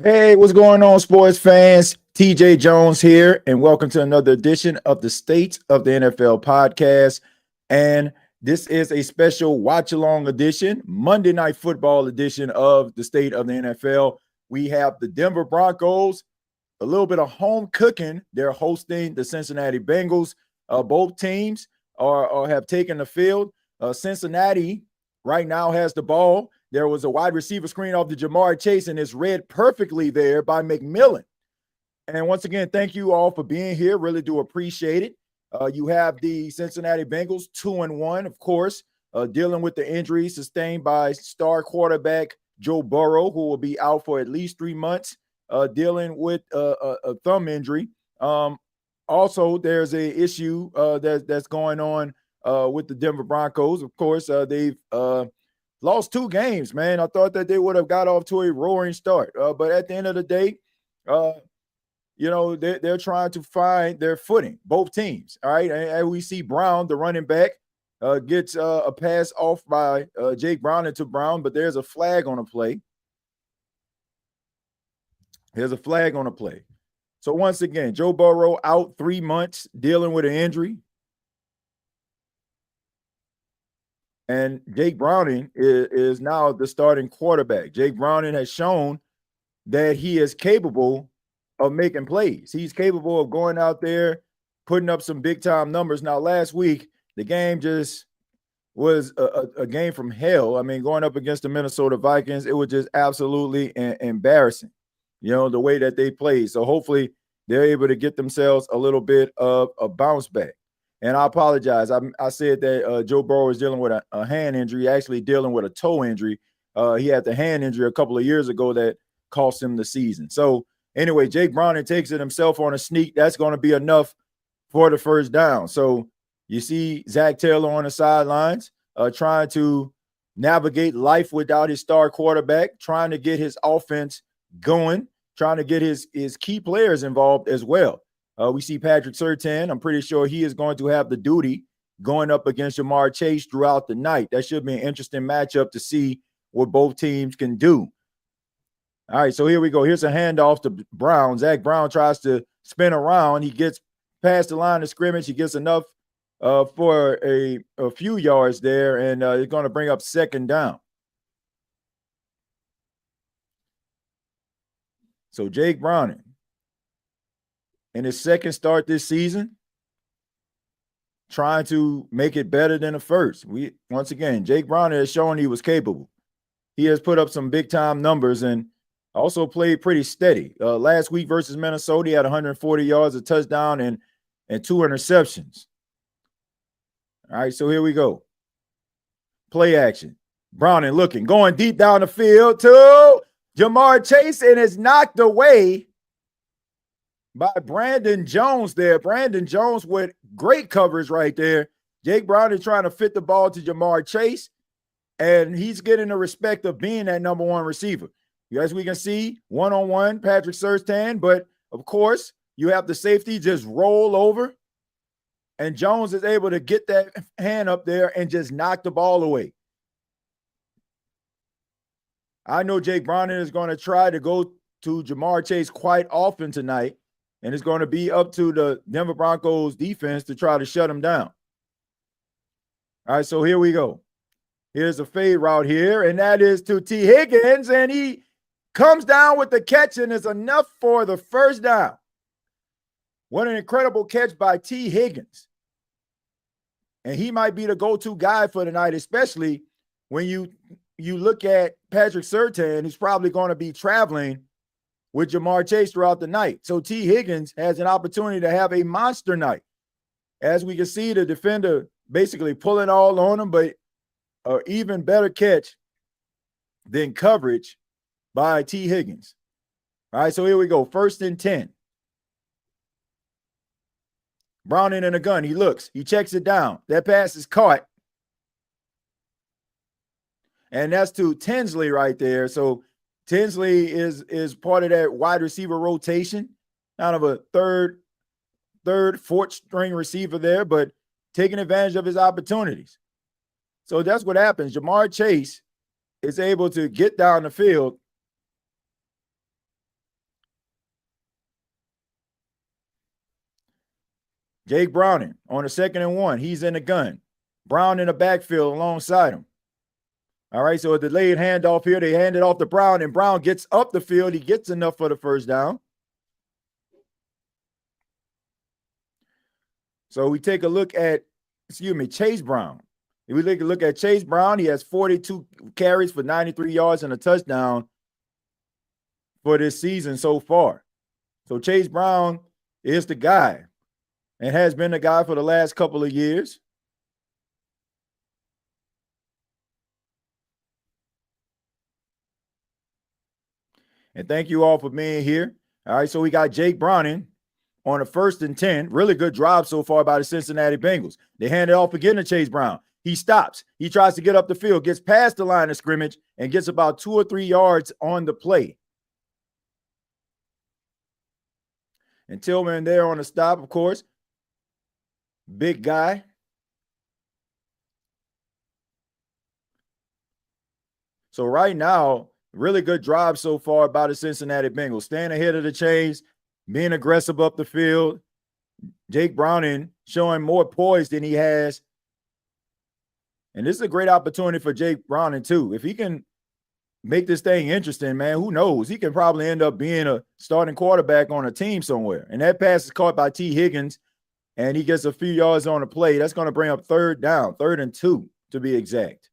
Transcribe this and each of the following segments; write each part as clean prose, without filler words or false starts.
Hey, what's going on, sports fans? TJay Jones here, and welcome to another edition of the State of the NFL podcast. And this is a special watch-along edition, Monday Night Football edition of the State of the NFL. We have the Denver Broncos, a little bit of home cooking. They're hosting the Cincinnati Bengals. Both teams have taken the field. Cincinnati right now has the ball. There was a wide receiver screen off the Jamar Chase, and it's read perfectly there by McMillan. And once again, thank you all for being here. Really do appreciate it. You have the Cincinnati Bengals 2-1, of course, dealing with the injury sustained by star quarterback Joe Burrow, who will be out for at least 3 months, dealing with a thumb injury. Also, there's an issue that's going on with the Denver Broncos. Of course, they've lost 2 games, man. I thought that they would have got off to a roaring start. But at the end of the day, they're trying to find their footing, both teams. All right. And we see Brown, the running back, gets a pass off by Jake Brown into Brown, but there's a flag on a play. There's a flag on a play. So once again, Joe Burrow out 3 months dealing with an injury. And Jake Browning is now the starting quarterback. Jake Browning has shown that he is capable of making plays. He's capable of going out there, putting up some big-time numbers. Now, last week, the game just was a game from hell. I mean, going up against the Minnesota Vikings, it was just absolutely embarrassing, the way that they played. So hopefully they're able to get themselves a little bit of a bounce back. And I apologize. I said that Joe Burrow is dealing with a hand injury, actually dealing with a toe injury. He had the hand injury a couple of years ago that cost him the season. So anyway, Jake Browning takes it himself on a sneak. That's going to be enough for the first down. So you see Zach Taylor on the sidelines trying to navigate life without his star quarterback, trying to get his offense going, trying to get his key players involved as well. We see Patrick Surtain. I'm pretty sure he is going to have the duty going up against Jamar Chase throughout the night. That should be an interesting matchup to see what both teams can do. All right, so here we go. Here's a handoff to Brown. Zach Brown tries to spin around. He gets past the line of scrimmage. He gets enough for a few yards there, and he's going to bring up second down. So Jake Browning, in his second start this season, trying to make it better than the first. Once again, Jake Browning has shown he was capable. He has put up some big-time numbers and also played pretty steady. Last week versus Minnesota, he had 140 yards, a touchdown, and 2 interceptions. All right, so here we go. Play action. Browning looking, going deep down the field to Jamar Chase, and is knocked away by Brandon Jones there. Brandon Jones with great coverage right there. Jake Browning trying to fit the ball to Jamar Chase, and he's getting the respect of being that number 1 receiver. As we can see, one-on-one, Patrick Surtain, but of course, you have the safety just roll over, and Jones is able to get that hand up there and just knock the ball away. I know Jake Browning is going to try to go to Jamar Chase quite often tonight, and it's going to be up to the Denver Broncos defense to try to shut him down. All right, so here we go. Here's a fade route here, and that is to T. Higgins, and he comes down with the catch, and is enough for the first down. What an incredible catch by T. Higgins. And he might be the go-to guy for tonight, especially when you look at Patrick Surtain, who's probably going to be traveling with Jamar Chase throughout the night. So T. Higgins has an opportunity to have a monster night. As we can see, the defender basically pulling all on him, but an even better catch than coverage by T. Higgins. All right, so here we go. 1st and 10. Browning in a gun. He looks. He checks it down. That pass is caught. And that's to Tinsley right there. So Tinsley is part of that wide receiver rotation, kind of a third, fourth string receiver there, but taking advantage of his opportunities. So that's what happens. Jamar Chase is able to get down the field Jake Browning on a 2nd and 1. He's in the gun. Brown in the backfield alongside him. All right, so a delayed handoff here. They hand it off to Brown, and Brown gets up the field. He gets enough for the first down. So we take a look at, Chase Brown. If we take a look at Chase Brown, he has 42 carries for 93 yards and a touchdown for this season so far. So Chase Brown is the guy and has been the guy for the last couple of years. And thank you all for being here. All right, so we got Jake Browning on a 1st and 10. Really good drive so far by the Cincinnati Bengals. They hand it off again to Chase Brown. He stops. He tries to get up the field, gets past the line of scrimmage, and gets about 2 or 3 yards on the play. And Tillman there on the stop, of course. Big guy. So right now, really good drive so far by the Cincinnati Bengals. Staying ahead of the chains, being aggressive up the field. Jake Browning showing more poise than he has. And this is a great opportunity for Jake Browning, too. If he can make this thing interesting, man, who knows? He can probably end up being a starting quarterback on a team somewhere. And that pass is caught by T. Higgins, and he gets a few yards on the play. That's going to bring up 3rd down, 3rd and 2 to be exact.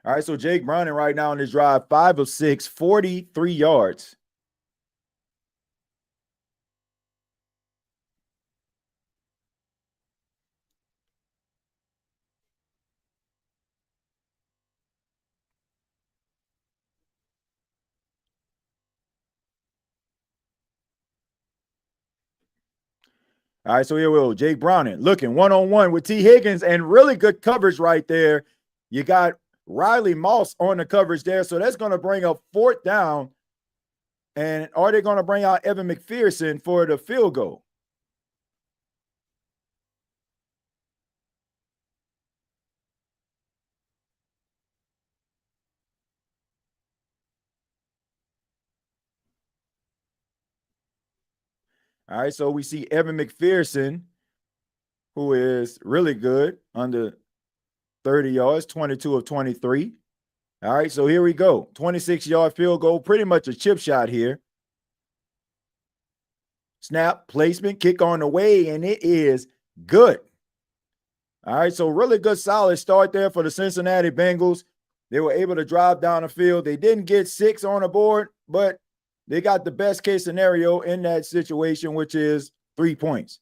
All right, so Jake Browning right now in this drive, 5 of 6, 43 yards. All right, so here we go. Jake Browning looking one-on-one with T. Higgins, and really good coverage right there. You got Riley Moss on the coverage there, so that's going to bring up 4th down. And are they going to bring out Evan McPherson for the field goal? All right, so we see Evan McPherson, who is really good, under 30 yards, 22 of 23. All right, so here we go. 26-yard field goal, pretty much a chip shot here. Snap, placement, kick on the way, and it is good. All right, so really good, solid start there for the Cincinnati Bengals. They were able to drive down the field. They didn't get 6 on the board, but they got the best case scenario in that situation, which is 3 points.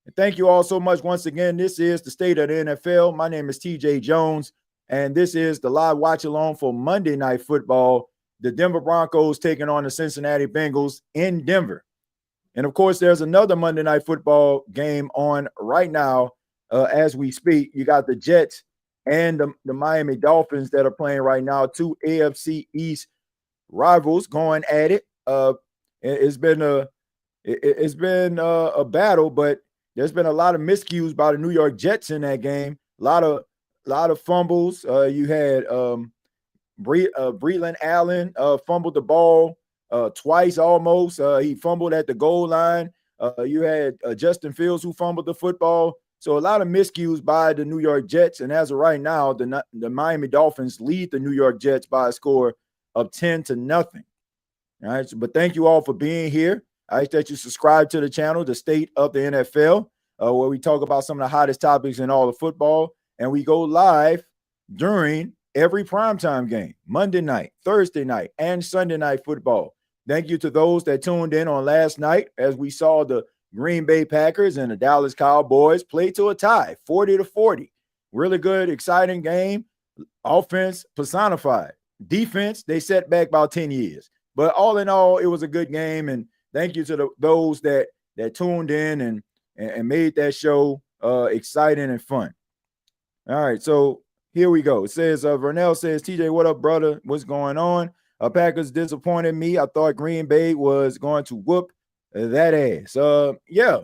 And thank you all so much once again. This is the State of the NFL. My name is TJay Jones, and this is the live watch along for Monday Night Football. The Denver Broncos taking on the Cincinnati Bengals in Denver. And, of course, there's another Monday Night Football game on right now as we speak. You got the Jets and the Miami Dolphins that are playing right now, 2 AFC East rivals going at it. It's been a battle, but there's been a lot of miscues by the New York Jets in that game. A lot of fumbles. You had Breland Allen fumbled the ball twice almost. He fumbled at the goal line. You had Justin Fields who fumbled the football. So a lot of miscues by the New York Jets. And as of right now, the Miami Dolphins lead the New York Jets by a score of 10-0. All right. But thank you all for being here. I ask that you subscribe to the channel, The State of the NFL, where we talk about some of the hottest topics in all of football. And we go live during every primetime game, Monday night, Thursday night, and Sunday night football. Thank you to those that tuned in on last night as we saw the Green Bay Packers and the Dallas Cowboys play to a tie, 40-40. Really good, exciting game. Offense personified. Defense, they set back about 10 years. But all in all, it was a good game. And thank you to those that tuned in and made that show exciting and fun. All right, so here we go. It says, Vernell says, TJ, what up, brother? What's going on? Packers disappointed me. I thought Green Bay was going to whoop that ass. Yeah,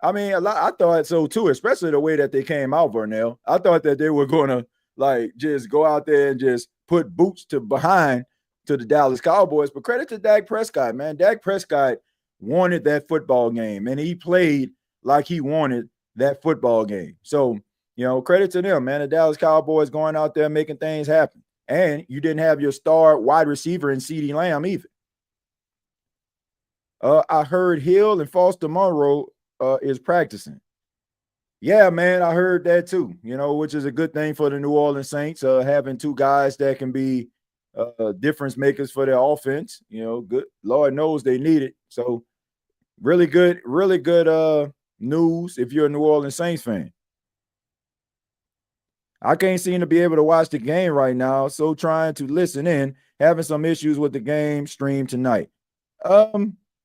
I mean, I thought so too, especially the way that they came out, Vernell. I thought that they were going to, like, just go out there and just put boots to behind to the Dallas Cowboys, but credit to Dak Prescott, man. Dak Prescott wanted that football game, and he played like he wanted that football game. So, credit to them, man. The Dallas Cowboys going out there making things happen. And you didn't have your star wide receiver in CeeDee Lamb either. I heard Hill and Foster Monroe is practicing. Yeah, man, I heard that too, which is a good thing for the New Orleans Saints, having two guys that can be difference makers for their offense. Good. Lord knows they need it. So really good news if you're a New Orleans Saints fan. I can't seem to be able to watch the game right now, so trying to listen in, having some issues with the game stream tonight.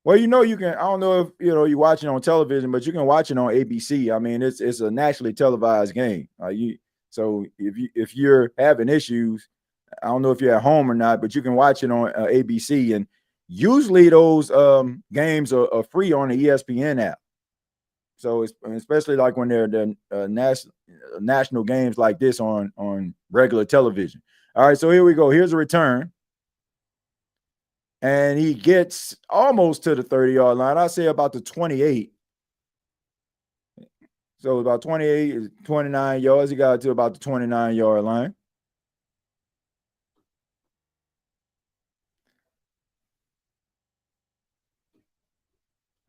Well, you can. I don't know if you're watching on television, but you can watch it on ABC. I mean, it's a nationally televised game. So if you're having issues, I don't know if you're at home or not, but you can watch it on ABC. And usually those games are free on the ESPN app. So especially like when they're the national games like this on regular television. All right, so here we go. Here's a return. And he gets almost to the 30-yard line. I say about the 28. So about 28, 29 yards. He got to about the 29-yard line.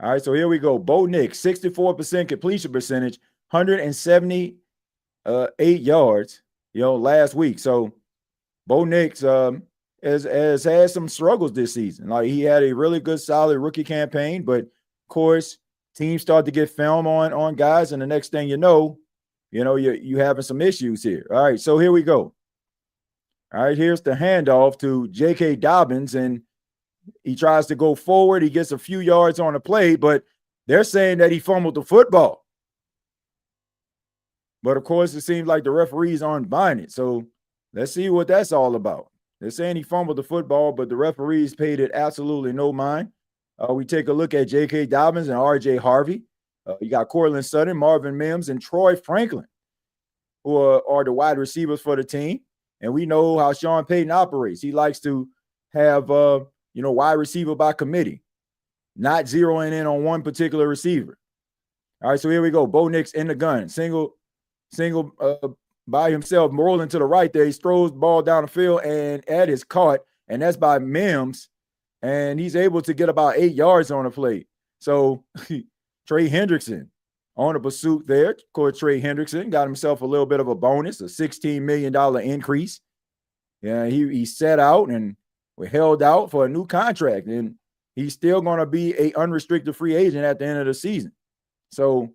All right, so here we go. Bo Nix, 64% completion percentage, 178 yards, last week. So Bo Nix has had some struggles this season. Like, he had a really good, solid rookie campaign, but of course, teams start to get film on guys, and the next thing you having some issues here. All right, so here we go. All right, here's the handoff to J.K. Dobbins, and he tries to go forward. He gets a few yards on the play, but they're saying that he fumbled the football. But of course, it seems like the referees aren't buying it. So let's see what that's all about. They're saying he fumbled the football, but the referees paid it absolutely no mind. We take a look at J.K. Dobbins and R.J. Harvey. You got Cortland Sutton, Marvin Mims, and Troy Franklin, who are the wide receivers for the team. And we know how Sean Payton operates. He likes to have wide receiver by committee, not zeroing in on one particular receiver. All right, so here we go. Bo Nix in the gun, single by himself, rolling to the right there. He throws the ball down the field, and that is caught, and that's by Mims, and he's able to get about 8 yards on the play. So Trey Hendrickson on a pursuit there. Of course, Trey Hendrickson got himself a little bit of a bonus, a $16 million increase. Yeah, he set out and were held out for a new contract, and he's still going to be an unrestricted free agent at the end of the season. So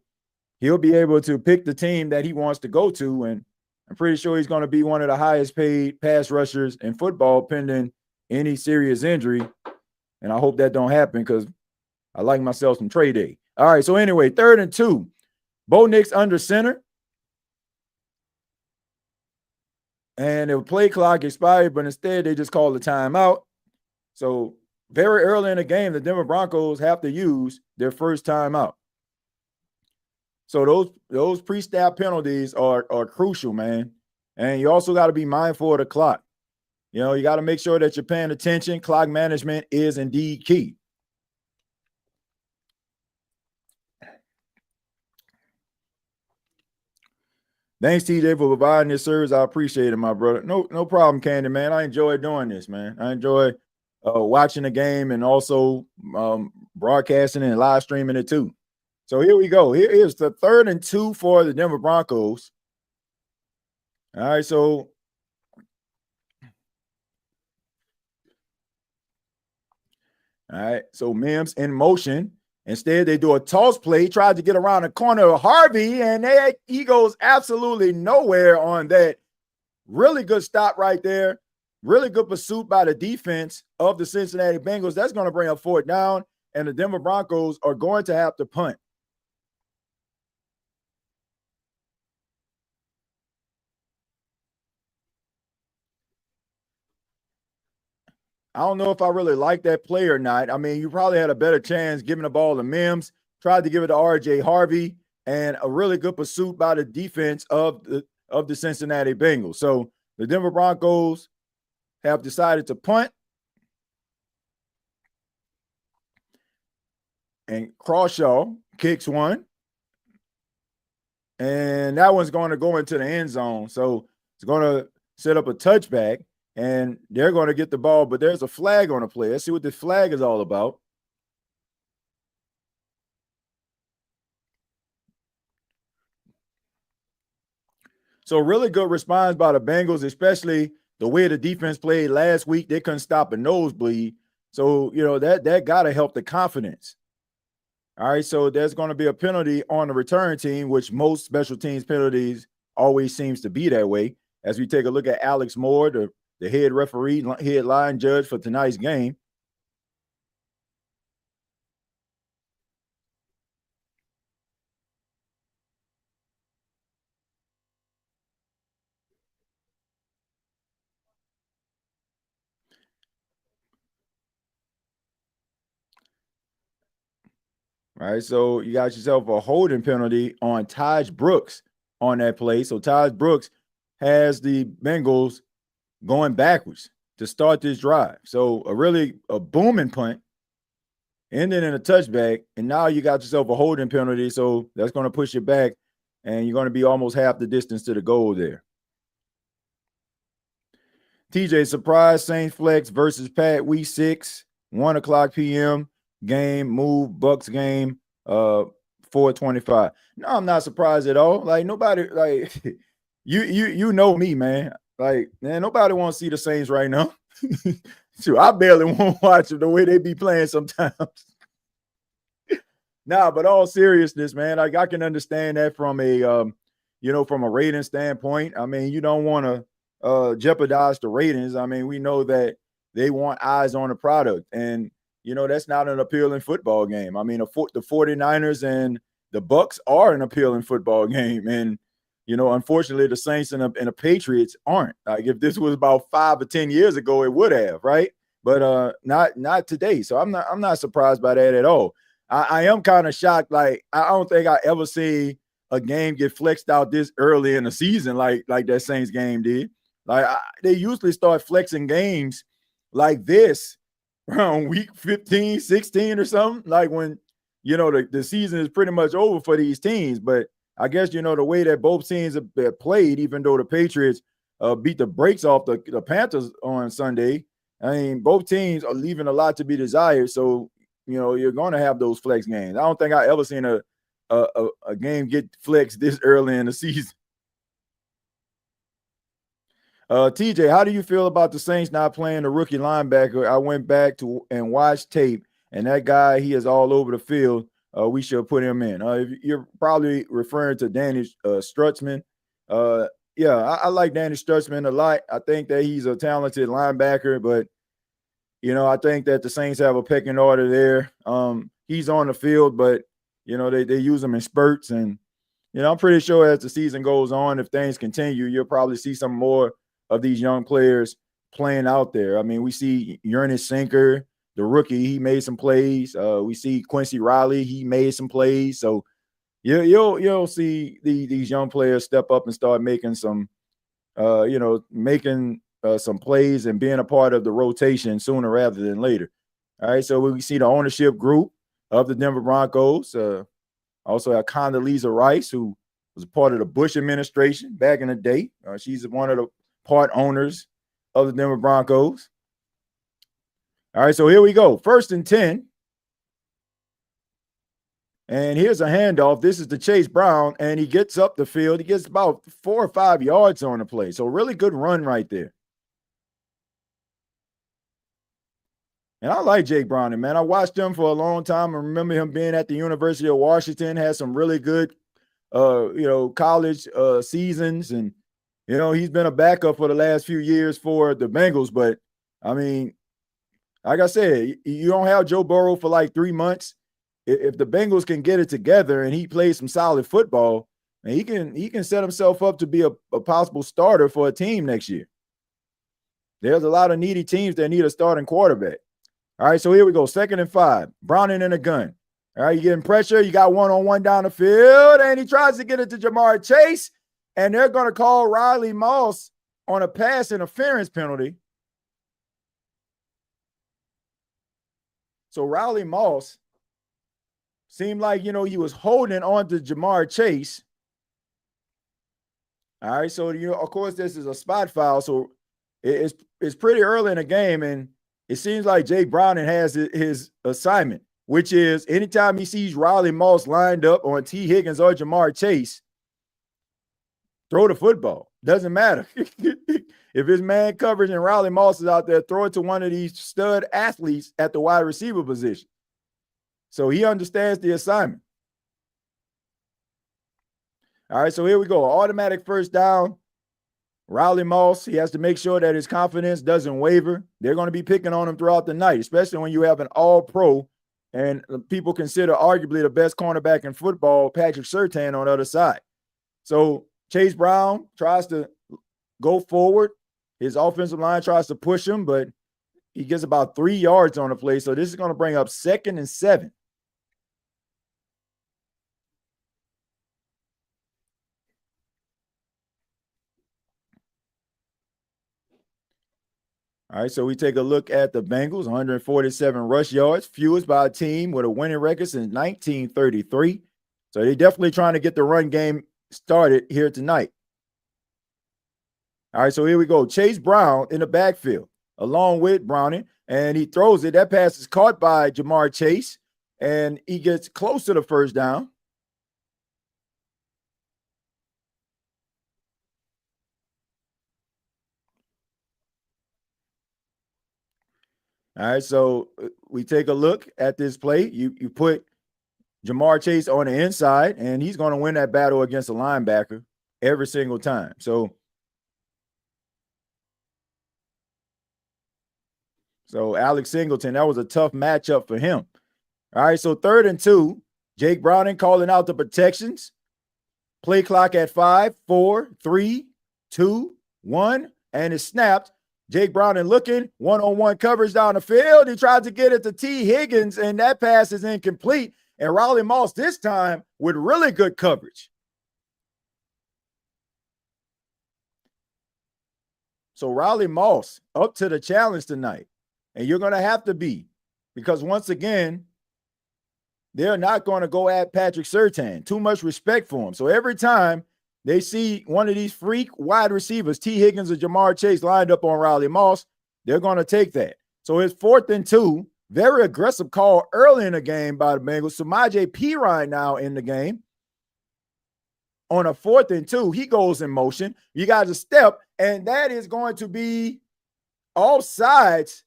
he'll be able to pick the team that he wants to go to, and I'm pretty sure he's going to be one of the highest paid pass rushers in football pending any serious injury, and I hope that don't happen because I like myself some trade day. All right, so anyway, 3rd and 2. Bo Nix under center. And the play clock expired, but instead they just called the timeout. So very early in the game, the Denver Broncos have to use their first timeout. So those pre-snap penalties are crucial, man. And you also got to be mindful of the clock. You got to make sure that you're paying attention. Clock management is indeed key. Thanks, TJ, for providing this service. I appreciate it, my brother. No problem, Candy, man. I enjoy doing this, man. I enjoy watching the game and also broadcasting and live streaming it too. So here we go. Here is the 3rd and 2 for the Denver Broncos. All right, so Mims in motion. Instead, they do a toss play, tried to get around the corner of Harvey, and he goes absolutely nowhere on that. Really good stop right there. Really good pursuit by the defense of the Cincinnati Bengals. That's going to bring up 4th down, and the Denver Broncos are going to have to punt. I don't know if I really like that play or not. I mean, you probably had a better chance giving the ball to Mims, tried to give it to R.J. Harvey, and a really good pursuit by the defense of the Cincinnati Bengals. So the Denver Broncos have decided to punt, And Crawshaw kicks one. And that one's going to go into the end zone. So it's going to set up a touchback, and they're going to get the ball, but there's a flag on the play. Let's see what this flag is all about. So really good response by the Bengals, especially the way the defense played last week. They couldn't stop a nosebleed. So, that got to help the confidence. All right, so there's going to be a penalty on the return team, which most special teams penalties always seems to be that way. As we take a look at Alex Moore, the head referee, head line judge for tonight's game. All right, so you got yourself a holding penalty on Taj Brooks on that play. So Taj Brooks has the Bengals going backwards to start this drive. So a booming punt, ending in a touchback, and now you got yourself a holding penalty. So that's going to push you back, and you're going to be almost half the distance to the goal there. TJay, surprise Saints flex versus Pat week 6, 1:00 p.m. game, move Bucks game, 4:25. No, I'm not surprised at all. Like nobody, like you know me, man. Like, man, nobody wants to see the Saints right now. Shoot, I barely want to watch them the way they be playing sometimes. Nah, but all seriousness, man, like I can understand that from a rating standpoint. I mean, you don't want to jeopardize the ratings. I mean, we know that they want eyes on the product, and that's not an appealing football game. I mean, the 49ers and the Bucks are an appealing football game, and unfortunately, the Saints and the Patriots aren't. Like if this was about 5 or 10 years ago, it would have, right? But not today. So I'm not surprised by that at all. I am kind of shocked. Like I don't think I ever see a game get flexed out this early in the season, like that Saints game did. Like they usually start flexing games like this around week 15, 16 or something. Like when the season is pretty much over for these teams. But I guess the way that both teams have played, even though the Patriots beat the brakes off the Panthers on Sunday, I mean both teams are leaving a lot to be desired. So you're going to have those flex games. I don't think I ever seen a game get flexed this early in the season. TJay, how do you feel about the Saints not playing the rookie linebacker? I went back to and watched tape, and that guy, he is all over the field. We should put him in. You're probably referring to Danny Strutzman. Yeah, I like Danny Strutzman a lot. I think that he's a talented linebacker, but I think that the Saints have a pecking order there. He's on the field, but they use him in spurts, and I'm pretty sure as the season goes on, if things continue, you'll probably see some more of these young players playing out there. I mean, we see Ernest Sinker, the rookie, he made some plays. We see Quincy Riley, he made some plays. So you'll see these young players step up and start making some, some plays and being a part of the rotation sooner rather than later. All right, so we see the ownership group of the Denver Broncos. Also have Condoleezza Rice, who was a part of the Bush administration back in the day. She's one of the part owners of the Denver Broncos. All right, so here we go. 1st and 10. And here's a handoff. This is to Chase Brown, and he gets up the field. He gets about 4 or 5 yards on the play. So really good run right there. And I like Jake Browning, man. I watched him for a long time. I remember him being at the University of Washington, had some really good, college seasons. And, he's been a backup for the last few years for the Bengals. But, I mean, like I said, you don't have Joe Burrow for like 3 months. If the Bengals can get it together and he plays some solid football, and he can set himself up to be a possible starter for a team next year. There's a lot of needy teams that need a starting quarterback. All right, so here we go. 2nd and 5. Browning in a gun. All right, you getting pressure. You got one-on-one down the field, and he tries to get it to Jamar Chase, and they're going to call Riley Moss on a pass interference penalty. So Riley Moss seemed like, he was holding on to Jamar Chase. All right, so of course, this is a spot foul, so it's pretty early in the game, and it seems like Jake Browning has his assignment, which is anytime he sees Riley Moss lined up on T. Higgins or Jamar Chase, throw the football. Doesn't matter. If his man coverage and Riley Moss is out there, throw it to one of these stud athletes at the wide receiver position. So he understands the assignment. All right, so here we go. Automatic first down. Riley Moss, he has to make sure that his confidence doesn't waver. They're going to be picking on him throughout the night, especially when you have an all-pro and people consider arguably the best cornerback in football, Patrick Surtain, on the other side. So Chase Brown tries to go forward. His offensive line tries to push him, but he gets about 3 yards on the play. So this is going to bring up 2nd and 7. All right, so we take a look at the Bengals, 147 rush yards, fewest by a team with a winning record since 1933. So they're definitely trying to get the run game started here tonight. All right, so here we go. Chase Brown in the backfield along with Browning, and he throws it. That pass is caught by Jamar Chase, and he gets close to the first down. All right, so we take a look at this play. You put Jamar Chase on the inside, and he's going to win that battle against a linebacker every single time. So Alex Singleton, that was a tough matchup for him. All right, so 3rd and 2. Jake Browning calling out the protections. Play clock at 5, 4, 3, 2, 1, and it's snapped. Jake Browning looking, one-on-one coverage down the field. He tried to get it to T. Higgins, and that pass is incomplete. And Riley Moss this time with really good coverage. So Riley Moss up to the challenge tonight. And you're going to have to be, because once again, they're not going to go at Patrick Surtain. Too much respect for him. So every time they see one of these freak wide receivers, T. Higgins or Jamar Chase, lined up on Riley Moss, they're going to take that. So it's 4th and 2. Very aggressive call early in the game by the Bengals. Samaje Perine now in the game. On a 4th and 2, he goes in motion. You got a step, and that is going to be offsides.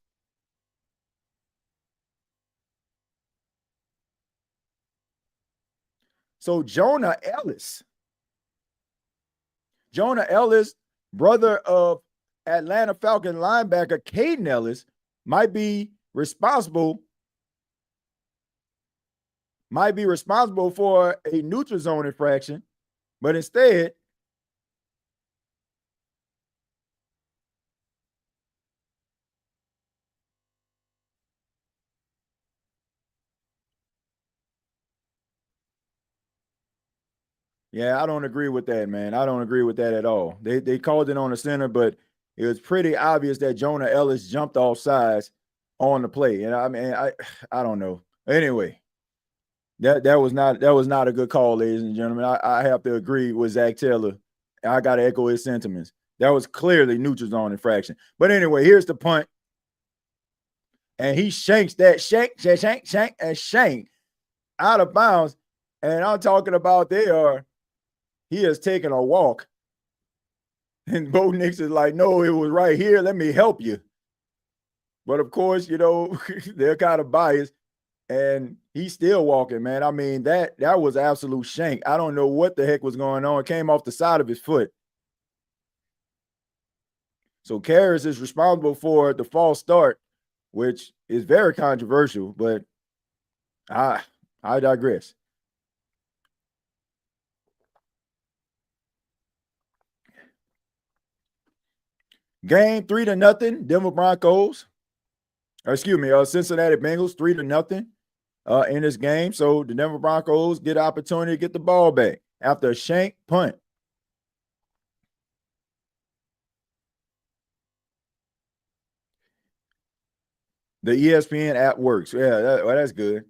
So Jonah Ellis, brother of Atlanta Falcon linebacker Caden Ellis, might be responsible for a neutral zone infraction, but instead, yeah, I don't agree with that, man. I don't agree with that at all. They called it on the center, but it was pretty obvious that Jonah Ellis jumped off sides on the play. And I mean, I don't know. Anyway, that was not a good call, ladies and gentlemen. I have to agree with Zach Taylor. I got to echo his sentiments. That was clearly neutral zone infraction. But anyway, here's the punt. And he shanks that shank out of bounds. And I'm talking about he has taken a walk. And Bo Nix is like, no, it was right here. Let me help you. But of course, they're kind of biased. And he's still walking, man. I mean, that was absolute shank. I don't know what the heck was going on. It came off the side of his foot. So Karras is responsible for the false start, which is very controversial, but I digress. Game 3-0, Denver Broncos. Cincinnati Bengals 3-0 in this game. So the Denver Broncos get an opportunity to get the ball back after a shank punt. The ESPN app works. Yeah, that's good.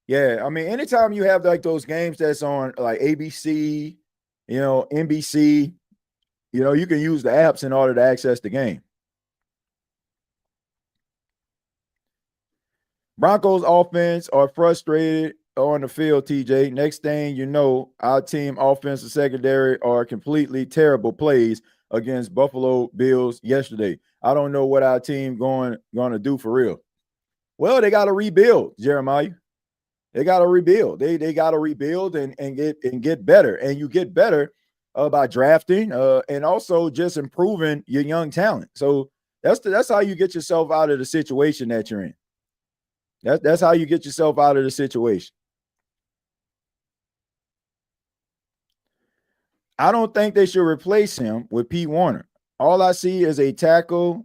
Yeah, I mean, anytime you have like those games that's on like ABC, NBC, you can use the apps in order to access the game. Broncos offense are frustrated on the field, TJ. Next thing you know, our team offensive secondary are completely terrible plays against Buffalo Bills yesterday. I don't know what our team going to do for real. Well, they got to rebuild, Jeremiah. They got to rebuild. They got to rebuild and get better. And you get better by drafting and also just improving your young talent. So that's how you get yourself out of the situation that you're in. That's how you get yourself out of the situation. I don't think they should replace him with Pete Warner. All I see is a tackling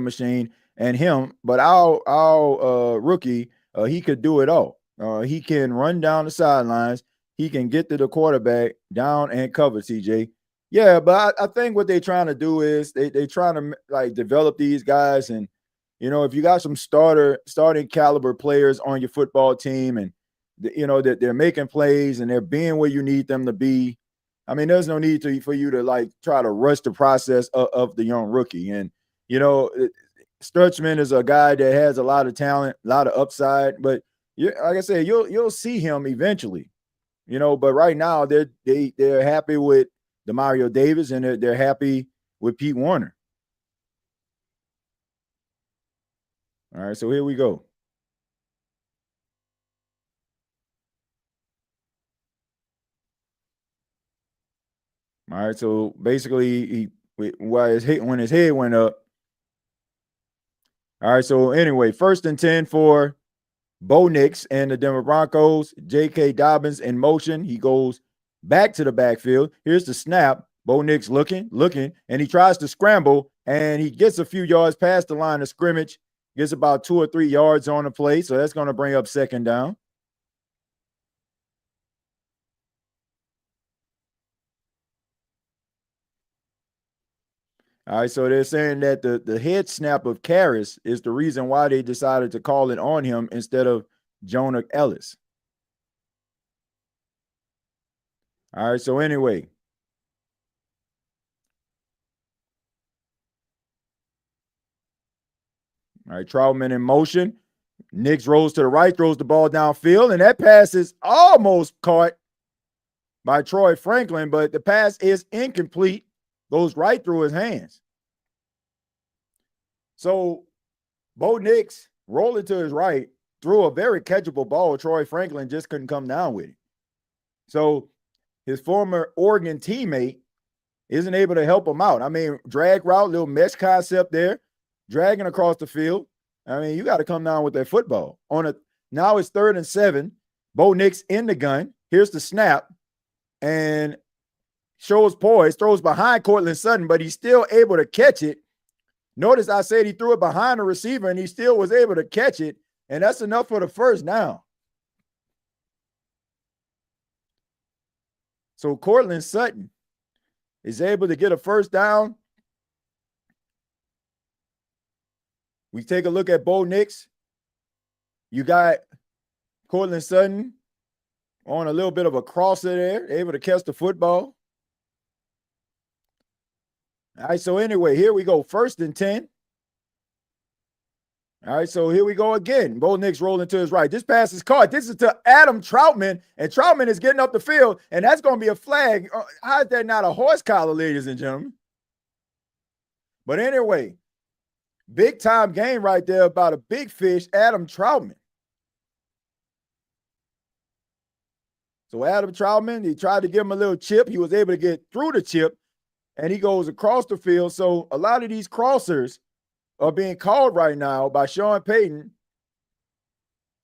machine, and him. But our rookie, he could do it all. He can run down the sidelines. He can get to the quarterback, down and cover. TJ. Yeah, but I think what they're trying to do is they trying to like develop these guys, and if you got some starting caliber players on your football team, and that they're making plays and they're being where you need them to be. I mean, there's no need for you to like try to rush the process of the young rookie. And Sturchman is a guy that has a lot of talent, a lot of upside. But like I said, you'll see him eventually. But right now they're happy with Demario Davis and they're happy with Pete Warner. All right, so here we go. All right, so basically, when his head went up. All right, so anyway, 1st and 10 for Bo Nix and the Denver Broncos. J.K. Dobbins in motion. He goes back to the backfield. Here's the snap. Bo Nix looking, and he tries to scramble, and he gets a few yards past the line of scrimmage. Gets about 2 or 3 yards on the play, so that's going to bring up 2nd down. All right, so they're saying that the head snap of Karras is the reason why they decided to call it on him instead of Jonah Ellis. All right, so anyway. All right, Troutman in motion. Nix rolls to the right, throws the ball downfield, and that pass is almost caught by Troy Franklin, but the pass is incomplete, goes right through his hands. So Bo Nix rolling to his right, threw a very catchable ball. Troy Franklin just couldn't come down with it. So his former Oregon teammate isn't able to help him out. I mean, drag route, little mesh concept there, dragging across the field. I mean, you got to come down with that football. Now it's 3rd and 7. Bo Nix in the gun. Here's the snap. And shows poise, throws behind Courtland Sutton, but he's still able to catch it. Notice I said he threw it behind the receiver, and he still was able to catch it. And that's enough for the 1st down. So Courtland Sutton is able to get a 1st down. We take a look at Bo Nix. You got Courtland Sutton on a little bit of a crosser there, able to catch the football. All right, so anyway, here we go. 1st and 10. All right, so here we go again. Bo Nix rolling to his right. This pass is caught. This is to Adam Troutman, and Troutman is getting up the field, and that's going to be a flag. How is that not a horse collar, ladies and gentlemen? But anyway, big time game right there about a big fish, Adam Troutman. So Adam Troutman, he tried to give him a little chip. He was able to get through the chip, and he goes across the field. So a lot of these crossers are being called right now by Sean Payton,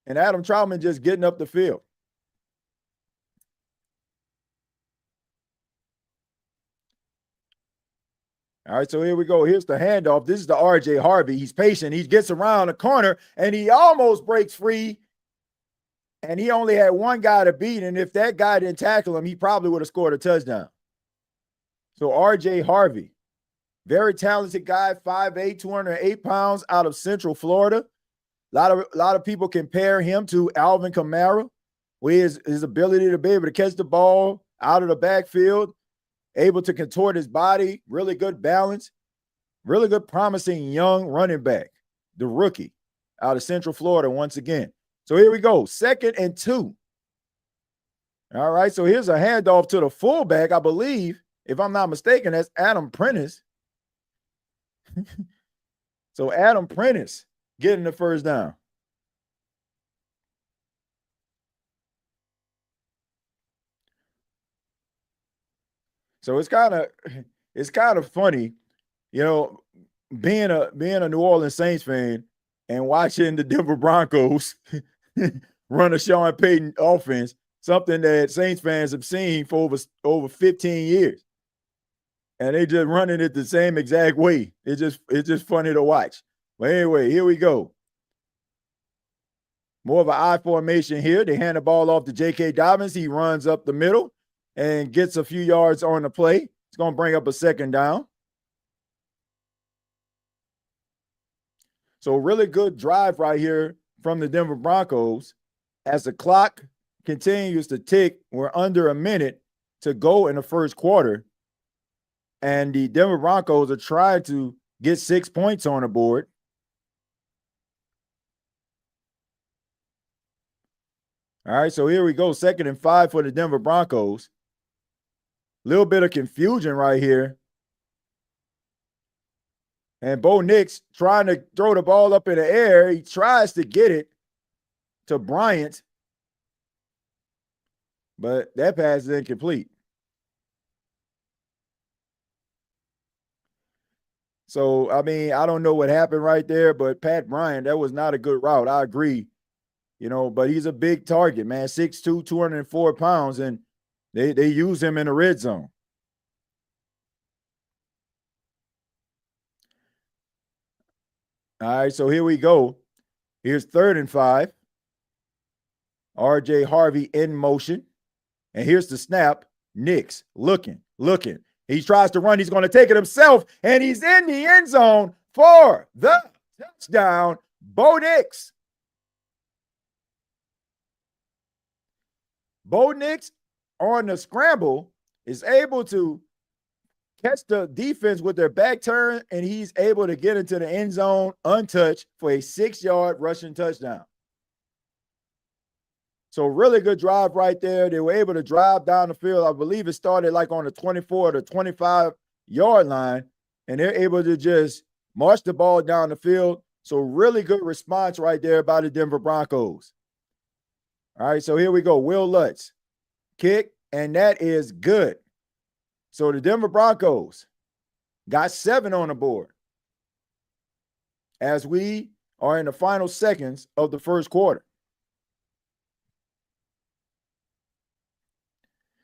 and Adam Troutman just getting up the field. All right, so here we go. Here's the handoff. This is the R.J. Harvey. He's patient. He gets around the corner, and he almost breaks free, and he only had one guy to beat, and if that guy didn't tackle him, he probably would have scored a touchdown. So R.J. Harvey, very talented guy, 5'8", 208 pounds, out of Central Florida. lot of people compare him to Alvin Kamara with his ability to be able to catch the ball out of the backfield, able to contort his body, really good balance, really good, promising young running back, the rookie out of Central Florida once again. So here we go, 2nd and 2. All right, so here's a handoff to the fullback, I believe, if I'm not mistaken, that's Adam Prentice. So Adam Prentice getting the first down. So it's kind of funny, you know, being a New Orleans Saints fan and watching the Denver Broncos run a Sean Payton offense, something that Saints fans have seen for over 15 years. And they just running it the same exact way. It's just funny to watch. But anyway, here we go. More of an I formation here. They hand the ball off to J.K. Dobbins. He runs up the middle and gets a few yards on the play. It's going to bring up a 2nd down. So really good drive right here from the Denver Broncos. As the clock continues to tick, we're under a minute to go in the first quarter. And the Denver Broncos are trying to get 6 points on the board. All right, so here we go, 2nd and 5 for the Denver Broncos. Little bit of confusion right here. And Bo Nix trying to throw the ball up in the air. He tries to get it to Bryant, but that pass is incomplete. So, I mean, I don't know what happened right there, but Pat Bryant, that was not a good route. I agree, but he's a big target, man, 6'2", 204 pounds, and they use him in the red zone. All right, so here we go. Here's 3rd and 5. R.J. Harvey in motion. And here's the snap. Nix looking. He tries to run. He's going to take it himself, and he's in the end zone for the touchdown. Bo Nix. Bo Nix on the scramble is able to catch the defense with their back turn, and he's able to get into the end zone untouched for a 6-yard rushing touchdown. So really good drive right there. They were able to drive down the field. I believe it started like on the 24 to 25-yard line, and they're able to just march the ball down the field. So really good response right there by the Denver Broncos. All right, so here we go. Will Lutz kick, and that is good. So the Denver Broncos got 7 on the board as we are in the final seconds of the first quarter.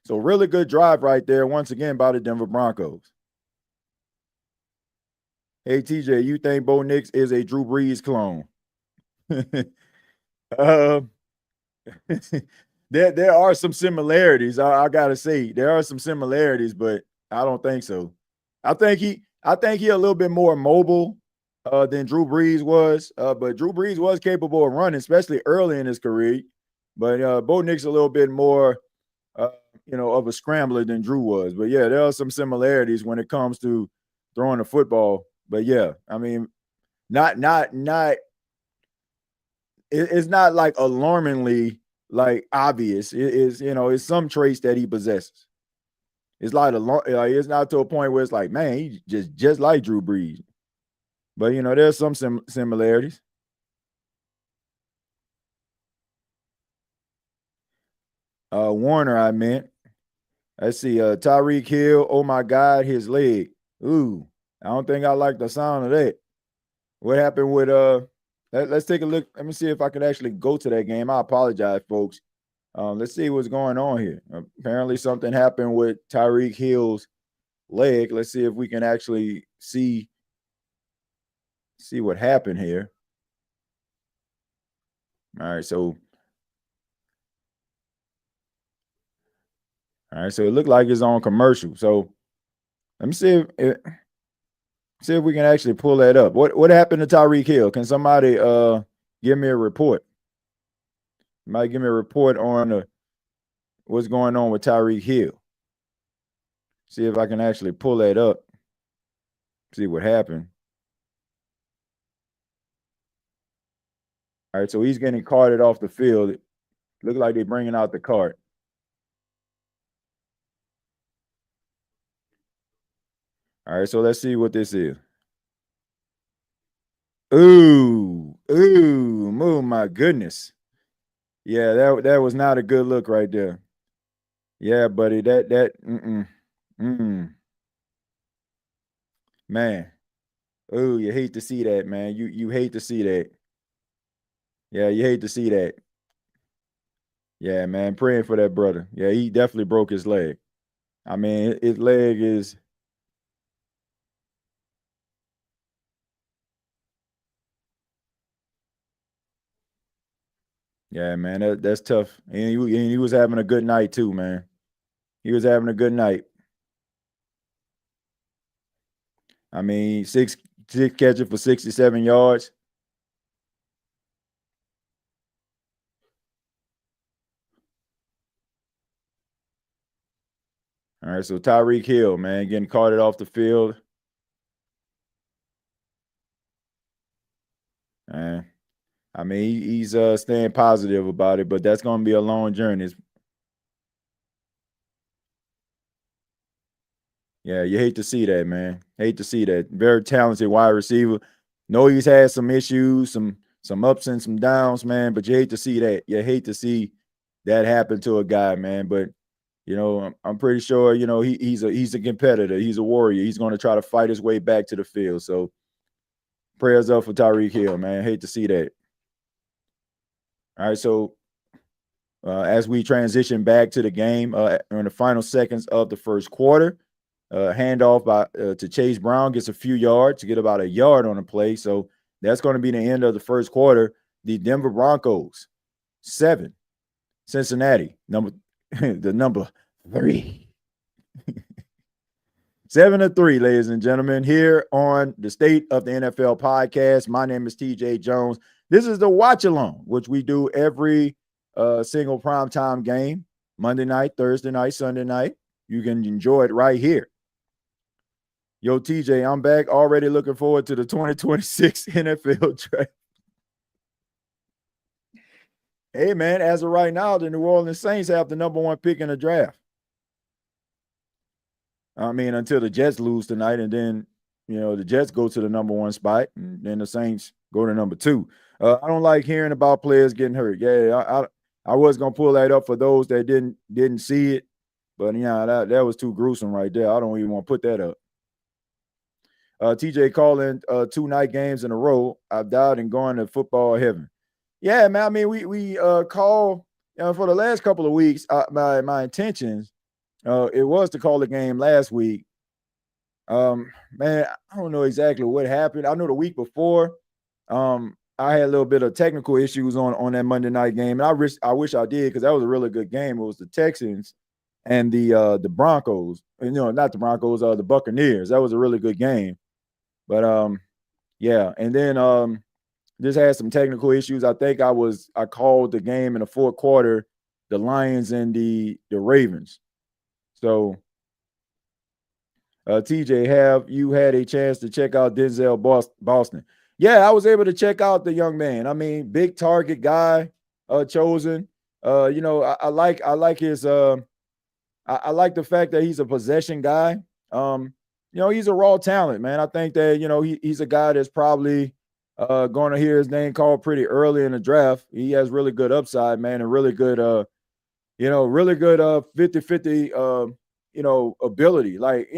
So really good drive right there once again by the Denver Broncos. Hey, TJ, you think Bo Nix is a Drew Brees clone? There are some similarities. I gotta say there are some similarities, but I don't think so. I think he a little bit more mobile than Drew Brees was. But Drew Brees was capable of running, especially early in his career. But Bo Nix a little bit more, of a scrambler than Drew was. But yeah, there are some similarities when it comes to throwing the football. But yeah, I mean, not. It's not like alarmingly like obvious. It is, it's some traits that he possesses. It's like it's not to a point where it's like, man, he's just like Drew Brees. But there's some similarities. Warner, I meant. Let's see. Tyreek Hill. Oh my God, his leg. Ooh, I don't think I like the sound of that. What happened with let's take a look. Let me see if I can actually go to that game. I apologize, folks. Let's see what's going on here. Apparently something happened with Tyreek Hill's leg. Let's see if we can actually see what happened here. All right, so it looked like it's on commercial. So let me see if we can actually pull that up. What happened to Tyreek Hill? Can somebody give me a report. He might give me a report on what's going on with Tyreek Hill. See if I can actually pull that up. See what happened. All right, so he's getting carted off the field. Look like they're bringing out the cart. All right, so let's see what this is. Ooh, oh my goodness. Yeah, that was not a good look right there. Yeah, buddy, man. Oh, you hate to see that, man. You hate to see that. Yeah, you hate to see that. Yeah, man, praying for that brother. Yeah, he definitely broke his leg. I mean, his leg is. Yeah, man, that's tough. And he was having a good night too, man. He was having a good night. I mean, six catches for 67 yards. All right, so Tyreek Hill, man, getting carted off the field. Man, I mean, he's staying positive about it, but that's going to be a long journey. Yeah, you hate to see that, man. Hate to see that. Very talented wide receiver. Know he's had some issues, some ups and some downs, man. But you hate to see that. You hate to see that happen to a guy, man. But I'm pretty sure he's a competitor. He's a warrior. He's going to try to fight his way back to the field. So prayers up for Tyreek Hill, man. Hate to see that. All right, so as we transition back to the game in the final seconds of the first quarter. Handoff to Chase Brown gets a few yards to get about a yard on the play. So that's going to be the end of the first quarter. The Denver Broncos 7, Cincinnati the number 3. 7-3, ladies and gentlemen, here on the State of the NFL podcast. My name is TJay Jones. This is the Watchalong, which we do every single primetime game, Monday night, Thursday night, Sunday night. You can enjoy it right here. Yo, TJ, I'm back. Already looking forward to the 2026 NFL draft. Hey, man, as of right now, the New Orleans Saints have the number 1 pick in the draft. I mean, until the Jets lose tonight, and then, the Jets go to the number 1 spot, and then the Saints go to number 2. I don't like hearing about players getting hurt. Yeah, I was going to pull that up for those that didn't see it, but, that was too gruesome right there. I don't even want to put that up. TJ calling 2 night games in a row. I've died and gone to football heaven. Yeah, man. I mean, we call for the last couple of weeks. My intentions, it was to call the game last week. Man, I don't know exactly what happened. I know the week before, I had a little bit of technical issues on that Monday night game, and I wish I did because that was a really good game. It was the Texans and the Broncos. And, not the Broncos, the Buccaneers. That was a really good game. But yeah, and then just had some technical issues. I think I called the game in the fourth quarter, the Lions and the Ravens. So TJ, have you had a chance to check out Denzel Boston? Yeah, I was able to check out the young man. I mean, big target guy, chosen. I like his I like the fact that he's a possession guy. He's a raw talent, man. I think that, he's a guy that's probably going to hear his name called pretty early in the draft. He has really good upside, man, and really good, really good 50-50, ability. Like,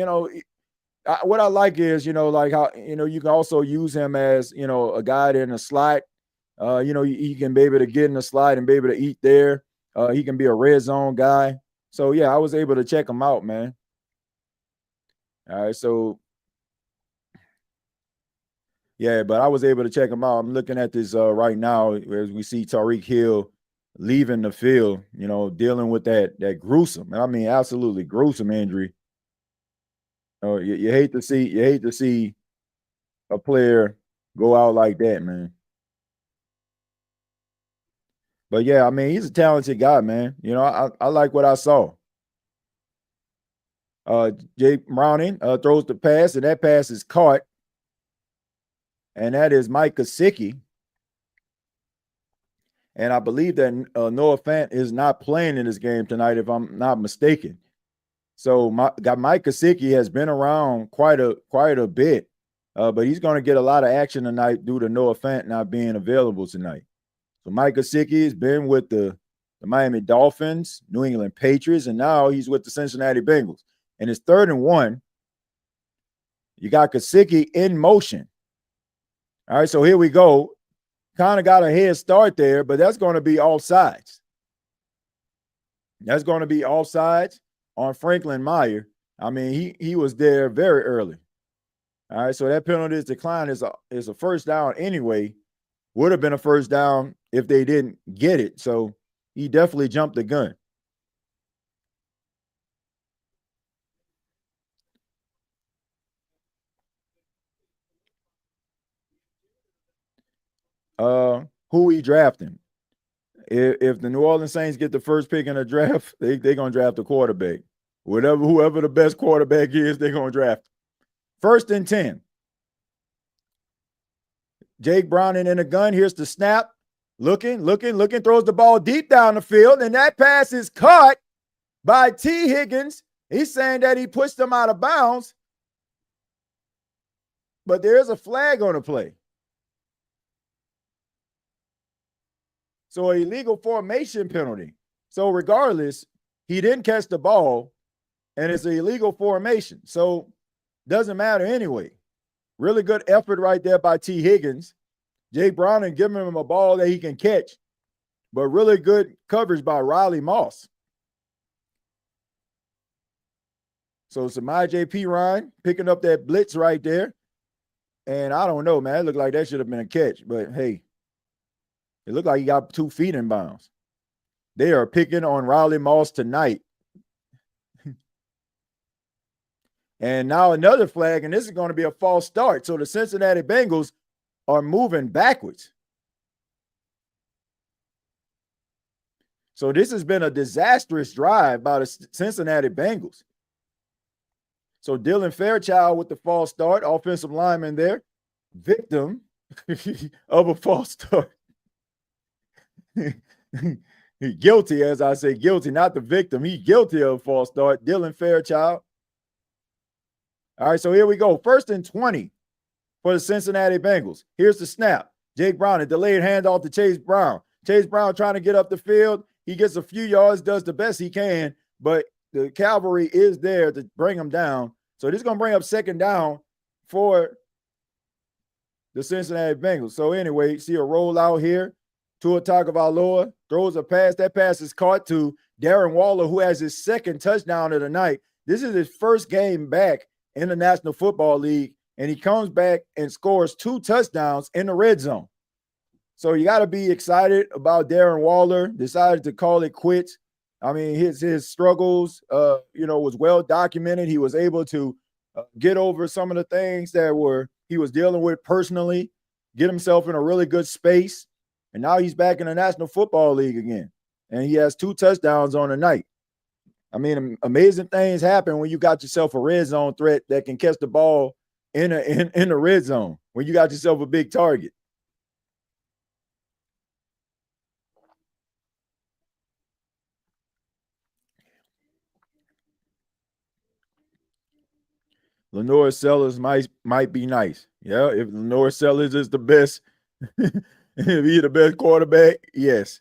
what I like is, like how, you can also use him as, a guy in the slot. He can be able to get in the slot and be able to eat there. He can be a red zone guy. So, yeah, I was able to check him out, man. All right, so yeah, but I was able to check him out. I'm looking at this right now as we see Tyreek Hill leaving the field, dealing with that gruesome, I mean, absolutely gruesome injury. You hate to see a player go out like that, man. But yeah, I mean, he's a talented guy, man. You know, I like what I saw. Jake Browning throws the pass, and that pass is caught. And that is Mike Gesicki. And I believe that Noah Fant is not playing in this game tonight, if I'm not mistaken. So Mike Gesicki has been around quite a bit, but he's going to get a lot of action tonight due to Noah Fant not being available tonight. So Mike Gesicki has been with the Miami Dolphins, New England Patriots, and now he's with the Cincinnati Bengals. And it's 3rd and 1. You got Gesicki in motion. All right, so here we go. Kind of got a head start there, but that's going to be offsides. That's going to be offsides on Franklin Meyer. I mean, he was there very early. All right, so that penalty decline is a first down anyway. Would have been a first down if they didn't get it. So he definitely jumped the gun. Who he drafting? If the New Orleans Saints get the first pick in the draft, they're going to draft a quarterback. Whoever the best quarterback is, they're going to draft. 1st and 10. Jake Browning in the gun. Here's the snap. Looking, throws the ball deep down the field, and that pass is caught by T. Higgins. He's saying that he pushed him out of bounds, but there is a flag on the play. So an illegal formation penalty. So regardless, he didn't catch the ball, and it's an illegal formation. So doesn't matter anyway. Really good effort right there by T. Higgins. Jake Browning giving him a ball that he can catch, but really good coverage by Riley Moss. So Samaje Perine picking up that blitz right there. And I don't know, man. It looked like that should have been a catch, but hey, it looked like he got 2 feet in bounds. They are picking on Riley Moss tonight. And now another flag, and this is going to be a false start. So the Cincinnati Bengals are moving backwards. So this has been a disastrous drive by the Cincinnati Bengals. So Dylan Fairchild with the false start, offensive lineman there, victim of a false start. Guilty, as I say, guilty, not the victim. He's guilty of a false start. Dylan Fairchild. All right, so here we go. 1st and 20 for the Cincinnati Bengals. Here's the snap. Jake Brown, a delayed handoff to Chase Brown. Chase Brown trying to get up the field. He gets a few yards, does the best he can, but the cavalry is there to bring him down. So this is going to bring up 2nd down for the Cincinnati Bengals. So anyway, see a rollout here. Tua Tagovailoa throws a pass. That pass is caught to Darren Waller, who has his 2nd touchdown of the night. This is his first game back in the National Football League, and he comes back and scores 2 touchdowns in the red zone. So you got to be excited about Darren Waller. Decided to call it quits. I mean, his struggles, was well documented. He was able to get over some of the things that he was dealing with personally, get himself in a really good space, and now he's back in the National Football League again, and he has 2 touchdowns on the night. I mean, amazing things happen when you got yourself a red zone threat that can catch the ball in the red zone, when you got yourself a big target. Lenore Sellers might be nice. Yeah, if Lenore Sellers is the best, if he's the best quarterback, yes.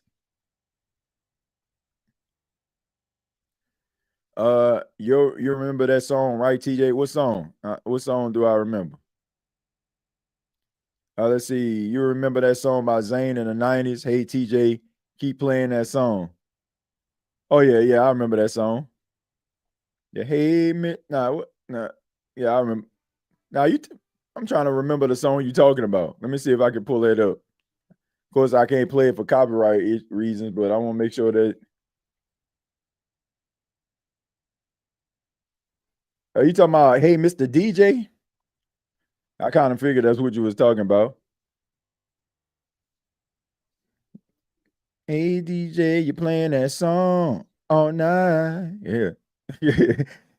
You remember that song, right, TJ? What song? What song do I remember? Let's see. You remember that song by Zayn in the 90s? Hey, TJ, keep playing that song. Oh, yeah, I remember that song. Yeah, hey, yeah, I remember. Now, I'm trying to remember the song you're talking about. Let me see if I can pull that up. Of course, I can't play it for copyright reasons, but I want to make sure that. Are you talking about, hey, Mr. DJ? I kind of figured that's what you was talking about. Hey DJ, you playing that song all night? Yeah.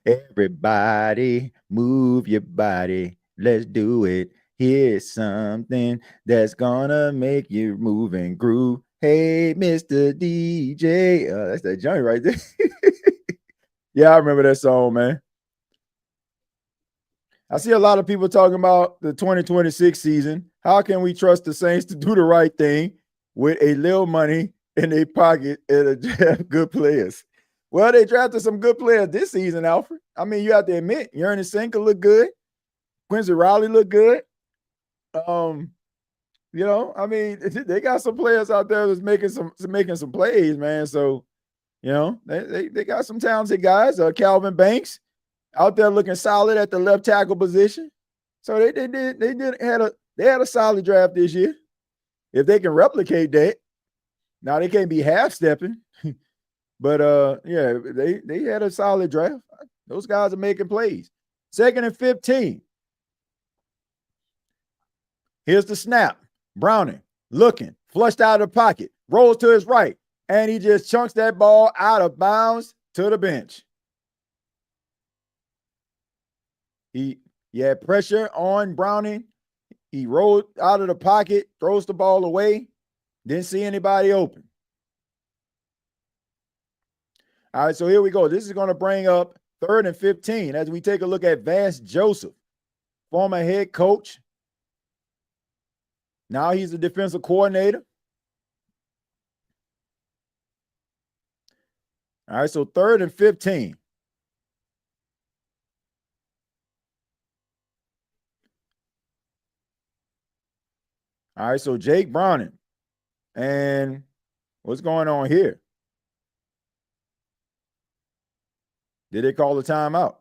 Everybody, move your body. Let's do it. Here's something that's gonna make you move and groove. Hey, Mr. DJ. That's that joint right there. Yeah, I remember that song, man. I see a lot of people talking about the 2026 season. How can we trust the Saints to do the right thing with a little money in their pocket and draft good players? Well, they drafted some good players this season, Alfred. I mean, you have to admit, Yerny Sinker looked good. Quincy Riley looked good. Um, I mean, they got some players out there that's making some plays, man. So, they got some talented guys. Calvin Banks out there looking solid at the left tackle position. So they had a solid draft this year. If they can replicate that, now they can't be half stepping, but yeah, they had a solid draft. Those guys are making plays. 2nd and 15. Here's the snap. Browning looking, flushed out of the pocket, rolls to his right, and he just chunks that ball out of bounds to the bench. He had pressure on Browning. He rolled out of the pocket, throws the ball away, didn't see anybody open. All right, so here we go. This is going to bring up 3rd and 15 as we take a look at Vance Joseph, former head coach. Now he's the defensive coordinator. All right, so 3rd and 15. All right, so Jake Browning. And what's going on here? Did they call a timeout?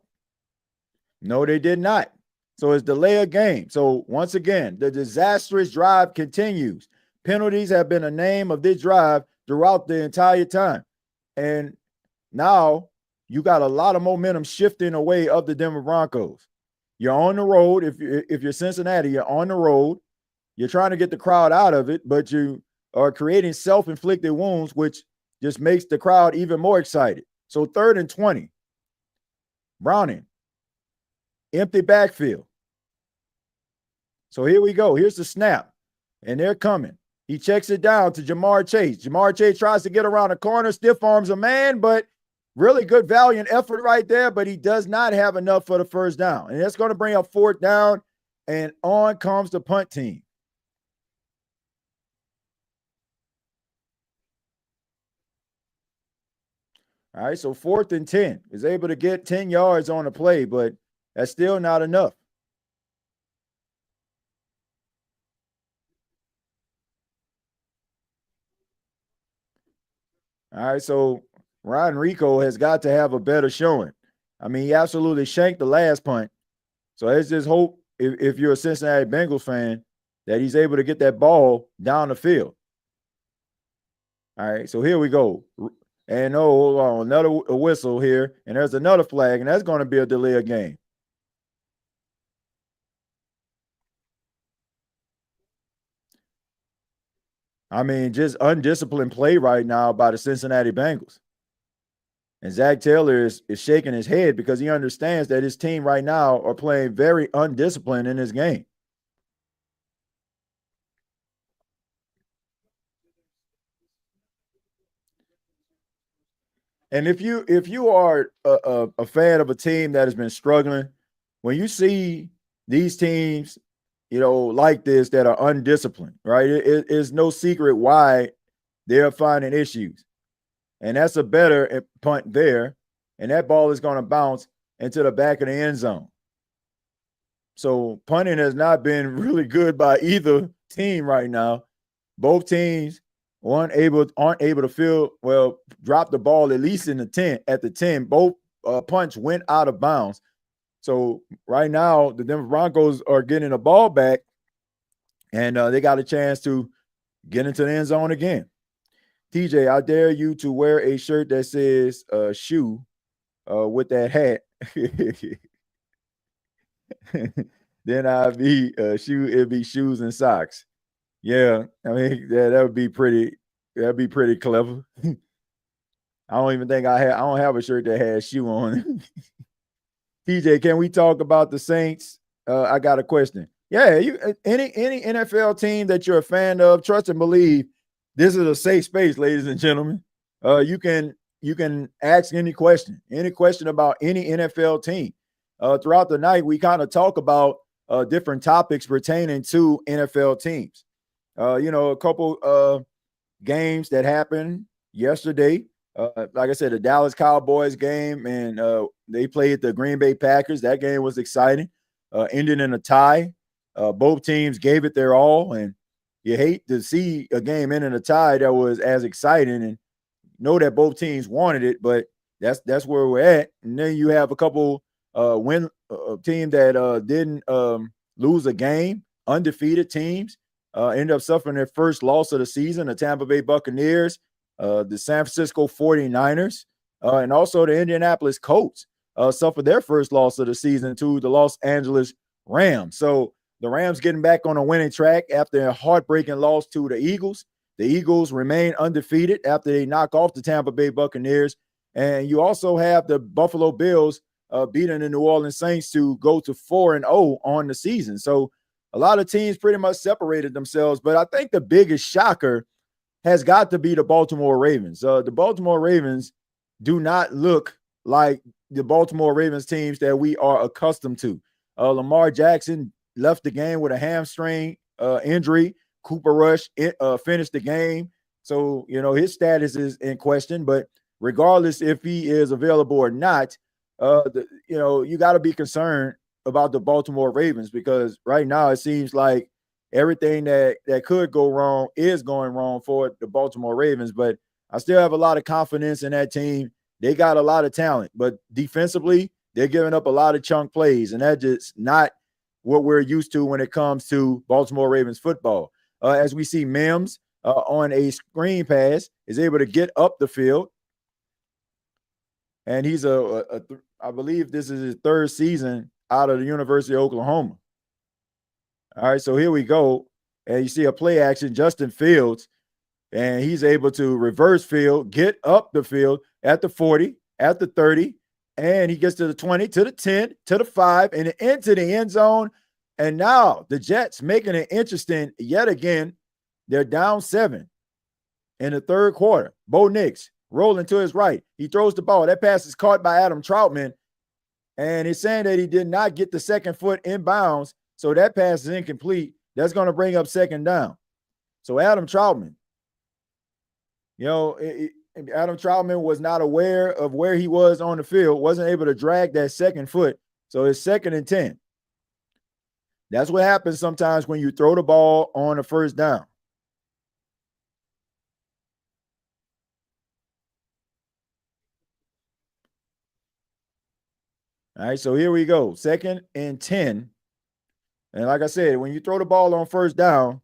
No, they did not. So it's delay a game. So once again, the disastrous drive continues. Penalties have been a name of this drive throughout the entire time. And now you got a lot of momentum shifting away of the Denver Broncos. You're on the road. If you're Cincinnati, you're on the road. You're trying to get the crowd out of it, but you are creating self-inflicted wounds, which just makes the crowd even more excited. So 3rd and 20. Browning. Empty backfield. So here we go. Here's the snap. And they're coming. He checks it down to Jamar Chase. Jamar Chase tries to get around the corner, stiff arms a man, but really good valiant effort right there, but he does not have enough for the first down. And that's going to bring up 4th down, and on comes the punt team. All right, so 4th and 10 is able to get 10 yards on the play, but that's still not enough. All right, so Ryan Rico has got to have a better showing. I mean, he absolutely shanked the last punt. So let's just hope if you're a Cincinnati Bengals fan that he's able to get that ball down the field. All right, so here we go. And hold on, another whistle here, and there's another flag, and that's going to be a delay of game. I mean, just undisciplined play right now by the Cincinnati Bengals. And Zach Taylor is shaking his head because he understands that his team right now are playing very undisciplined in this game. And if you are a fan of a team that has been struggling, when you see these teams, like this that are undisciplined, right? It is no secret why they're finding issues. And that's a better punt there. And that ball is going to bounce into the back of the end zone. So punting has not been really good by either team right now. Both teams aren't able to drop the ball at least in the 10 at the 10. Both punts went out of bounds. So right now the Denver Broncos are getting the ball back, and they got a chance to get into the end zone again. TJ, I dare you to wear a shirt that says shoe with that hat. Then I'd be it'd be shoes and socks. Yeah, I mean that would be pretty That'd be pretty clever. I don't even think I don't have a shirt that has shoe on. TJ, can we talk about the Saints? I got a question. Yeah, you any NFL team that you're a fan of, trust and believe. This is a safe space, ladies and gentlemen. You can ask any question about any NFL team. Throughout the night, we kind of talk about different topics pertaining to NFL teams. A couple games that happened yesterday. Like I said, the Dallas Cowboys game, and they played the Green Bay Packers. That game was exciting, ending in a tie. Both teams gave it their all, and you hate to see a game end in a tie that was as exciting, and know that both teams wanted it, but that's where we're at. And then you have a couple team that didn't lose a game, undefeated teams, end up suffering their first loss of the season, the Tampa Bay Buccaneers, the San Francisco 49ers, and also the Indianapolis Colts suffered their first loss of the season to the Los Angeles Rams. So the Rams getting back on a winning track after a heartbreaking loss to the Eagles. The Eagles remain undefeated after they knock off the Tampa Bay Buccaneers. And you also have the Buffalo Bills beating the New Orleans Saints to go to 4-0 on the season. So a lot of teams pretty much separated themselves. But I think the biggest shocker has got to be the Baltimore Ravens. The Baltimore Ravens do not look like the Baltimore Ravens teams that we are accustomed to. Lamar Jackson left the game with a hamstring injury. Cooper Rush finished the game. So, his status is in question. But regardless if he is available or not, you got to be concerned about the Baltimore Ravens, because right now it seems like everything that could go wrong is going wrong for the Baltimore Ravens. But I still have a lot of confidence in that team. They got a lot of talent, but defensively, they're giving up a lot of chunk plays, and that's just not what we're used to when it comes to Baltimore Ravens football. As we see Mims on a screen pass is able to get up the field, and he's I believe this is his third season out of the University of Oklahoma. All right, so here we go. And you see a play action, Justin Fields, and he's able to reverse field, get up the field at the 40, at the 30, and he gets to the 20, to the 10, to the 5, and into the end zone. And now the Jets making it interesting yet again. They're down 7 in the third quarter. Bo Nix rolling to his right. He throws the ball. That pass is caught by Adam Troutman, and it's saying that he did not get the second foot inbounds, so that pass is incomplete. That's going to bring up second down. So Adam Troutman, Adam Troutman was not aware of where he was on the field, wasn't able to drag that second foot. So it's 2nd and 10. That's what happens sometimes when you throw the ball on a first down. All right, so here we go. 2nd and 10. And like I said, when you throw the ball on first down,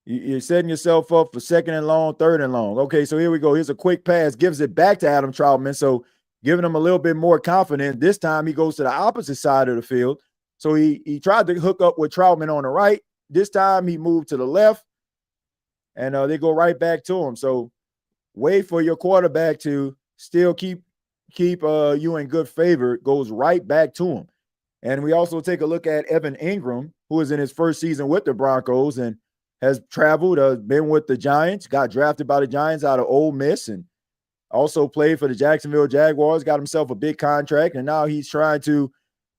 you're setting yourself up for 2nd and long, 3rd and long. Okay, so here we go. Here's a quick pass, gives it back to Adam Troutman. So giving him a little bit more confidence. This time he goes to the opposite side of the field. So he tried to hook up with Troutman on the right. This time he moved to the left, and they go right back to him. So wait for your quarterback to still keep you in good favor. Goes right back to him. And we also take a look at Evan Ingram, who is in his first season with the Broncos and has traveled, been with the Giants, got drafted by the Giants out of Ole Miss, and also played for the Jacksonville Jaguars, got himself a big contract, and now he's trying to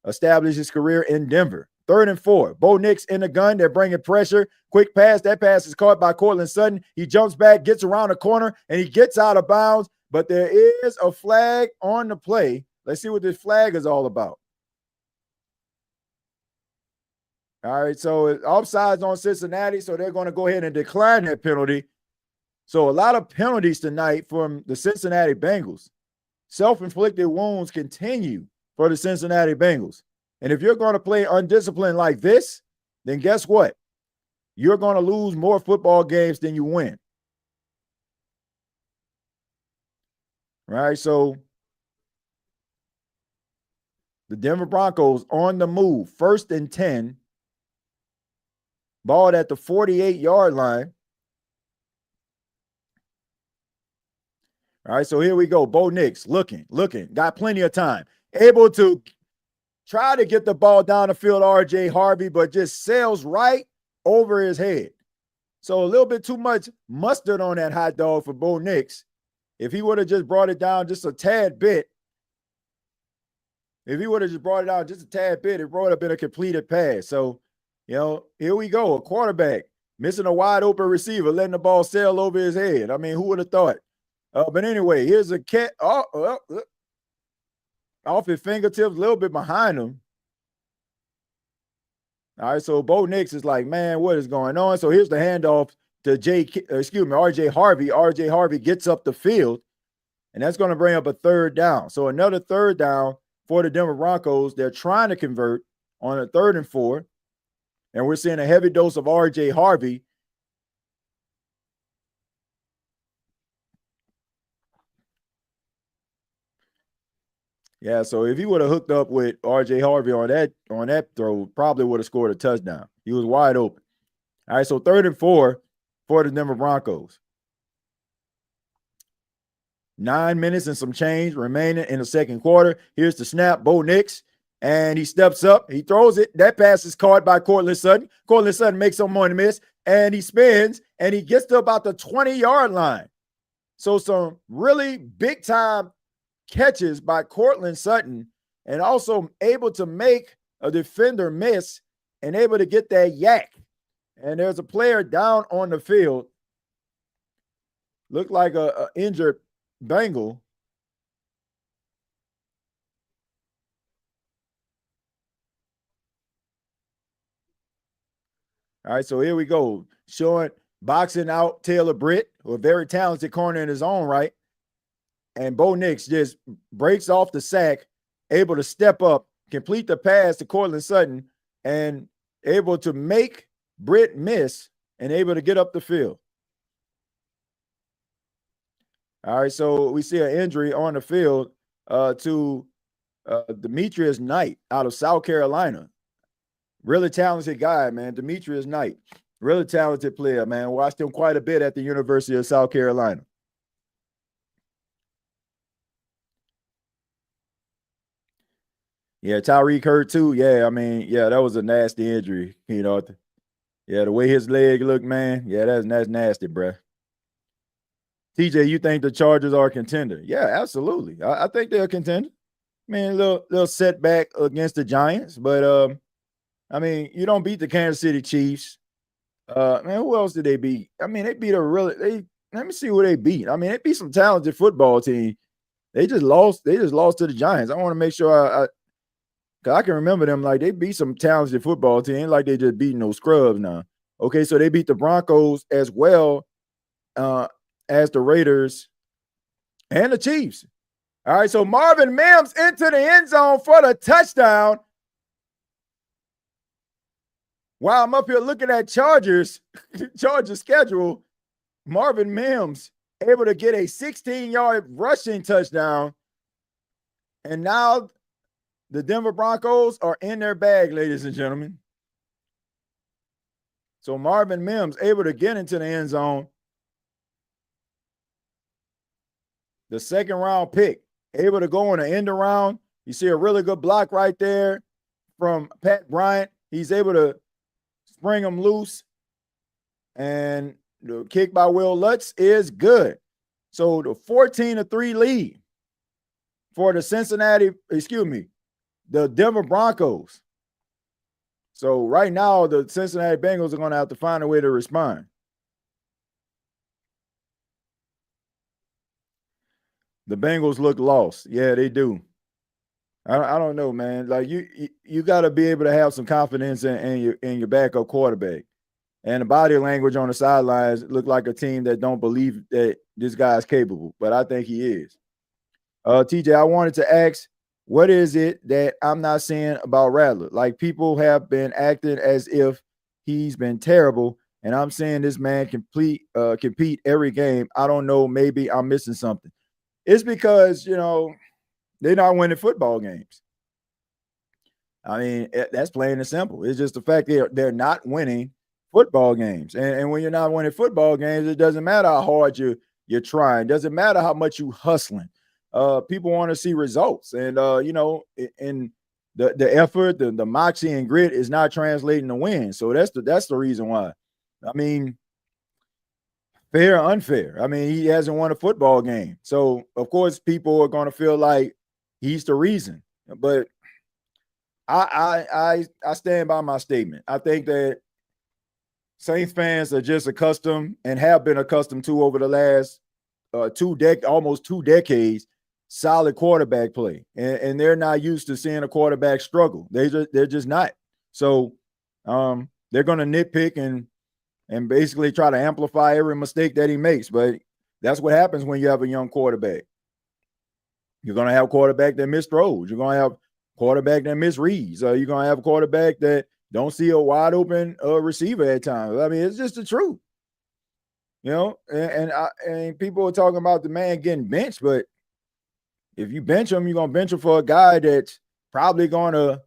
establish his career in Denver. 3rd and 4. Bo Nix in the gun. They're bringing pressure. Quick pass. That pass is caught by Cortland Sutton. He jumps back, gets around the corner, and he gets out of bounds. But there is a flag on the play. Let's see what this flag is all about. All right, so offsides on Cincinnati, so they're going to go ahead and decline that penalty. So a lot of penalties tonight from the Cincinnati Bengals. Self-inflicted wounds continue for the Cincinnati Bengals. And if you're going to play undisciplined like this, then guess what? You're going to lose more football games than you win. All right, so the Denver Broncos on the move, 1st and 10. Ball at the 48-yard line. All right, so here we go. Bo Nix looking, got plenty of time, able to try to get the ball down the field, RJ Harvey, but just sails right over his head. So a little bit too much mustard on that hot dog for Bo Nix. If he would have just brought it down just a tad bit, it would have been a completed pass. So, here we go. A quarterback missing a wide open receiver, letting the ball sail over his head. I mean, who would have thought? But anyway, here's a cat off his fingertips, a little bit behind him. All right, so Bo Nix is like, man, what is going on? So here's the handoff to RJ Harvey. RJ Harvey gets up the field, and that's going to bring up a third down. So another third down for the Denver Broncos. They're trying to convert on a 3rd and 4, and we're seeing a heavy dose of RJ Harvey. Yeah, so if he would have hooked up with RJ Harvey on that throw, probably would have scored a touchdown. He was wide open. All right, so 3rd and 4 for the Denver Broncos. 9 minutes and some change remaining in the second quarter. Here's the snap, Bo Nix, and he steps up. He throws it. That pass is caught by Courtland Sutton. Courtland Sutton makes some money miss, and he spins, and he gets to about the 20-yard line. So some really big-time catches by Courtland Sutton, and also able to make a defender miss and able to get that yak. And there's a player down on the field. Looked like a injured Bengal. All right, so here we go. Showing boxing out Taylor Britt, a very talented corner in his own right. And Bo Nix just breaks off the sack, able to step up, complete the pass to Courtland Sutton, and able to make Britt miss and able to get up the field. All right, so we see an injury on the field to Demetrius Knight out of South Carolina. Really talented guy, man. Demetrius Knight, really talented player, man. Watched him quite a bit at the University of South Carolina. Yeah, Tyreek hurt too. Yeah, I mean, yeah, that was a nasty injury. The way his leg looked, man. Yeah, that's nasty, bruh. TJ, you think the Chargers are a contender? Yeah, absolutely. I think they're a contender. I mean, a little setback against the Giants, but I mean, you don't beat the Kansas City Chiefs. Man, who else did they beat? I mean, they beat let me see who they beat. I mean, they beat some talented football team. They just lost to the Giants. I want to make sure because I can remember them like they beat some talented football team, like they just beating those scrubs now. Okay, so they beat the Broncos as well as the Raiders and the Chiefs. All right, so Marvin Mims into the end zone for the touchdown. While I'm up here looking at Chargers schedule, Marvin Mims able to get a 16-yard rushing touchdown. And now the Denver Broncos are in their bag, ladies and gentlemen. So Marvin Mims able to get into the end zone. The second round pick, able to go on the end around. You see a really good block right there from Pat Bryant. He's able to spring him loose. And the kick by Will Lutz is good. So the 14-3 lead for the Denver Broncos. So right now, the Cincinnati Bengals are going to have to find a way to respond. The Bengals look lost. Yeah, they do. I don't know, man. Like you got to be able to have some confidence in your backup quarterback. And the body language on the sidelines look like a team that don't believe that this guy's capable, but I think he is. TJ, I wanted to ask, what is it that I'm not seeing about Rattler? Like, people have been acting as if he's been terrible, and I'm saying this man compete every game. I don't know, maybe I'm missing something. It's because, they're not winning football games. I mean, that's plain and simple. It's just the fact they're not winning football games. And when you're not winning football games, it doesn't matter how hard your you're trying. Doesn't matter how much you hustling. People want to see results, and and the effort, the moxie and grit is not translating to win. So that's the reason why. I mean, fair or unfair. I mean, he hasn't won a football game. So of course people are going to feel like he's the reason. But I stand by my statement. I think that Saints fans are just accustomed and have been accustomed to over the last almost 2 decades, solid quarterback play. And they're not used to seeing a quarterback struggle. They're just not. So they're going to nitpick and basically try to amplify every mistake that he makes. But that's what happens when you have a young quarterback. You're going to have a quarterback that miss throws. You're going to have quarterback that misreads. You're going to have a quarterback that don't see a wide open receiver at times. I mean, it's just the truth. And people are talking about the man getting benched, but if you bench him, you're going to bench him for a guy that's probably going to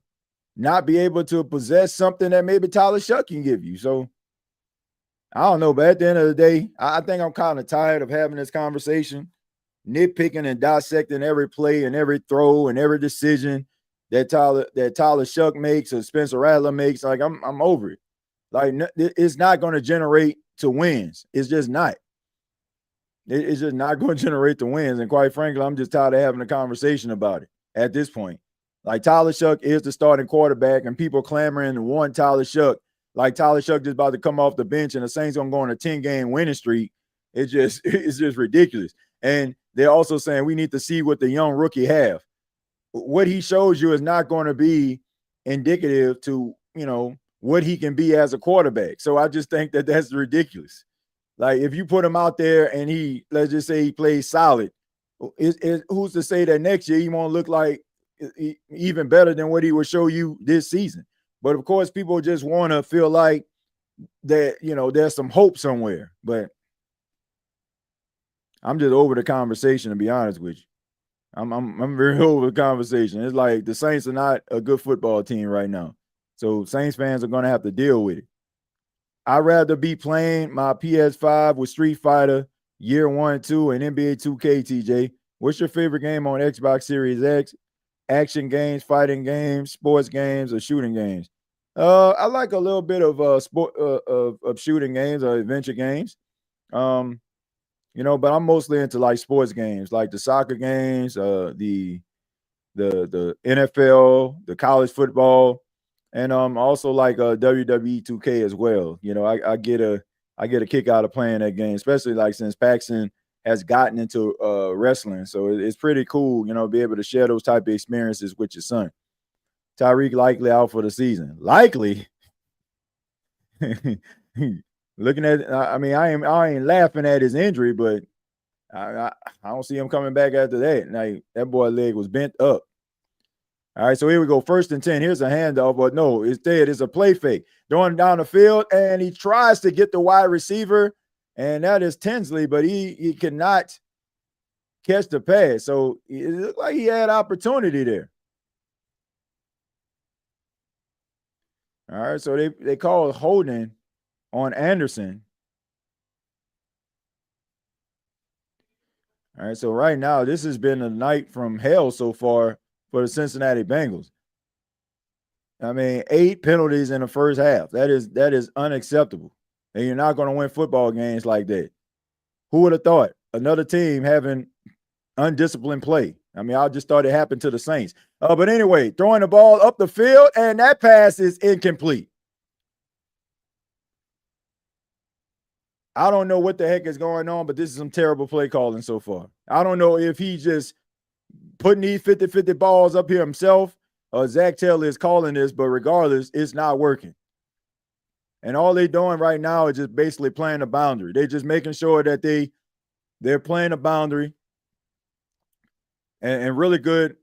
not be able to possess something that maybe Tyler Shuck can give you. So I don't know, but at the end of the day, I think I'm kind of tired of having this conversation, nitpicking and dissecting every play and every throw and every decision that Tyler Shuck makes or Spencer Rattler makes. Like I'm over it. Like it's not going to generate to wins. It's just not. It's just not going to generate the wins. And quite frankly, I'm just tired of having a conversation about it at this point. Like Tyler Shuck is the starting quarterback, and people clamoring to want Tyler Shuck. Like Tyler Shuck just about to come off the bench, and the Saints gonna go on a 10-game winning streak. It's just ridiculous. And they're also saying we need to see what the young rookie have. What he shows you is not going to be indicative to what he can be as a quarterback. So I just think that that's ridiculous. Like if you put him out there and let's just say he plays solid, who's to say that next year he won't look like even better than what he will show you this season? But of course, people just want to feel like that, there's some hope somewhere. But I'm just over the conversation, to be honest with you. I'm very over the conversation. It's like the Saints are not a good football team right now. So Saints fans are going to have to deal with it. I'd rather be playing my PS5 with Street Fighter Year 1 and 2 and NBA 2K, TJ. What's your favorite game on Xbox Series X? Action games, fighting games, sports games, or shooting games? I like a little bit of of shooting games or adventure games. But I'm mostly into like sports games, like the soccer games, the NFL, the college football, and also like WWE 2K as well. I get a kick out of playing that game, especially like since Paxton has gotten into wrestling. So it's pretty cool, be able to share those type of experiences with your son. Tyreek likely out for the season. Likely. Looking at, I mean, I ain't laughing at his injury, but I don't see him coming back after that. Like that boy leg was bent up. All right, so here we go. 1st and 10. Here's a handoff, but no, instead it's a play fake. Throwing down the field, and he tries to get the wide receiver, and that is Tinsley, but he cannot catch the pass. So it looked like he had opportunity there. All right, so they called holding on Anderson. All right, so right now this has been a night from hell so far for the Cincinnati Bengals. I mean, 8 penalties in the first half. That is unacceptable. And you're not going to win football games like that. Who would have thought another team having undisciplined play? I mean, I just thought it happened to the Saints. But anyway, throwing the ball up the field, and that pass is incomplete. I don't know what the heck is going on, but this is some terrible play calling so far. I don't know if he's just putting these 50-50 balls up here himself or Zach Taylor is calling this, but regardless, it's not working. And all they're doing right now is just basically playing the boundary. They're just making sure that they're playing the boundary and really good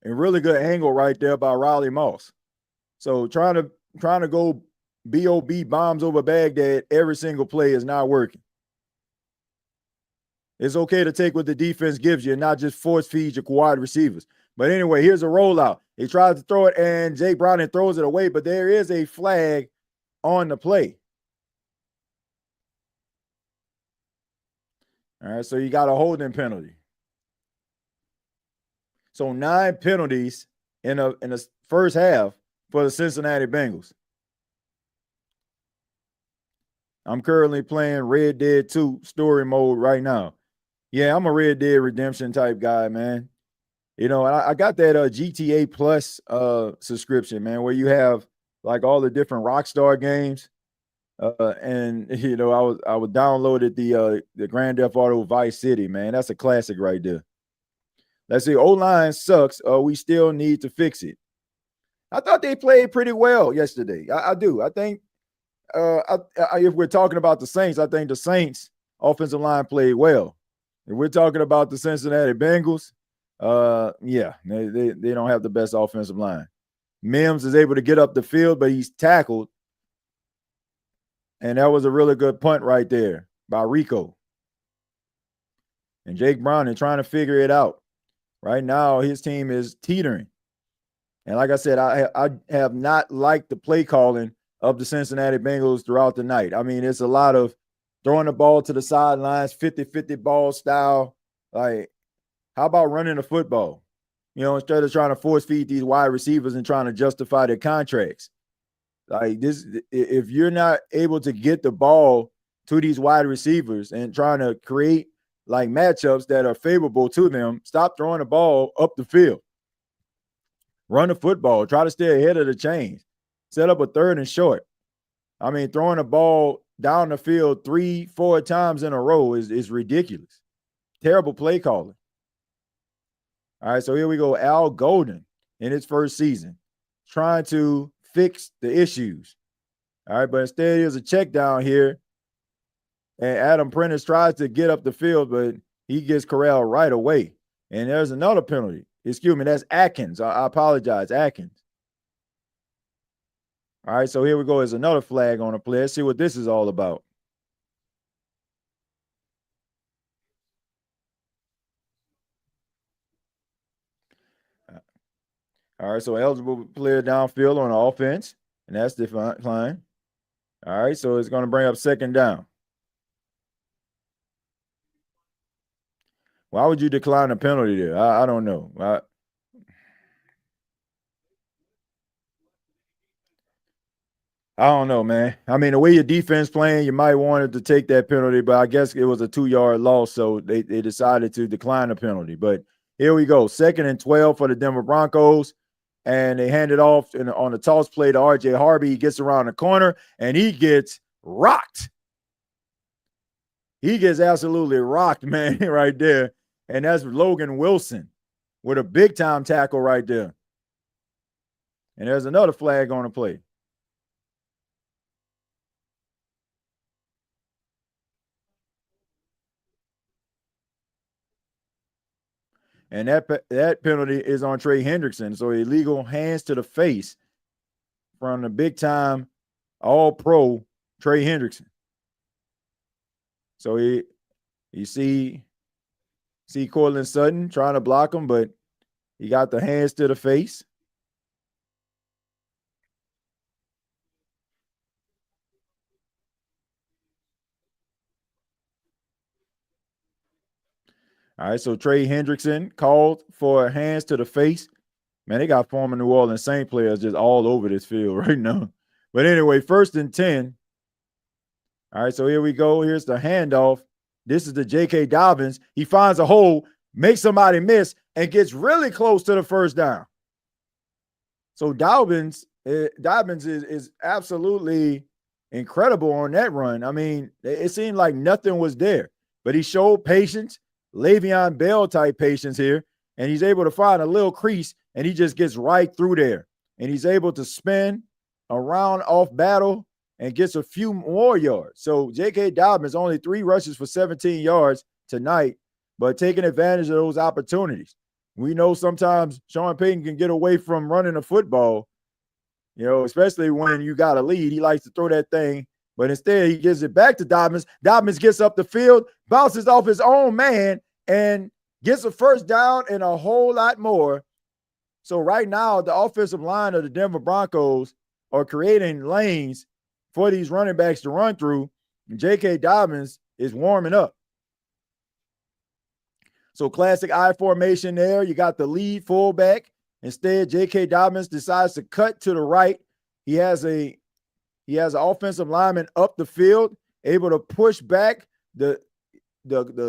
angle right there by Riley Moss. So trying to go B.O.B. bombs over Baghdad every single play is not working. It's okay to take what the defense gives you and not just force feed your wide receivers. But anyway, here's a rollout. He tries to throw it, and Jay Browning throws it away, but there is a flag on the play. All right, so you got a holding penalty. So 9 penalties in the first half for the Cincinnati Bengals. I'm currently playing Red Dead 2 story mode right now. Yeah, I'm a Red Dead Redemption type guy, man. You know, I got that GTA Plus subscription, man, where you have like all the different Rockstar games. And you know, I would downloaded the Grand Theft Auto Vice City, man. That's a classic right there. Let's see, O-line sucks. We still need to fix it. I thought they played pretty well yesterday. I do. I think if we're talking about the Saints, I think the Saints offensive line played well. If we're talking about the Cincinnati Bengals, yeah, they don't have the best offensive line. Mims is able to get up the field, but he's tackled. And that was a really good punt right there by Rico. And Jake Browning trying to figure it out. Right now, his team is teetering. And like I said, I have not liked the play calling of the Cincinnati Bengals throughout the night. I mean, it's a lot of throwing the ball to the sidelines, 50-50 ball style. Like, how about running the football? You know, instead of trying to force feed these wide receivers and trying to justify their contracts. Like this, if you're not able to get the ball to these wide receivers and trying to create like matchups that are favorable to them, stop throwing the ball up the field. Run the football. Try to stay ahead of the chains. Set up a 3rd and short. I mean, throwing the ball down the field 3-4 times in a row is ridiculous. Terrible play calling. All right, so here we go. Al Golden in his first season, trying to fix the issues. All right, but instead there's a check down here. And Adam Prentice tries to get up the field, but he gets corralled right away. And there's another penalty. Excuse me, that's Atkins. I apologize, Atkins. All right, so here we go. There's another flag on the play. Let's see what this is all about. All right, so eligible player downfield on the offense, and that's declined. All right, so it's going to bring up 2nd down. Why would you decline a penalty there? I don't know. I don't know, man. I mean, the way your defense playing, you might wanted to take that penalty, but I guess it was a 2-yard loss, so they decided to decline the penalty. But here we go. 2nd and 12 for the Denver Broncos, and they hand it off on the toss play to R.J. Harvey. He gets around the corner, and he gets rocked. He gets absolutely rocked, man, right there. And that's Logan Wilson with a big-time tackle right there. And there's another flag on the play. And that penalty is on Trey Hendrickson. So illegal hands to the face from the big-time all-pro Trey Hendrickson. So you see Cortland Sutton trying to block him, but he got the hands to the face. All right, so Trey Hendrickson called for hands to the face. Man, they got former New Orleans Saints players just all over this field right now. But anyway, 1st and 10. All right, so here we go. Here's the handoff. This is the J.K. Dobbins. He finds a hole, makes somebody miss, and gets really close to the 1st down. So Dobbins is absolutely incredible on that run. I mean, it seemed like nothing was there, but he showed patience, Le'Veon Bell type patience here, and he's able to find a little crease, and he just gets right through there, and he's able to spin around off battle and gets a few more yards. So J.K. Dobbins only 3 rushes for 17 yards tonight, but taking advantage of those opportunities. We know sometimes Sean Payton can get away from running the football, you know, especially when you got a lead. He likes to throw that thing, but instead he gives it back to Dobbins. Dobbins gets up the field, bounces off his own man, and gets a 1st down and a whole lot more. So right now, the offensive line of the Denver Broncos are creating lanes for these running backs to run through, and J.K. Dobbins is warming up. So classic I formation there. You got the lead fullback. Instead, J.K. Dobbins decides to cut to the right. He has an offensive lineman up the field, able to push back the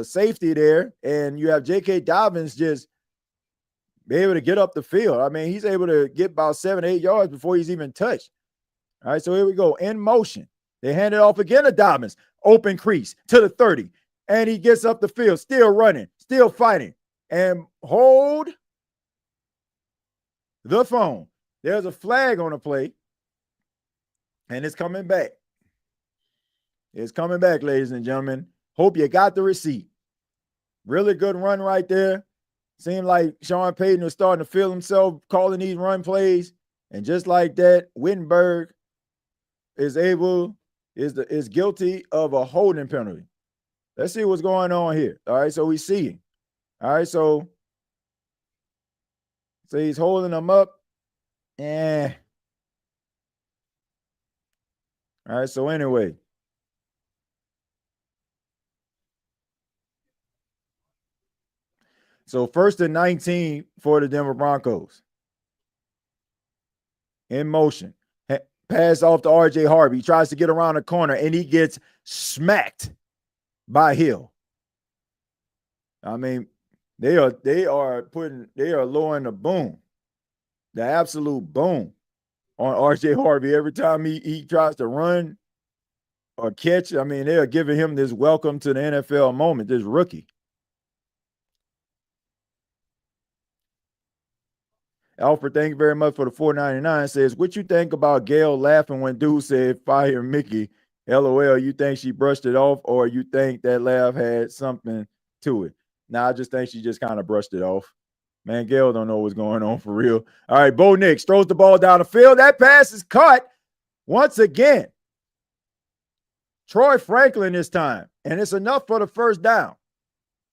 safety there, and you have J.K. Dobbins just be able to get up the field. I mean, he's able to get about 7-8 yards before he's even touched. All right, so here we go. In motion. They hand it off again to Dobbins. Open crease to the 30. And he gets up the field, still running, still fighting. And hold the phone. There's a flag on the play. And it's coming back. It's coming back, ladies and gentlemen. Hope you got the receipt. Really good run right there. Seemed like Sean Payton was starting to feel himself calling these run plays. And just like that, Wittenberg is guilty of a holding penalty. Let's see what's going on here. All right, so we see him. All right, so he's holding him up. All right, so anyway. So 1st and 19 for the Denver Broncos. In motion. Pass off to R.J. Harvey. He tries to get around the corner, and he gets smacked by Hill. I mean, they are lowering the boom, the absolute boom on R.J. Harvey every time he tries to run or catch. I mean, they are giving him this welcome to the NFL moment, this rookie. Alfred, thank you very much for the $4.99. Says, what you think about Gail laughing when dude said fire Mickey? LOL, you think she brushed it off, or you think that laugh had something to it? Nah, I just think she just kind of brushed it off. Man, Gail don't know what's going on for real. All right, Bo Nix throws the ball down the field. That pass is caught once again. Troy Franklin this time, and it's enough for the first down.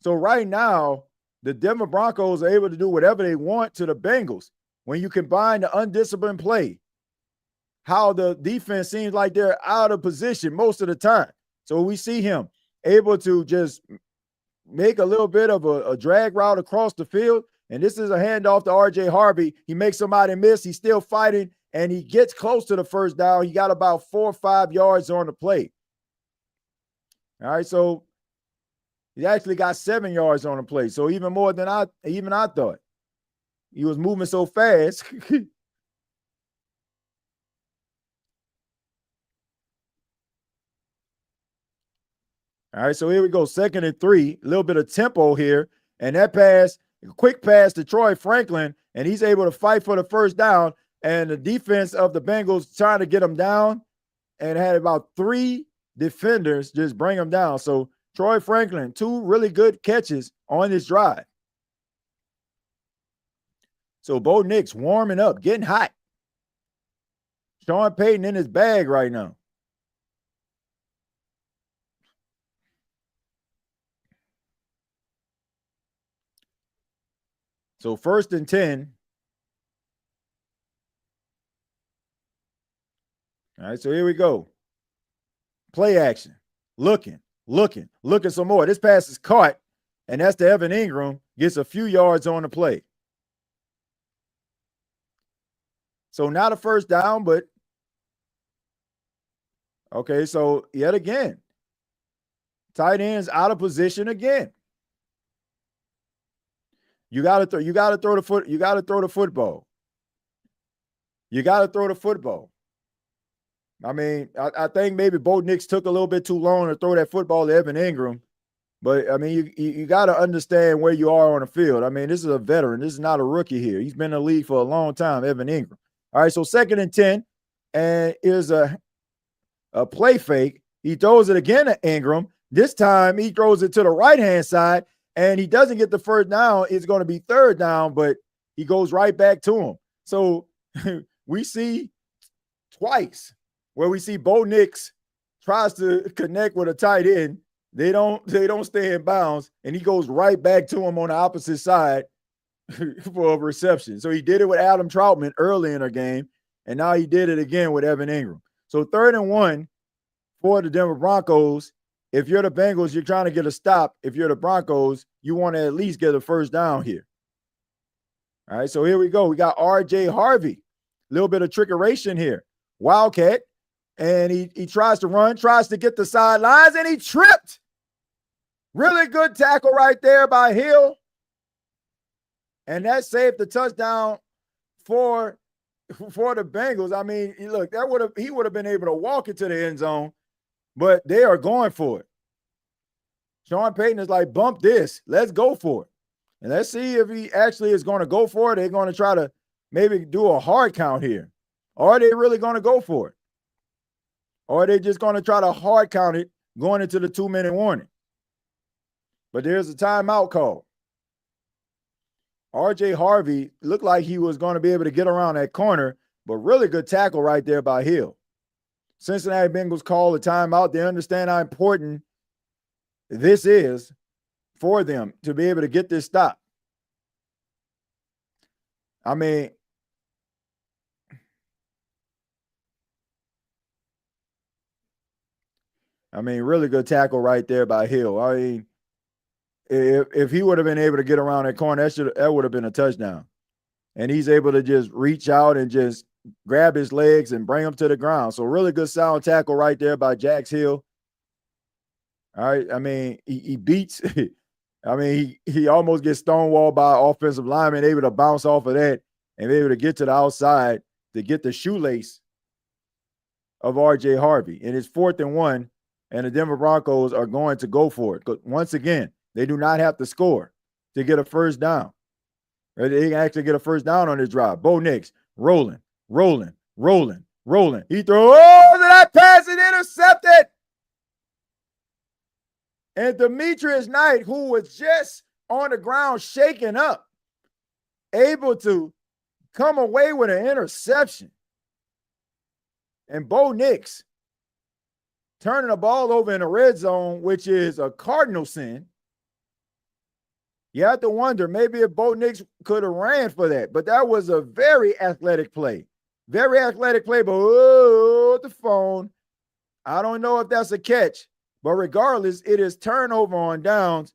So right now, the Denver Broncos are able to do whatever they want to the Bengals. When you combine the undisciplined play, how the defense seems like they're out of position most of the time. So we see him able to just make a little bit of a drag route across the field. And this is a handoff to R.J. Harvey. He makes somebody miss. He's still fighting, and he gets close to the first down. He got about 4 or 5 yards on the play. All right, so he actually got 7 yards on the play. So even more than I thought. He was moving so fast. All right, so here we go. 2nd and 3. A little bit of tempo here. And that pass, a quick pass to Troy Franklin, and he's able to fight for the first down. And the defense of the Bengals trying to get him down and had about 3 defenders just bring him down. So Troy Franklin, 2 really good catches on this drive. So Bo Nix warming up, getting hot. Sean Payton in his bag right now. So 1st and 10. All right, so here we go. Play action. Looking some more. This pass is caught, and that's to Evan Ingram. Gets a few yards on the play. So not a first down, but okay, so yet again, tight ends out of position again. You got to throw the football. I mean, I think maybe Bo Nix took a little bit too long to throw that football to Evan Ingram. But, I mean, you got to understand where you are on the field. I mean, this is a veteran. This is not a rookie here. He's been in the league for a long time, Evan Ingram. All right, so 2nd and 10, and here's a play fake. He throws it again at Ingram. This time he throws it to the right-hand side, and he doesn't get the first down. It's going to be 3rd down, but he goes right back to him. So we see twice where we see Bo Nix tries to connect with a tight end. They don't stay in bounds, and he goes right back to him on the opposite side for a reception. So he did it with Adam Troutman early in the game, and now he did it again with Evan Ingram. So 3rd and 1 for the Denver Broncos if you're the Bengals, you're trying to get a stop. If you're the Broncos, you want to at least get a first down here. All right, so here we go. We got R.J. Harvey. A little bit of trickeration here. Wildcat. And he tries to run, tries to get the sidelines, and he tripped. Really good tackle right there by Hill. And that saved the touchdown for the Bengals. I mean, look, he would have been able to walk into the end zone, but they are going for it. Sean Payton is like, bump this. Let's go for it. And let's see if he actually is going to go for it. They're going to try to maybe do a hard count here. Or are they really going to go for it? Or are they just going to try to hard count it going into the 2-minute warning? But there's a timeout call. R.J. Harvey looked like he was going to be able to get around that corner, but really good tackle right there by Hill. Cincinnati Bengals call a timeout. They understand how important this is for them to be able to get this stop. I mean, really good tackle right there by Hill. I mean, if he would have been able to get around that corner, that would have been a touchdown. And he's able to just reach out and just grab his legs and bring him to the ground. So really good sound tackle right there by Jax Hill. All right. I mean, he beats – I mean, he almost gets stonewalled by an offensive lineman, able to bounce off of that and be able to get to the outside to get the shoelace of R.J. Harvey. And it's 4th and 1, and the Denver Broncos are going to go for it. But once again, they do not have to score to get a first down. They can actually get a first down on this drive. Bo Nix rolling. He throws that pass and intercepted. And Demetrius Knight, who was just on the ground shaking up, able to come away with an interception. And Bo Nix turning the ball over in the red zone, which is a cardinal sin. You have to wonder, maybe if Bo Nix could have ran for that. But that was a very athletic play. Very athletic play, but the phone. I don't know if that's a catch. But regardless, it is turnover on downs.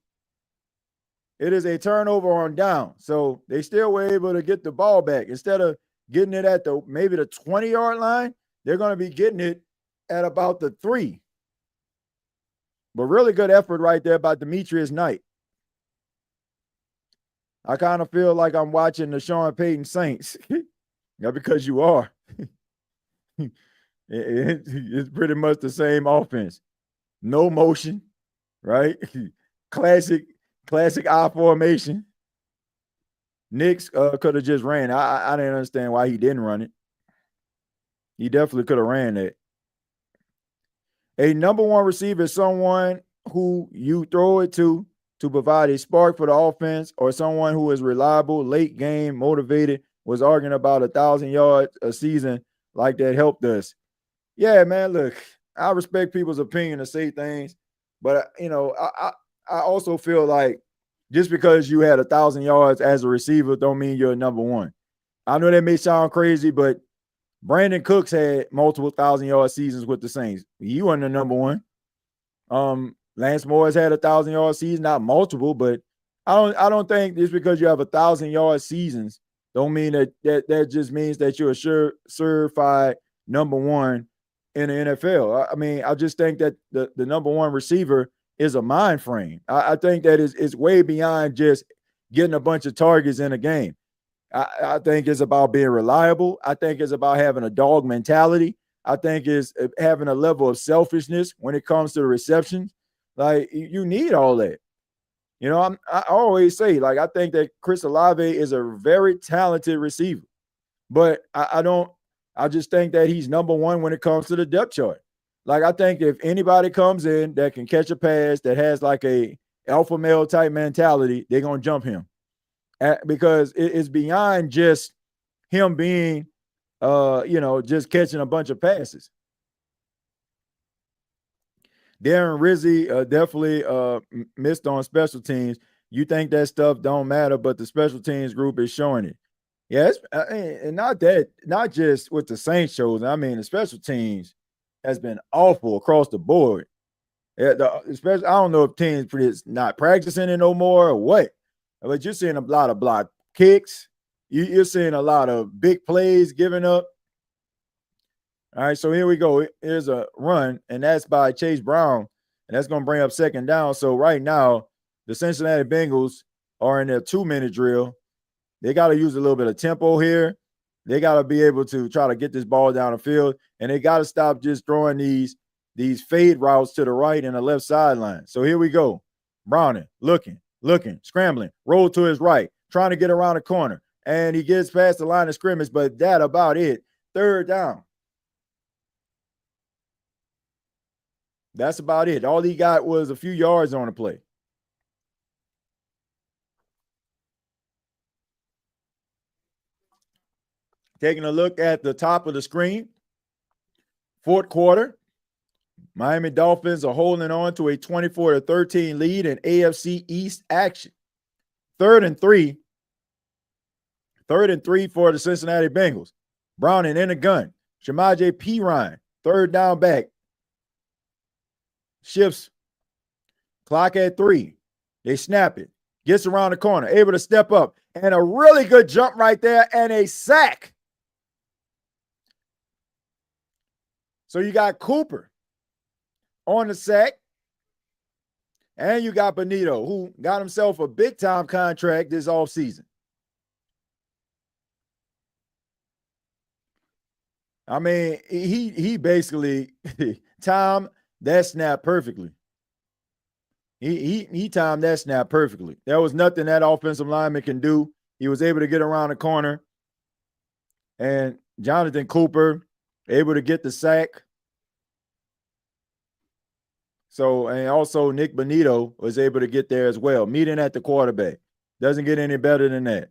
It is a turnover on down. So they still were able to get the ball back. Instead of getting it at maybe the 20-yard line, they're going to be getting it at about the 3. But really good effort right there by Demetrius Knight. I kind of feel like I'm watching the Sean Payton Saints. Yeah, because you are. It's pretty much the same offense. No motion, right? Classic I formation. Nix could have just ran. I didn't understand why he didn't run it. He definitely could have ran it. A number one receiver is someone who you throw it to provide a spark for the offense, or someone who is reliable, late game, motivated, was arguing about 1,000 yards a season like that helped us. Yeah, man, look, I respect people's opinion to say things, but, I also feel like just because you had 1,000 yards as a receiver don't mean you're a number one. I know that may sound crazy, but Brandon Cooks had multiple 1,000-yard seasons with the Saints. He wasn't the number one. Lance Morris had 1,000-yard season, not multiple, but I don't think just because you have 1,000-yard seasons don't mean that just means that you're a certified number one in the NFL. I mean, I just think that the number one receiver is a mind frame. I think that it's way beyond just getting a bunch of targets in a game. I think it's about being reliable. I think it's about having a dog mentality. I think it's having a level of selfishness when it comes to the receptions. Like, you need all that. I always say, like, I think that Chris Olave is a very talented receiver, but I just think that he's number one when it comes to the depth chart. Like, I think if anybody comes in that can catch a pass, that has like a alpha male type mentality, they're going to jump him. Because it's beyond just him being, just catching a bunch of passes. Darren Rizzi definitely missed on special teams. You think that stuff don't matter, but the special teams group is showing it. Yes, and not just with the Saints shows. I mean, the special teams has been awful across the board. Especially, I don't know if teams not practicing it no more or what, but you're seeing a lot of block kicks. You're seeing a lot of big plays given up. All right, so here we go. Here's a run, and that's by Chase Brown, and that's going to bring up second down. So right now, the Cincinnati Bengals are in their 2-minute drill. They got to use a little bit of tempo here. They got to be able to try to get this ball down the field, and they got to stop just throwing these fade routes to the right and the left sideline. So here we go. Browning, looking, scrambling, roll to his right, trying to get around the corner, and he gets past the line of scrimmage, but that about it. Third down. That's about it. All he got was a few yards on the play. Taking a look at the top of the screen, fourth quarter, Miami Dolphins are holding on to a 24-13 lead in AFC East action. Third and three for the Cincinnati Bengals. Browning in the gun. Samaje Perine, third down back. Shifts. Clock at 3. They snap it. Gets around the corner. Able to step up. And a really good jump right there and a sack. So you got Cooper on the sack. And you got Benito, who got himself a big-time contract this offseason. I mean, he basically timed that snap perfectly. He timed that snap perfectly. There was nothing that offensive lineman can do. He was able to get around the corner. And Jonathan Cooper able to get the sack. So, and also Nick Benito was able to get there as well, meeting at the quarterback. Doesn't get any better than that.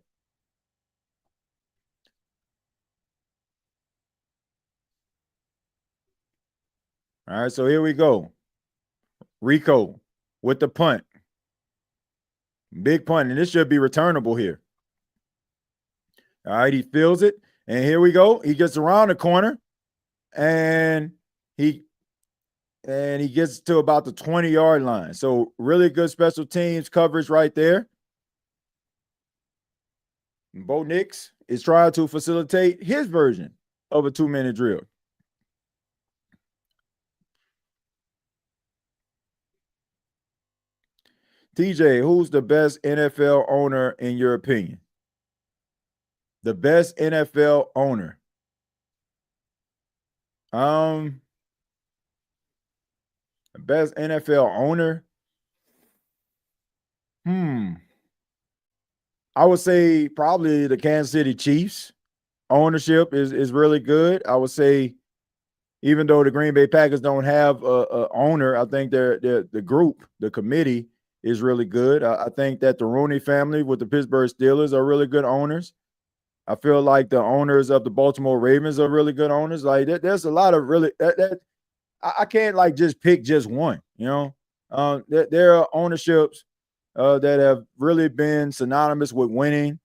All right, so here we go. Rico with the punt. Big punt, and this should be returnable here. All right, he feels it, and here we go. He gets around the corner, and he gets to about the 20-yard line. So really good special teams coverage right there. Bo Nix is trying to facilitate his version of a 2-minute drill. TJay, who's the best NFL owner in your opinion? The best NFL owner. Best NFL owner. I would say probably the Kansas City Chiefs. Ownership is really good. I would say, even though the Green Bay Packers don't have a owner, I think the group, the committee, is really good. I think that the Rooney family with the Pittsburgh Steelers are really good owners. I feel like the owners of the Baltimore Ravens are really good owners. Like there's a lot of really I can't like just pick just one. You know, there are ownerships that have really been synonymous with winning,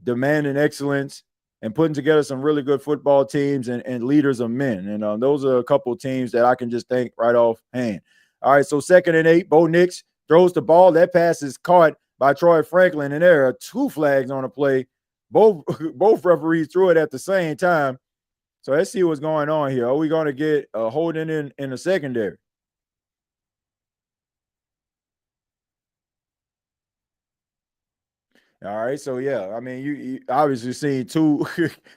demanding excellence, and putting together some really good football teams and leaders of men. And those are a couple of teams that I can just think right off hand. All right, so 2nd and 8, Bo Nix throws the ball. That pass is caught by Troy Franklin, and there are 2 flags on the play. Both referees threw it at the same time. So let's see what's going on here. Are we going to get a holding in the secondary? All right, so yeah, I mean, you obviously seen 2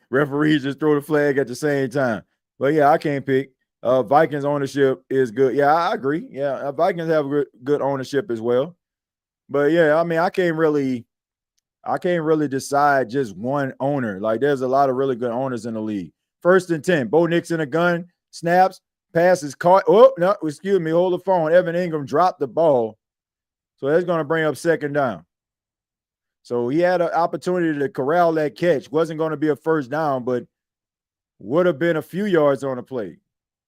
referees just throw the flag at the same time. But yeah, I can't pick. Vikings ownership is good. Yeah, I agree. Yeah, Vikings have good ownership as well. But yeah, I mean, I can't really decide just one owner. Like there's a lot of really good owners in the league. 1st and 10, Bo Nix in a gun, snaps, pass is caught. Oh, no, excuse me, hold the phone. Evan Ingram dropped the ball. So that's going to bring up 2nd down. So he had an opportunity to corral that catch. Wasn't going to be a 1st down, but would have been a few yards on the play.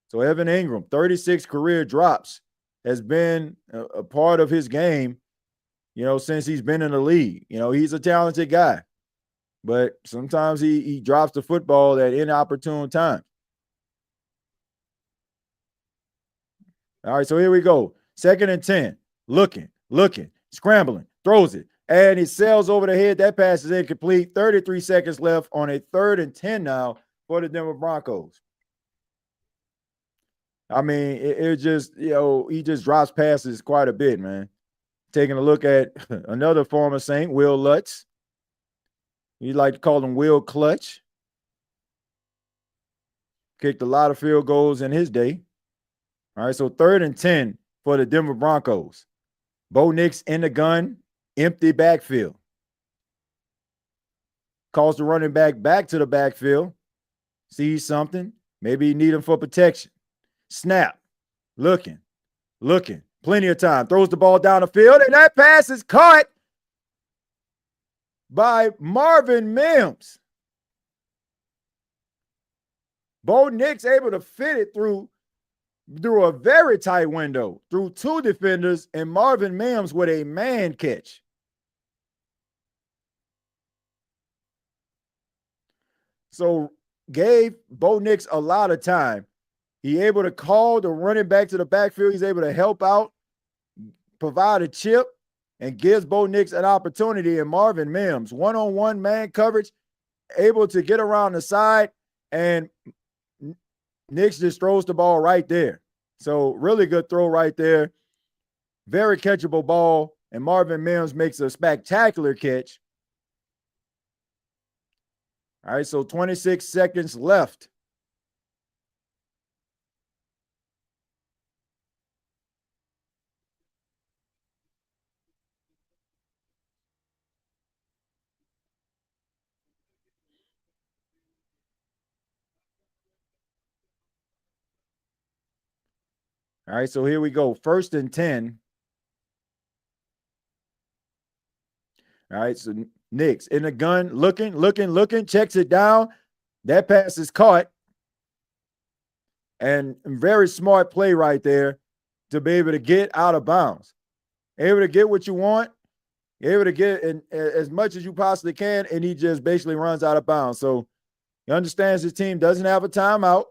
So Evan Ingram, 36 career drops, has been a part of his game, you know, since he's been in the league. You know, he's a talented guy, but sometimes he drops the football at inopportune times. All right, so here we go. 2nd and 10. Looking, scrambling, throws it, and he sails over the head. That pass is incomplete. 33 seconds left on a 3rd and 10 now for the Denver Broncos. I mean, it just, he just drops passes quite a bit, man. Taking a look at another former Saint, Will Lutz. You like to call him Will Clutch. Kicked a lot of field goals in his day. All right, so 3rd and 10 for the Denver Broncos. Bo Nix in the gun, empty backfield. Calls the running back to the backfield. Sees something. Maybe you need him for protection. Snap. Looking. Plenty of time. Throws the ball down the field, and that pass is caught by Marvin Mims. Bo Nix able to fit it through a very tight window, through 2 defenders, and Marvin Mims with a man catch. So gave Bo Nix a lot of time. He able to call the running back to the backfield. He's able to help out, provide a chip, and gives Bo Nix an opportunity. And Marvin Mims, one-on-one man coverage, able to get around the side, and Nix just throws the ball right there. So really good throw right there. Very catchable ball, and Marvin Mims makes a spectacular catch. All right, so 26 seconds left. All right, so here we go. 1st and 10. All right, so Nix in the gun, looking, checks it down. That pass is caught. And very smart play right there to be able to get out of bounds. Able to get what you want, able to get in as much as you possibly can, and he just basically runs out of bounds. So he understands his team doesn't have a timeout.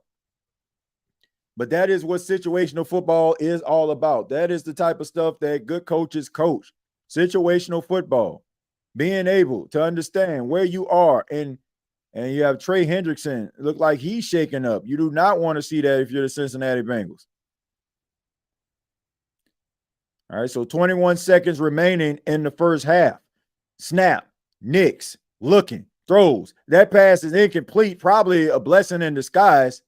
But that is what situational football is all about. That is the type of stuff that good coaches coach. Situational football. Being able to understand where you are. And you have Trey Hendrickson. Look like he's shaking up. You do not want to see that if you're the Cincinnati Bengals. All right, so 21 seconds remaining in the first half. Snap. Nix. Looking. Throws. That pass is incomplete. Probably a blessing in disguise.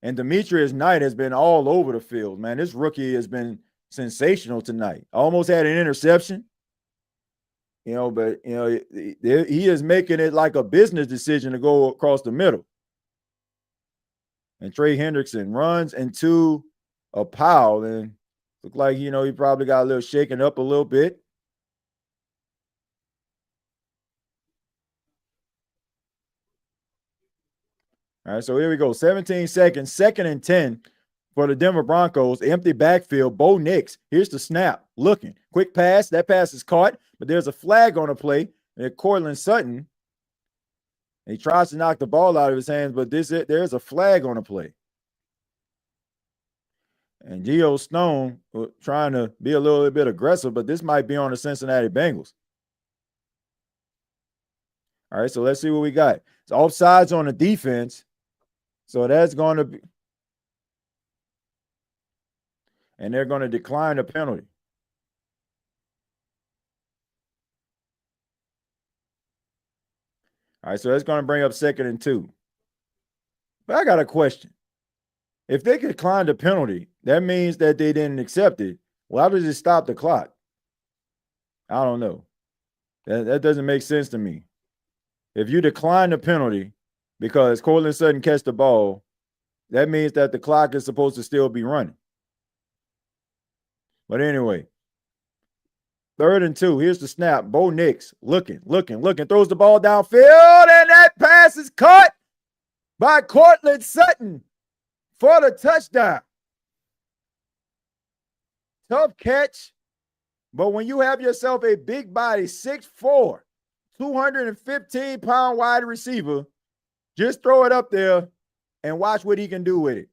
And Demetrius Knight has been all over the field, man. This rookie has been sensational tonight. Almost had an interception, but, he is making it like a business decision to go across the middle. And Trey Hendrickson runs into a pile and look like, he probably got a little shaken up a little bit. All right, so here we go. 17 seconds, 2nd and 10 for the Denver Broncos. Empty backfield. Bo Nix. Here's the snap. Looking. Quick pass. That pass is caught, but there's a flag on the play. And Cortland Sutton, he tries to knock the ball out of his hands, but there's a flag on the play. And Geo Stone trying to be a little bit aggressive, but this might be on the Cincinnati Bengals. All right, so let's see what we got. It's offsides on the defense. So that's going to be, and they're going to decline the penalty. All right, so that's going to bring up 2nd and 2. But I got a question. If they could decline the penalty, that means that they didn't accept it. Why does it stop the clock? I don't know. That doesn't make sense to me. If you decline the penalty because Cortland Sutton catch the ball, that means that the clock is supposed to still be running. But anyway, 3rd and 2. Here's the snap. Bo Nix looking, throws the ball downfield, and that pass is caught by Cortland Sutton for the touchdown. Tough catch, but when you have yourself a big body, 6'4", 215-pound wide receiver, just throw it up there and watch what he can do with it.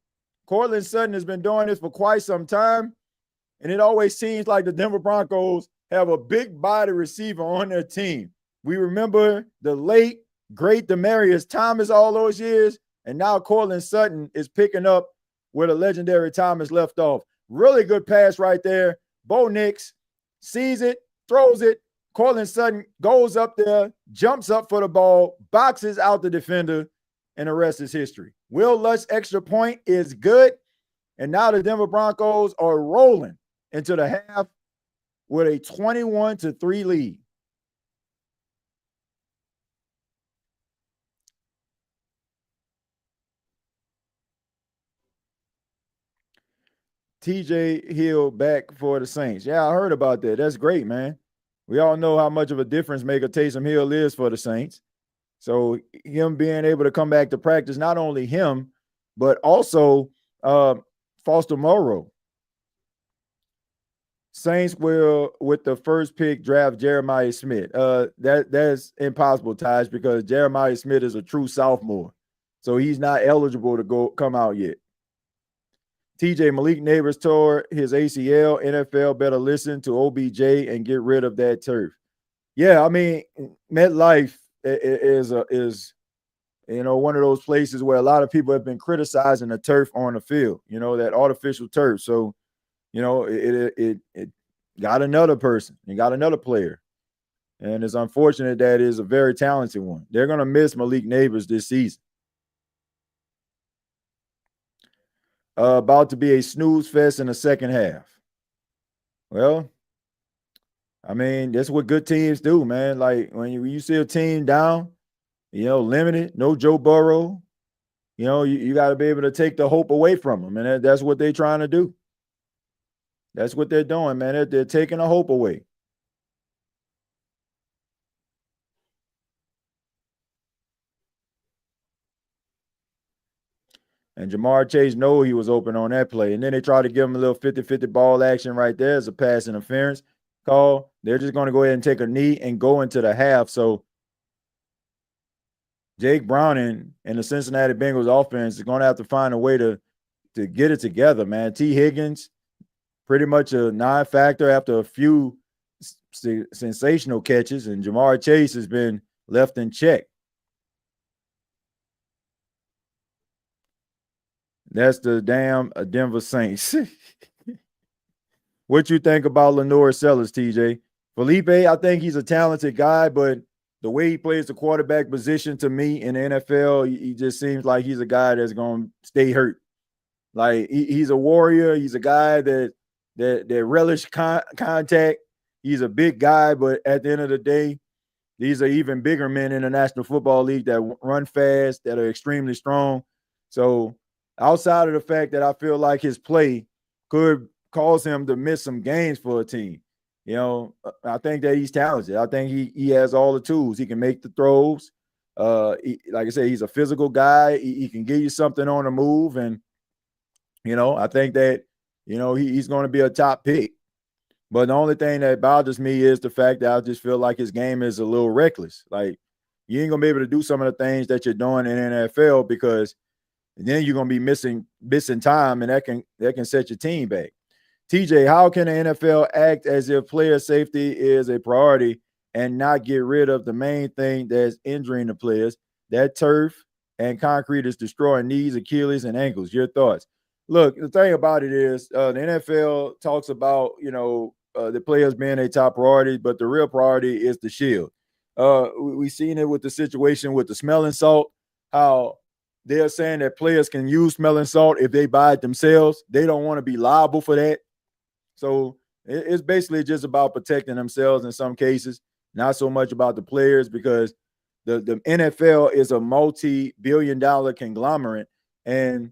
Cortland Sutton has been doing this for quite some time, and it always seems like the Denver Broncos have a big body receiver on their team. We remember the late, great Demaryius Thomas all those years, and now Cortland Sutton is picking up where the legendary Thomas left off. Really good pass right there. Bo Nix sees it, throws it. Cortland Sutton goes up there, jumps up for the ball, boxes out the defender, and the rest is history. Will Lutz extra point is good, and now the Denver Broncos are rolling into the half with a 21-3 lead. TJ Hill back for the Saints. Yeah, I heard about that. That's great, man. We all know how much of a difference maker Taysom Hill is for the Saints. So him being able to come back to practice, not only him, but also Foster Moreau. Saints will, with the first pick, draft Jeremiah Smith. That's impossible, Taj, because Jeremiah Smith is a true sophomore. So he's not eligible to come out yet. TJ, Malik Neighbors tore his ACL. NFL better listen to OBJ and get rid of that turf. Yeah, I mean, MetLife is one of those places where a lot of people have been criticizing the turf on the field, that artificial turf. So, it got another person. It got another player. And it's unfortunate that is a very talented one. They're going to miss Malik Neighbors this season. About to be a snooze fest in the second half. Well, I mean, that's what good teams do, man. Like when you see a team down, limited, no Joe Burrow, you got to be able to take the hope away from them. And that's what they're trying to do. That's what they're doing, man. They're taking the hope away. And Jamar Chase knew he was open on that play. And then they tried to give him a little 50-50 ball action right there as a pass interference call. They're just going to go ahead and take a knee and go into the half. So Jake Browning and the Cincinnati Bengals offense is going to have to find a way to get it together, man. T. Higgins, pretty much a non-factor after a few sensational catches, and Jamar Chase has been left in check. That's the damn Denver Saints. What you think about Lenore Sellers, TJ? Felipe, I think he's a talented guy, but the way he plays the quarterback position to me in the NFL, he just seems like he's a guy that's going to stay hurt. Like he's a warrior. He's a guy that relish contact. He's a big guy, but at the end of the day, these are even bigger men in the National Football League that run fast, that are extremely strong. So outside of the fact that I feel like his play could cause him to miss some games for a team, I think that he's talented. I think he has all the tools. He can make the throws. Like I said, he's a physical guy. He can give you something on the move. And, I think that, he's going to be a top pick. But the only thing that bothers me is the fact that I just feel like his game is a little reckless. Like, you ain't going to be able to do some of the things that you're doing in NFL because then you're going to be missing time, and that can set your team back. TJ, how can the NFL act as if player safety is a priority and not get rid of the main thing that's injuring the players? That turf and concrete is destroying knees, Achilles, and ankles. Your thoughts? Look, the thing about it is the NFL talks about, the players being a top priority, but the real priority is the shield. We've seen it with the situation with the smelling salt, how they're saying that players can use smelling salt if they buy it themselves. They don't want to be liable for that. So it's basically just about protecting themselves in some cases, not so much about the players, because the NFL is a multi-billion-dollar conglomerate. And,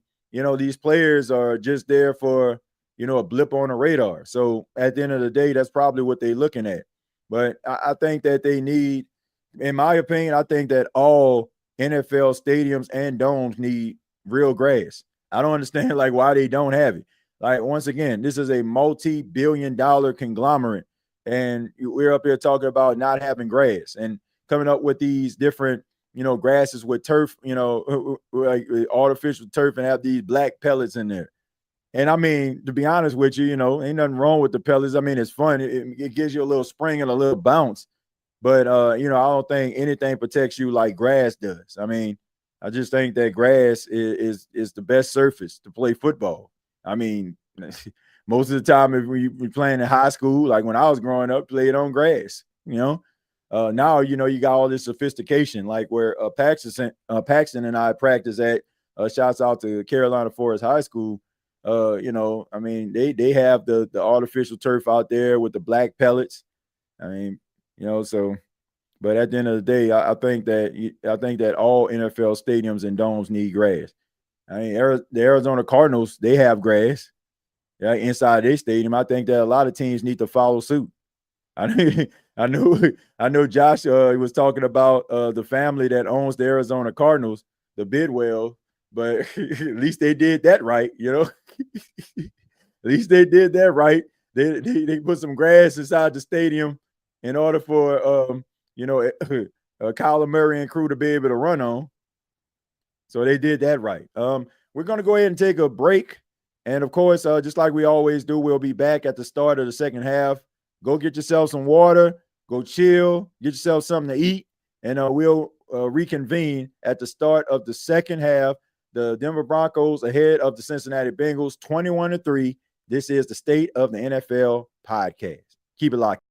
these players are just there for, a blip on the radar. So at the end of the day, that's probably what they're looking at. But I think that they need, in my opinion, I think that all NFL stadiums and domes need real grass. I don't understand why they don't have it. Once again, this is a multi-billion-dollar conglomerate, and we're up here talking about not having grass and coming up with these different grasses with turf, like artificial turf, and have these black pellets in there. And I mean, to be honest with you, ain't nothing wrong with the pellets. I mean, it's fun. It gives you a little spring and a little bounce. But I don't think anything protects you like grass does. I mean, I just think that grass is the best surface to play football. I mean, most of the time, if we playing in high school, like when I was growing up, played on grass. Now you got all this sophistication, like where Paxton and I practice at. Shouts out to Carolina Forest High School. I mean, they have the artificial turf out there with the black pellets. I mean, so. But at the end of the day, I think that all NFL stadiums and domes need grass. I mean, the Arizona Cardinals, they have grass, right, inside their stadium. I think that a lot of teams need to follow suit. I know, I know. Josh was talking about the family that owns the Arizona Cardinals, the Bidwell, but at least they did that right. At least they did that right. They put some grass inside the stadium in order for Kyler Murray and crew to be able to run on. So they did that right. We're gonna go ahead and take a break, and of course, just like we always do, we'll be back at the start of the second half. Go get yourself some water, go chill, get yourself something to eat, and we'll reconvene at the start of the second half. The Denver Broncos ahead of the Cincinnati Bengals, 21-3. This is the State of the NFL podcast. Keep it locked.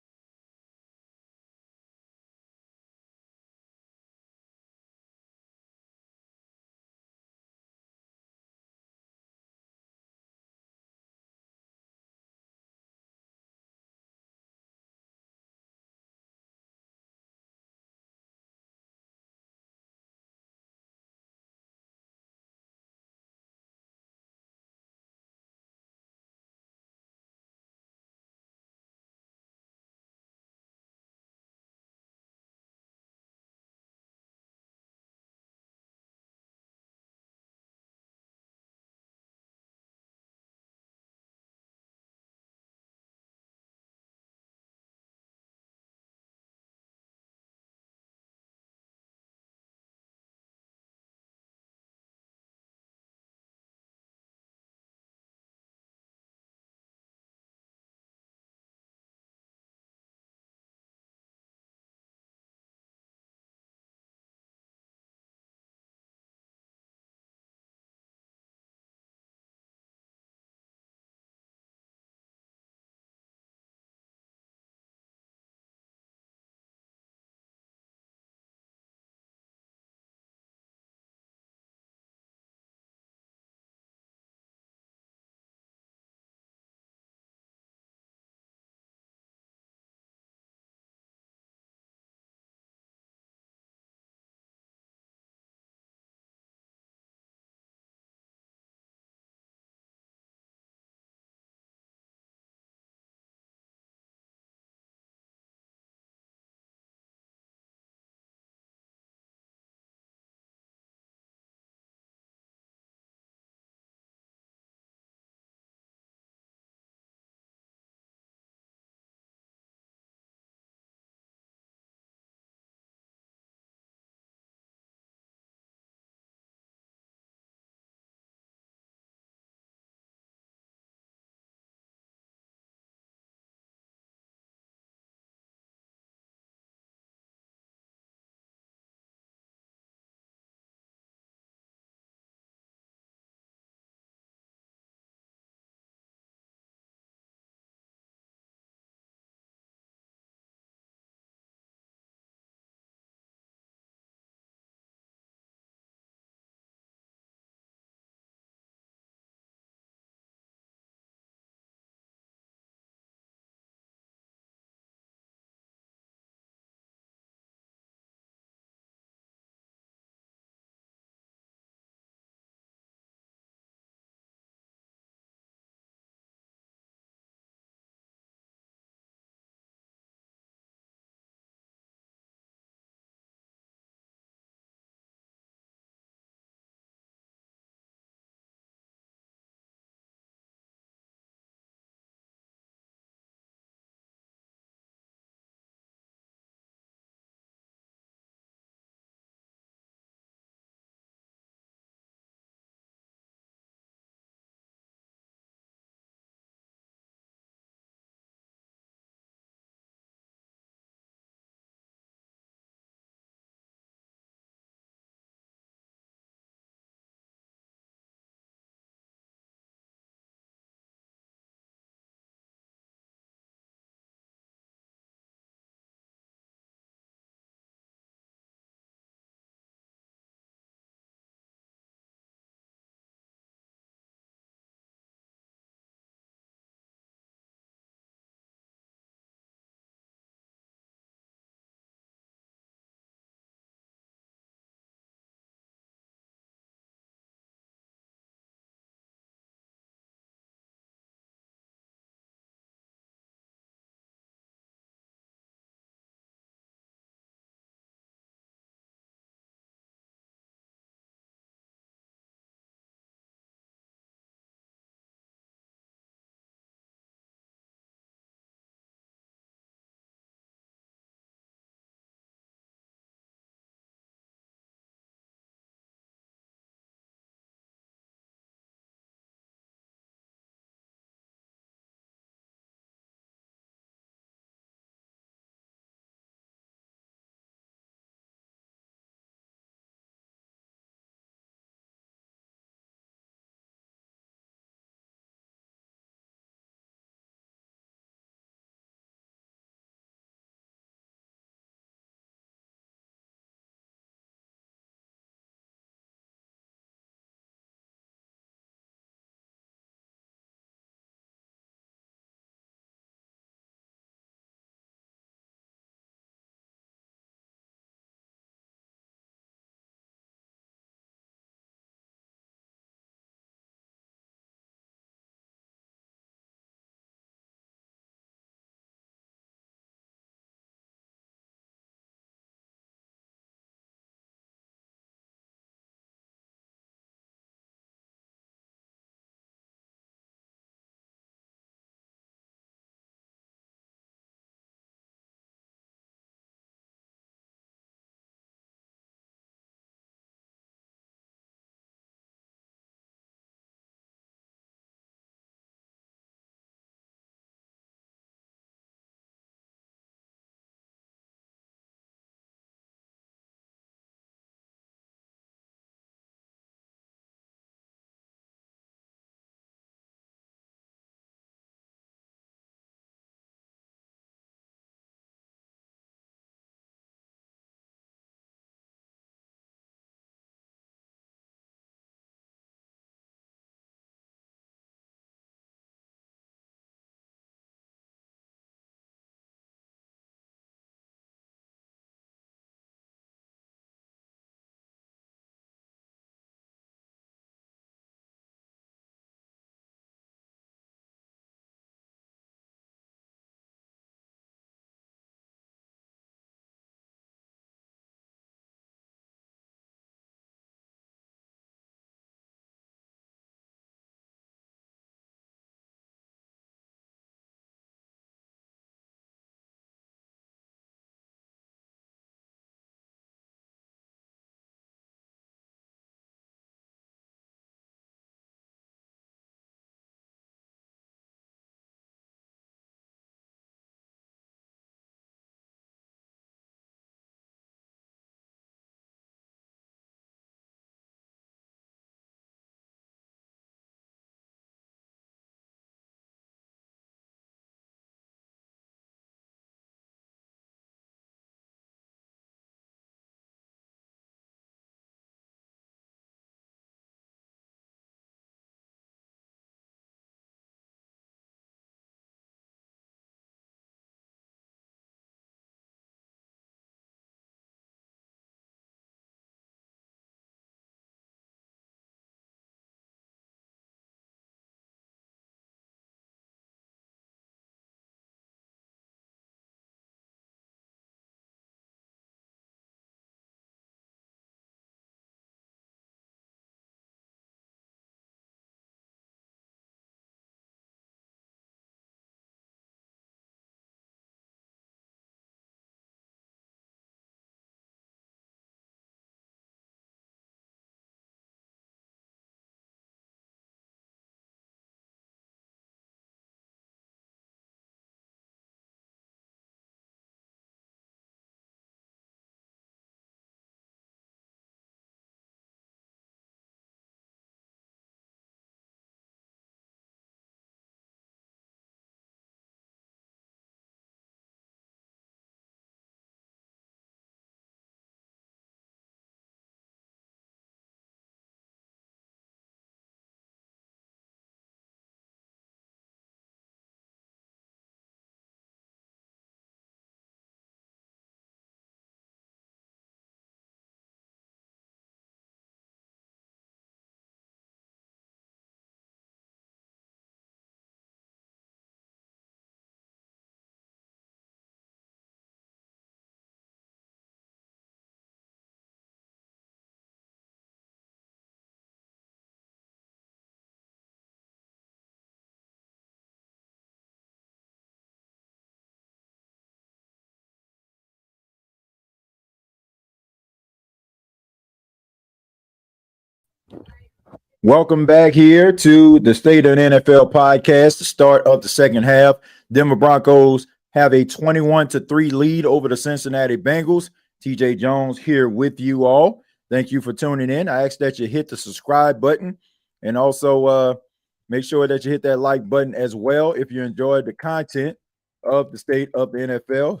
Welcome back here to the State of the NFL podcast, the start of the second half. Denver Broncos have a 21-3 lead over the Cincinnati Bengals. TJay Jones here with you all. Thank you for tuning in. I ask that you hit the subscribe button and also make sure that you hit that like button as well if you enjoyed the content of the State of the NFL.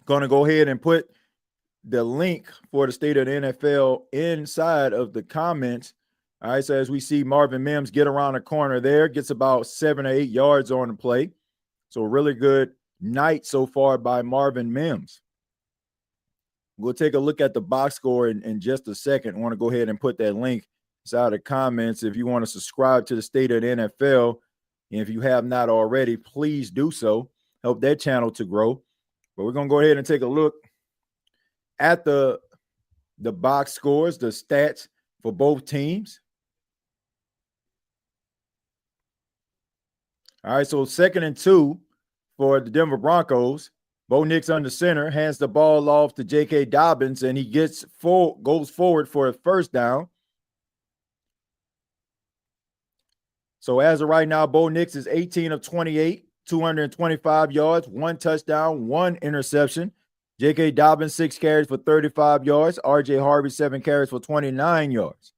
Going to go ahead and put the link for the State of the NFL inside of the comments. All right, so as we see Marvin Mims get around the corner there, gets about 7 or 8 yards on the play. So really good night so far by Marvin Mims. We'll take a look at the box score in just a second. I want to go ahead and put that link inside the comments. If you want to subscribe to the State of the NFL, and if you have not already, please do so. Help that channel to grow. But we're going to go ahead and take a look at the box scores, the stats for both teams. All right, so 2nd and 2 for the Denver Broncos. Bo Nix under center, hands the ball off to J.K. Dobbins, and he goes forward for a first down. So as of right now, Bo Nix is 18 of 28, 225 yards, 1 touchdown, 1 interception. J.K. Dobbins, 6 carries for 35 yards. R.J. Harvey, 7 carries for 29 yards.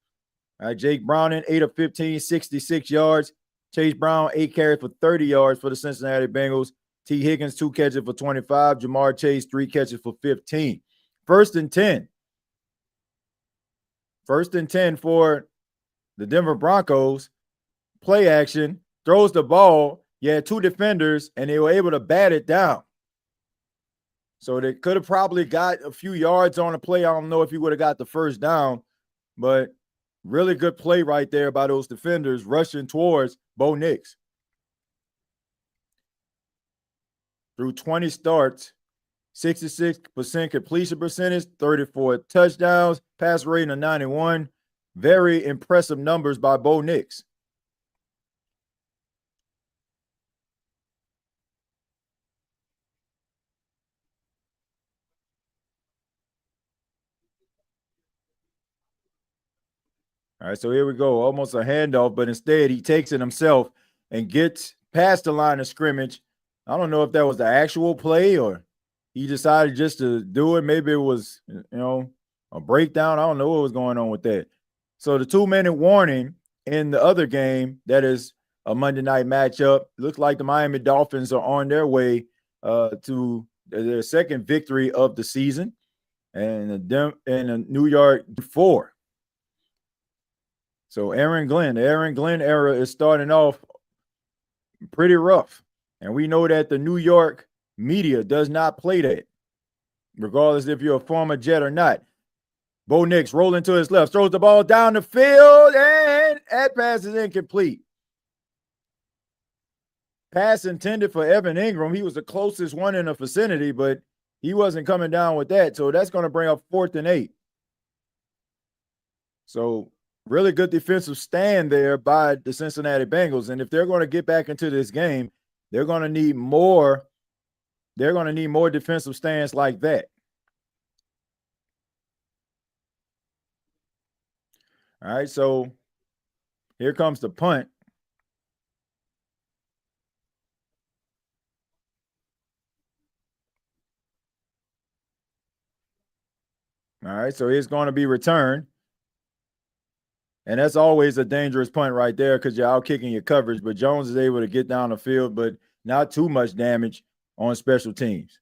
All right, Jake Browning, 8 of 15, 66 yards. Chase Brown, 8 carries for 30 yards for the Cincinnati Bengals. T. Higgins, 2 catches for 25. Jamar Chase, 3 catches for 15. 1st and 10. 1st and 10 for the Denver Broncos. Play action, throws the ball. You had 2 defenders, and they were able to bat it down. So they could have probably got a few yards on the play. I don't know if he would have got the first down, but really good play right there by those defenders rushing towards Bo Nix. Through 20 starts, 66% completion percentage, 34 touchdowns, pass rating of 91. Very impressive numbers by Bo Nix. All right, so here we go. Almost a handoff, but instead he takes it himself and gets past the line of scrimmage. I don't know if that was the actual play or he decided just to do it. Maybe it was, a breakdown. I don't know what was going on with that. So the 2-minute warning in the other game, that is a Monday night matchup. Looks like the Miami Dolphins are on their way to their second victory of the season, and the New York 4. So the Aaron Glenn era is starting off pretty rough. And we know that the New York media does not play that, regardless if you're a former Jet or not. Bo Nix rolling to his left, throws the ball down the field, and that pass is incomplete. Pass intended for Evan Ingram. He was the closest one in the vicinity, but he wasn't coming down with that. So that's going to bring up 4th and 8. So really good defensive stand there by the Cincinnati Bengals. And if they're going to get back into this game, they're going to need more. They're going to need more defensive stands like that. All right, so here comes the punt. All right, so it's going to be returned. And that's always a dangerous punt right there because you're out kicking your coverage. But Jones is able to get down the field, but not too much damage on special teams.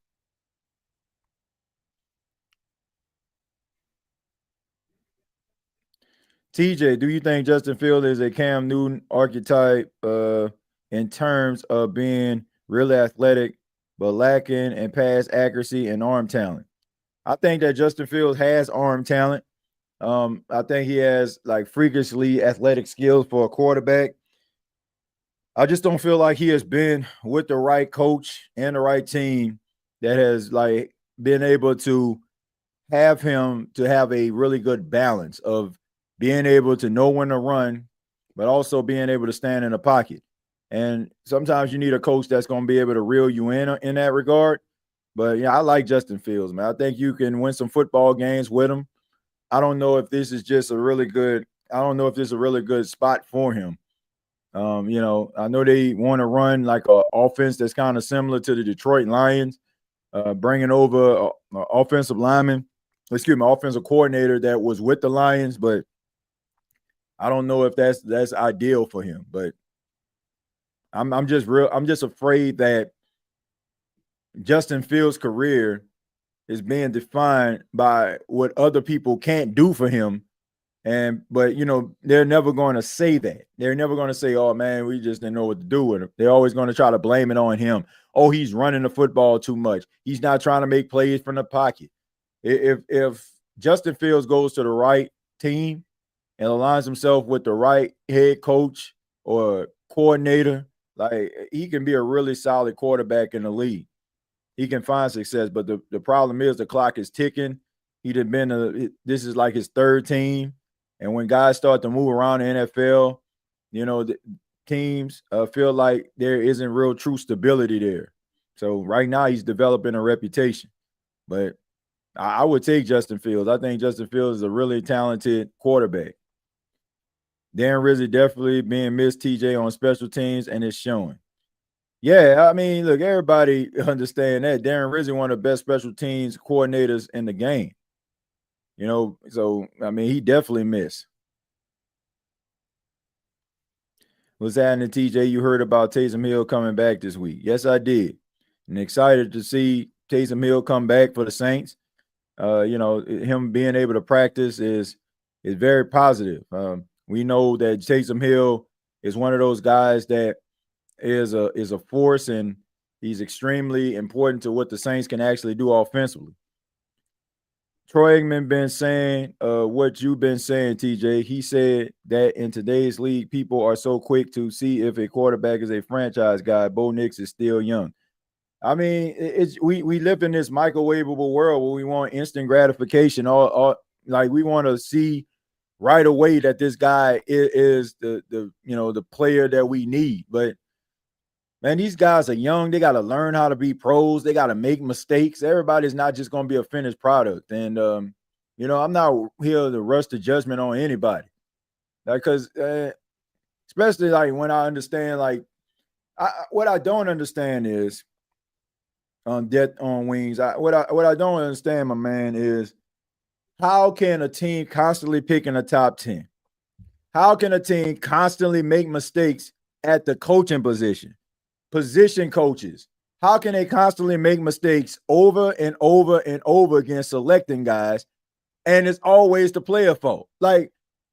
TJ, do you think Justin Fields is a Cam Newton archetype in terms of being really athletic, but lacking in pass accuracy and arm talent? I think that Justin Fields has arm talent. I think he has like freakishly athletic skills for a quarterback. I just don't feel like he has been with the right coach and the right team that has like been able to have him to have a really good balance of being able to know when to run, but also being able to stand in the pocket. And sometimes you need a coach that's going to be able to reel you in that regard. But yeah, I like Justin Fields, man. I think you can win some football games with him. I don't know if this is just a really good. I don't know if this is a really good spot for him. I know they want to run like an offense that's kind of similar to the Detroit Lions, bringing over an offensive coordinator that was with the Lions, but I don't know if that's ideal for him. But I'm just afraid that Justin Fields' career is being defined by what other people can't do for him. But they're never going to say that. They're never going to say, "Oh man, we just didn't know what to do with him." They're always going to try to blame it on him. Oh, he's running the football too much. He's not trying to make plays from the pocket. If Justin Fields goes to the right team and aligns himself with the right head coach or coordinator, like he can be a really solid quarterback in the league. He can find success, but the problem is the clock is ticking. This is like his third team. And when guys start to move around the NFL, the teams feel like there isn't real true stability there. So right now he's developing a reputation. But I would take Justin Fields. I think Justin Fields is a really talented quarterback. Darren Rizzi definitely being missed, TJ, on special teams, and it's showing. Yeah, I mean, look, everybody understand that. Darren Rizzi, one of the best special teams coordinators in the game. So I mean, he definitely missed. What's happening, TJ? You heard about Taysom Hill coming back this week? Yes, I did, and excited to see Taysom Hill come back for the Saints. Him being able to practice is very positive. We know that Taysom Hill is one of those guys that is a force, and he's extremely important to what the Saints can actually do offensively. Troy Aikman been saying what you've been saying, TJ. He said that in today's league, people are so quick to see if a quarterback is a franchise guy. Bo Nix is still young. I mean, we live in this microwavable world where we want instant gratification. Like we want to see right away that this guy is the player that we need. But man, these guys are young. They got to learn how to be pros. They got to make mistakes. Everybody's not just going to be a finished product. And, I'm not here to rush the judgment on anybody. Because especially like when I understand, like, what I don't understand is on Death on Wings. What I don't understand, my man, is how can a team constantly pick in the top 10? How can a team constantly make mistakes at the coaching position coaches? How can they constantly make mistakes over and over and over again selecting guys, and it's always the player fault? Like,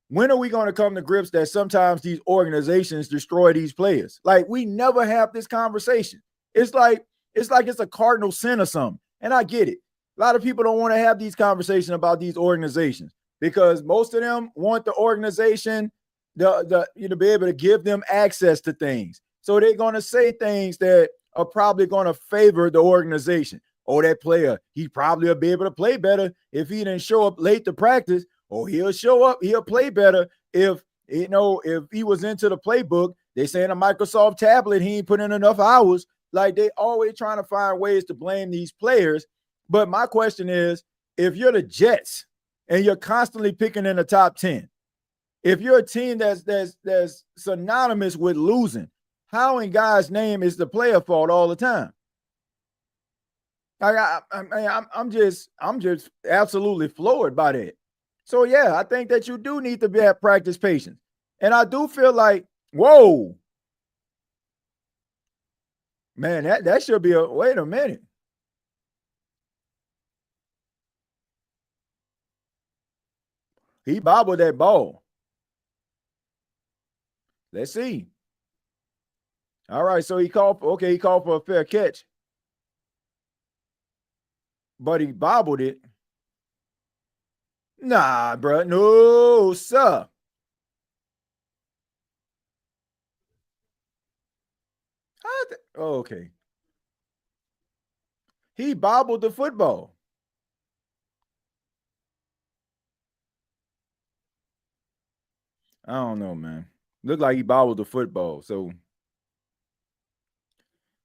when are we going to come to grips that sometimes these organizations destroy these players? Like, we never have this conversation. It's like it's a cardinal sin or something. And I get it. A lot of people don't want to have these conversations about these organizations because most of them want the organization to be able to give them access to things. So they're going to say things that are probably going to favor the organization. Oh, that player, he probably will be able to play better if he didn't show up late to practice. Or he'll show up, he'll play better if he was into the playbook. They saying a Microsoft tablet, he ain't put in enough hours. Like, they always trying to find ways to blame these players. But my question is, if you're the Jets and you're constantly picking in the top 10, if you're a team that's synonymous with losing, how in God's name is the player fault all the time? I'm just absolutely floored by that. So yeah, I think that you do need to have practice patience, and I do feel like, whoa, man, that should be wait a minute. He bobbled that ball. Let's see. All right, so he called for a fair catch, but he bobbled it. Nah, bro, no, sir. Okay. He bobbled the football. I don't know, man. Looked like he bobbled the football. So,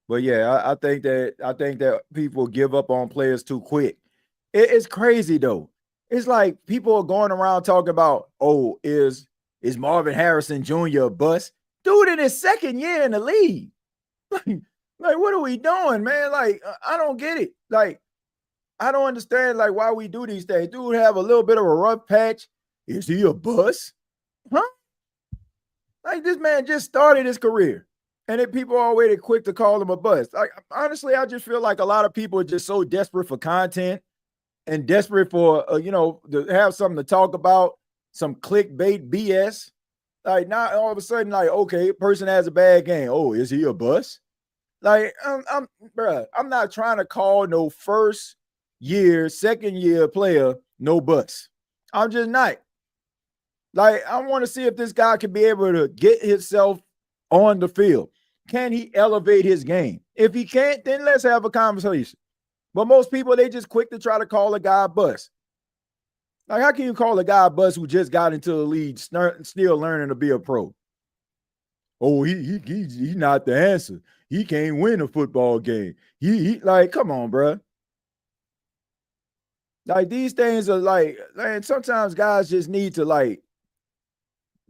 but yeah, I think that people give up on players too quick. It's crazy though. it's like people are going around talking about, oh, is Marvin Harrison Jr. a bust? Dude in his second year in the league. Like, what are we doing, man? Like, I don't get it. Like, I don't understand like why we do these things. Dude have a little bit of a rough patch. Is he a bust? Huh? Like, this man just started his career. And then people are already quick to call him a bust. Like, honestly, I just feel like a lot of people are just so desperate for content and desperate for, to have something to talk about, some clickbait BS. Like, now all of a sudden, like, okay, person has a bad game. Oh, is he a bust? Like, I'm not trying to call no first year, second year player no bust. I'm just not. Like, I want to see if this guy can be able to get himself on the field. Can he elevate his game? If he can't, then let's have a conversation. But most people, they just quick to try to call a guy a bust. Like, how can you call a guy a bust who just got into the league, still learning to be a pro? Oh, he's not the answer. He can't win a football game. He like, come on, bro. Like, these things are like, man, sometimes guys just need to like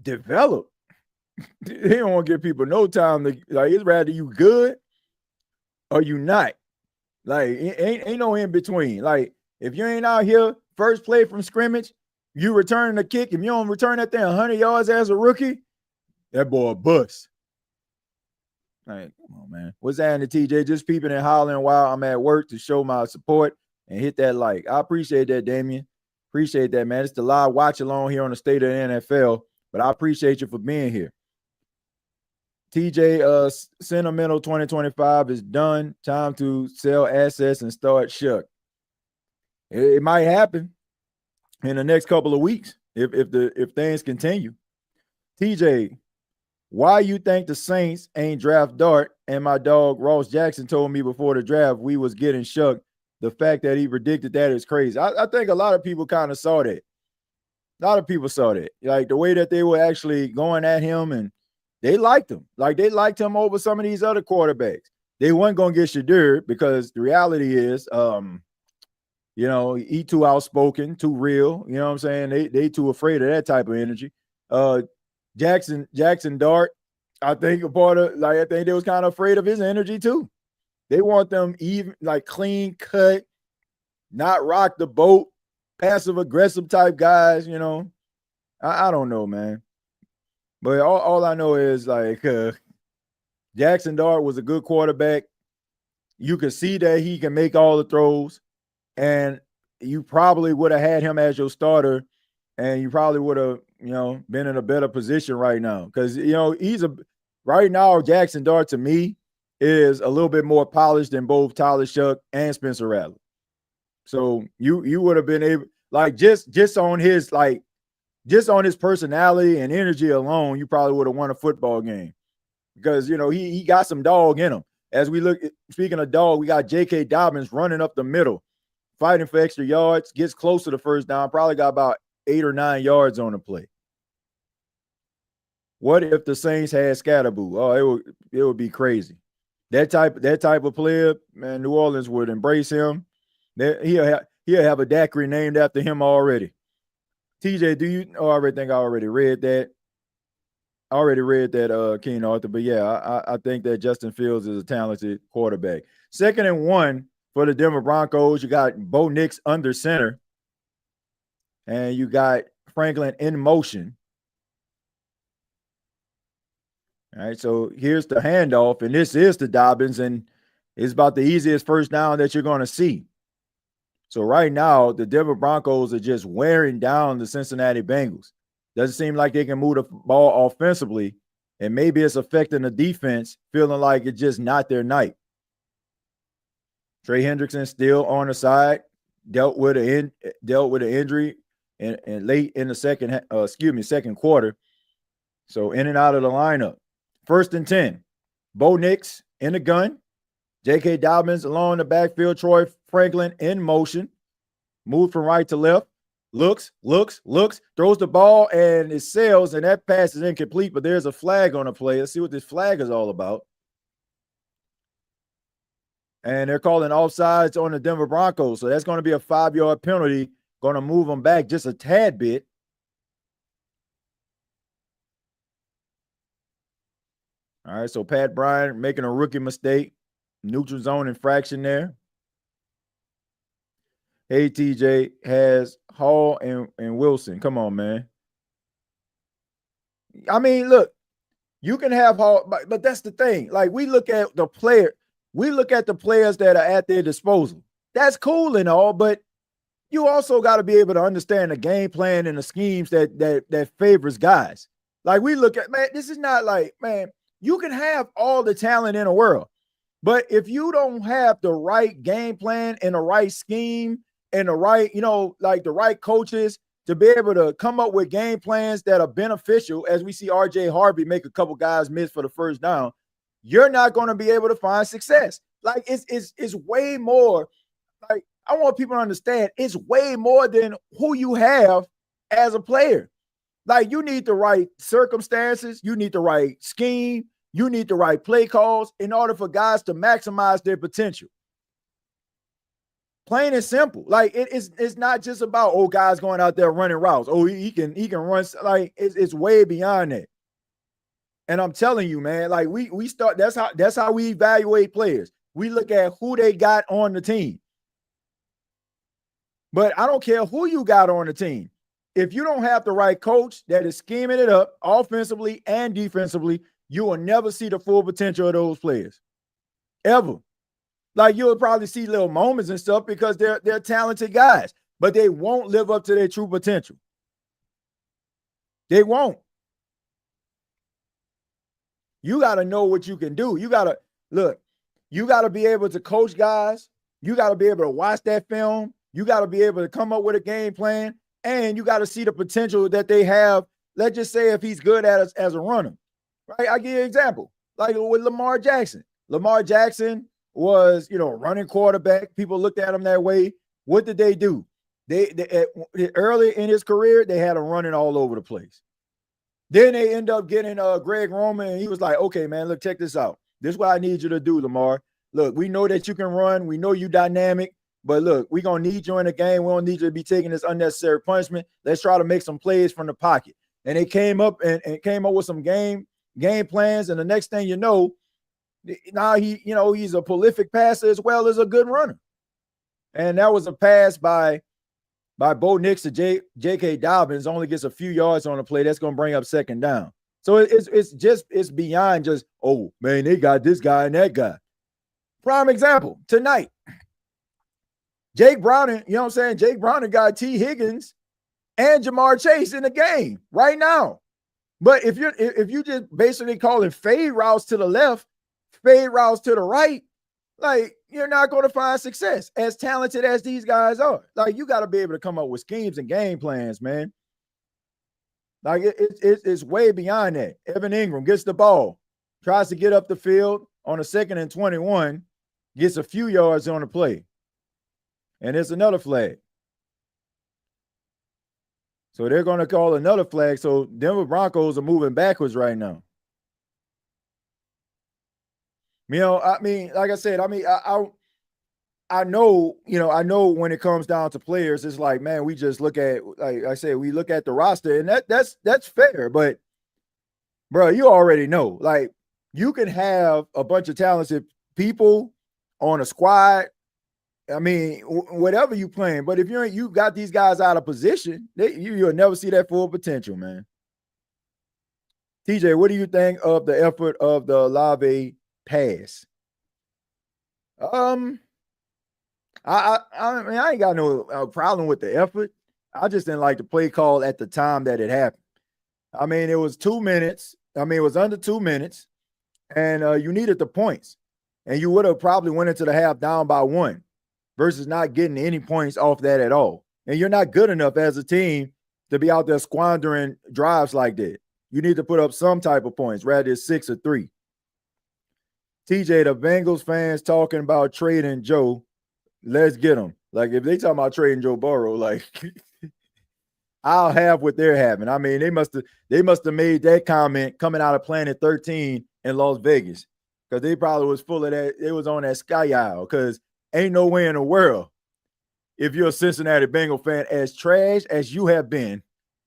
develop. They don't want to give people no time to, like, it's rather you good or you not. Like, ain't no in between. Like, if you ain't out here first play from scrimmage, you return the kick. If you don't return that thing 100 yards as a rookie, that boy a bust. Like, come on, man. What's happening, TJ? Just peeping and hollering while I'm at work to show my support and hit that like. I appreciate that, Damien. Appreciate that, man. It's the live watch along here on the State of the NFL, but I appreciate you for being here. TJ, Sentimental 2025 is done. Time to sell assets and start Shuck. It might happen in the next couple of weeks if things continue. TJ, why you think the Saints ain't draft Dart? And my dog Ross Jackson told me before the draft we was getting shucked. The fact that he predicted that is crazy. I think a lot of people kind of saw that. A lot of people saw that. Like, the way that they were actually going at him, and they liked him. Like, they liked him over some of these other quarterbacks. They weren't going to get Shadur because the reality is, he too outspoken, too real. You know what I'm saying? They too afraid of that type of energy. Jackson Dart, I think I think they was kind of afraid of his energy too. They want them even, like, clean cut, not rock the boat, passive aggressive type guys. I don't know, man. But all I know is, like, Jackson Dart was a good quarterback. You could see that he can make all the throws, and you probably would have had him as your starter, and you probably would have, been in a better position right now. Because, right now, Jackson Dart to me is a little bit more polished than both Tyler Shuck and Spencer Rattler. So you would have been able, like, just on his personality and energy alone, you probably would have won a football game. Because, he got some dog in him. As we look, speaking of dog, we got J.K. Dobbins running up the middle, fighting for extra yards, gets close to the first down, probably got about 8 or 9 yards on the play. What if the Saints had Scatterboo? Oh, it would be crazy. That type of player, man, New Orleans would embrace him. He'll have a daiquiri named after him already. TJ, I already read that. I already read that, King Arthur, but yeah, I think that Justin Fields is a talented quarterback. 2nd and 1 for the Denver Broncos. You got Bo Nix under center, and you got Franklin in motion. All right, so here's the handoff, and this is the Dobbins, and it's about the easiest first down that you're going to see. So right now, the Denver Broncos are just wearing down the Cincinnati Bengals. Doesn't seem like they can move the ball offensively, and maybe it's affecting the defense, feeling like it's just not their night. Trey Hendrickson still on the side, dealt with an injury and late in the second quarter. So in and out of the lineup. 1st and 10. Bo Nix in the gun. J.K. Dobbins along the backfield. Troy Franklin in motion. Moved from right to left. Looks, throws the ball, and it sails, and that pass is incomplete, but there's a flag on the play. Let's see what this flag is all about. And they're calling offsides on the Denver Broncos, so that's going to be a 5-yard penalty going to move him back just a tad bit. All right, so Pat Bryant making a rookie mistake. Neutral zone infraction there. Hey, TJ, has Hall and Wilson. Come on, man. I mean, look, you can have Hall, but that's the thing. Like, we look at the players that are at their disposal. That's cool and all, but you also got to be able to understand the game plan and the schemes that favors guys. Like, we look at, man, this is not like, man, you can have all the talent in the world, but if you don't have the right game plan and the right scheme and the right, like the right coaches to be able to come up with game plans that are beneficial, as we see RJ Harvey make a couple guys miss for the first down, you're not going to be able to find success. Like, it's way more. Like, I want people to understand it's way more than who you have as a player. Like, you need the right circumstances, you need the right scheme, you need the right play calls in order for guys to maximize their potential. Plain and simple. Like, it's not just about guys going out there running routes. He can run. Like, it's way beyond that. And I'm telling you, man, like we start. That's how we evaluate players. We look at who they got on the team. But I don't care who you got on the team. If you don't have the right coach that is scheming it up offensively and defensively, you will never see the full potential of those players. Ever. Like, you'll probably see little moments and stuff because they're talented guys, but they won't live up to their true potential. They won't. You got to know what you can do. You got to be able to coach guys. You got to be able to watch that film. You got to be able to come up with a game plan, and you got to see the potential that they have. Let's just say if he's good at us as a runner, right? I give you an example, like with Lamar Jackson. Lamar Jackson was, running quarterback. People looked at him that way. What did they do? They early in his career, they had him running all over the place. Then they end up getting Greg Roman, and he was like, okay, man, look, check this out. This is what I need you to do, Lamar. Look, we know that you can run. We know you dynamic. But look, we're going to need you in the game. We don't need you to be taking this unnecessary punishment. Let's try to make some plays from the pocket. And they came up and came up with some game plans. And the next thing you know, now he's a prolific passer as well as a good runner. And that was a pass by Bo Nix and J.K. Dobbins. Only gets a few yards on the play. That's going to bring up second down. So it's beyond just, oh, man, they got this guy and that guy. Prime example, tonight. Jake Browning, you know what I'm saying? Jake Browning got T. Higgins and Jamar Chase in the game right now. But if you just basically calling fade routes to the left, fade routes to the right, like, you're not going to find success as talented as these guys are. Like, you got to be able to come up with schemes and game plans, man. Like, it's way beyond that. Evan Ingram gets the ball, tries to get up the field on a 2nd and 21, gets a few yards on the play. And it's another flag. So they're going to call another flag. So Denver Broncos are moving backwards right now. I mean, like I said, I mean, I know when it comes down to players, it's like, man, we just look at, like I said, we look at the roster, and that's fair. But, bro, you already know, like, you can have a bunch of talented people on a squad. I mean, whatever you playing, but if you got these guys out of position, you'll never see that full potential, man. TJ, what do you think of the effort of the Olave pass? I mean, I ain't got no problem with the effort. I just didn't like the play call at the time that it happened. I mean, it was 2 minutes. I mean, it was under 2 minutes, and you needed the points, and you would have probably went into the half down by 1. Versus not getting any points off that at all. And you're not good enough as a team to be out there squandering drives like that. You need to put up some type of points, rather than 6 or 3. TJ, the Bengals fans talking about trading Joe, let's get them. Like, if they talking about trading Joe Burrow, like, I'll have what they're having. I mean, they must have made that comment coming out of Planet 13 in Las Vegas, because they probably was full of that. It was on that sky aisle, because ain't no way in the world if you're a Cincinnati Bengal fan, as trash as you have been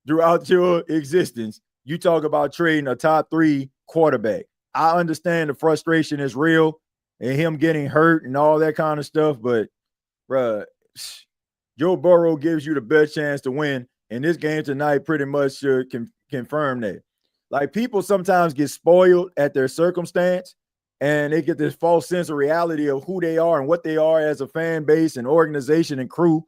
throughout your existence, you talk about trading a top 3 quarterback. I understand the frustration is real and him getting hurt and all that kind of stuff, but bruh, Joe Burrow gives you the best chance to win, and this game tonight pretty much should confirm that. Like, people sometimes get spoiled at their circumstance, and they get this false sense of reality of who they are and what they are as a fan base and organization and crew,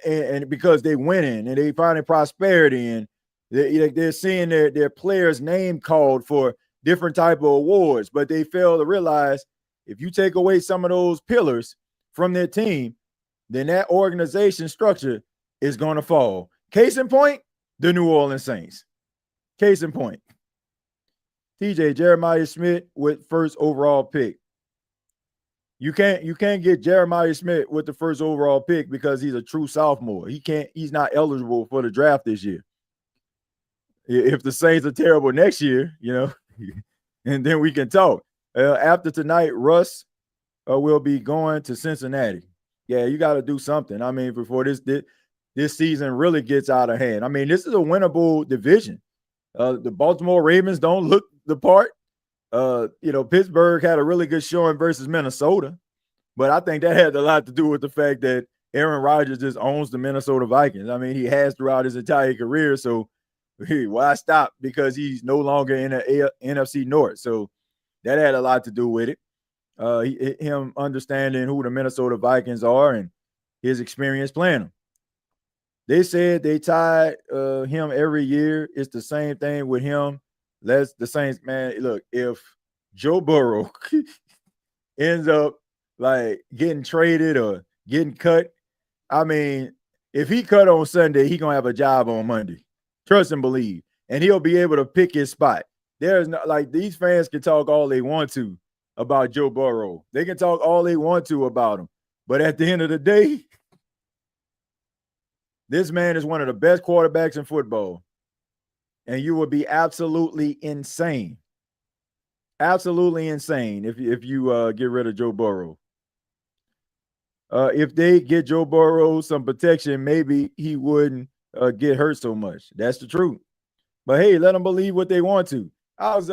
and because they winning and they finding prosperity, and they're seeing their players' name called for different type of awards, but they fail to realize if you take away some of those pillars from their team, then that organization structure is going to fall. Case in point, the New Orleans Saints. Case in point. TJay, Jeremiah Smith with first overall pick. You can't get Jeremiah Smith with the first overall pick because he's a true sophomore. He's not eligible for the draft this year. If the Saints are terrible next year, and then we can talk. After tonight, Russ will be going to Cincinnati. Yeah, you got to do something. I mean, before this season really gets out of hand. I mean, this is a winnable division. The Baltimore Ravens don't look the part. Pittsburgh had a really good showing versus Minnesota, but I think that had a lot to do with the fact that Aaron Rodgers just owns the Minnesota Vikings. I mean, he has throughout his entire career. So why stop? Because he's no longer in the NFC North. So that had a lot to do with it. Him understanding who the Minnesota Vikings are and his experience playing them. They said they tied him every year. It's the same thing with him. That's the Saints, man. Look, if Joe Burrow ends up like getting traded or getting cut, I mean, if he cut on Sunday, he gonna have a job on Monday. Trust and believe, and he'll be able to pick his spot. There's not like these fans can talk all they want to about Joe Burrow. They can talk all they want to about him, but at the end of the day, this man is one of the best quarterbacks in football. And you would be absolutely insane. Absolutely insane if you get rid of Joe Burrow. If they get Joe Burrow some protection, maybe he wouldn't get hurt so much. That's the truth. But hey, let them believe what they want to. I was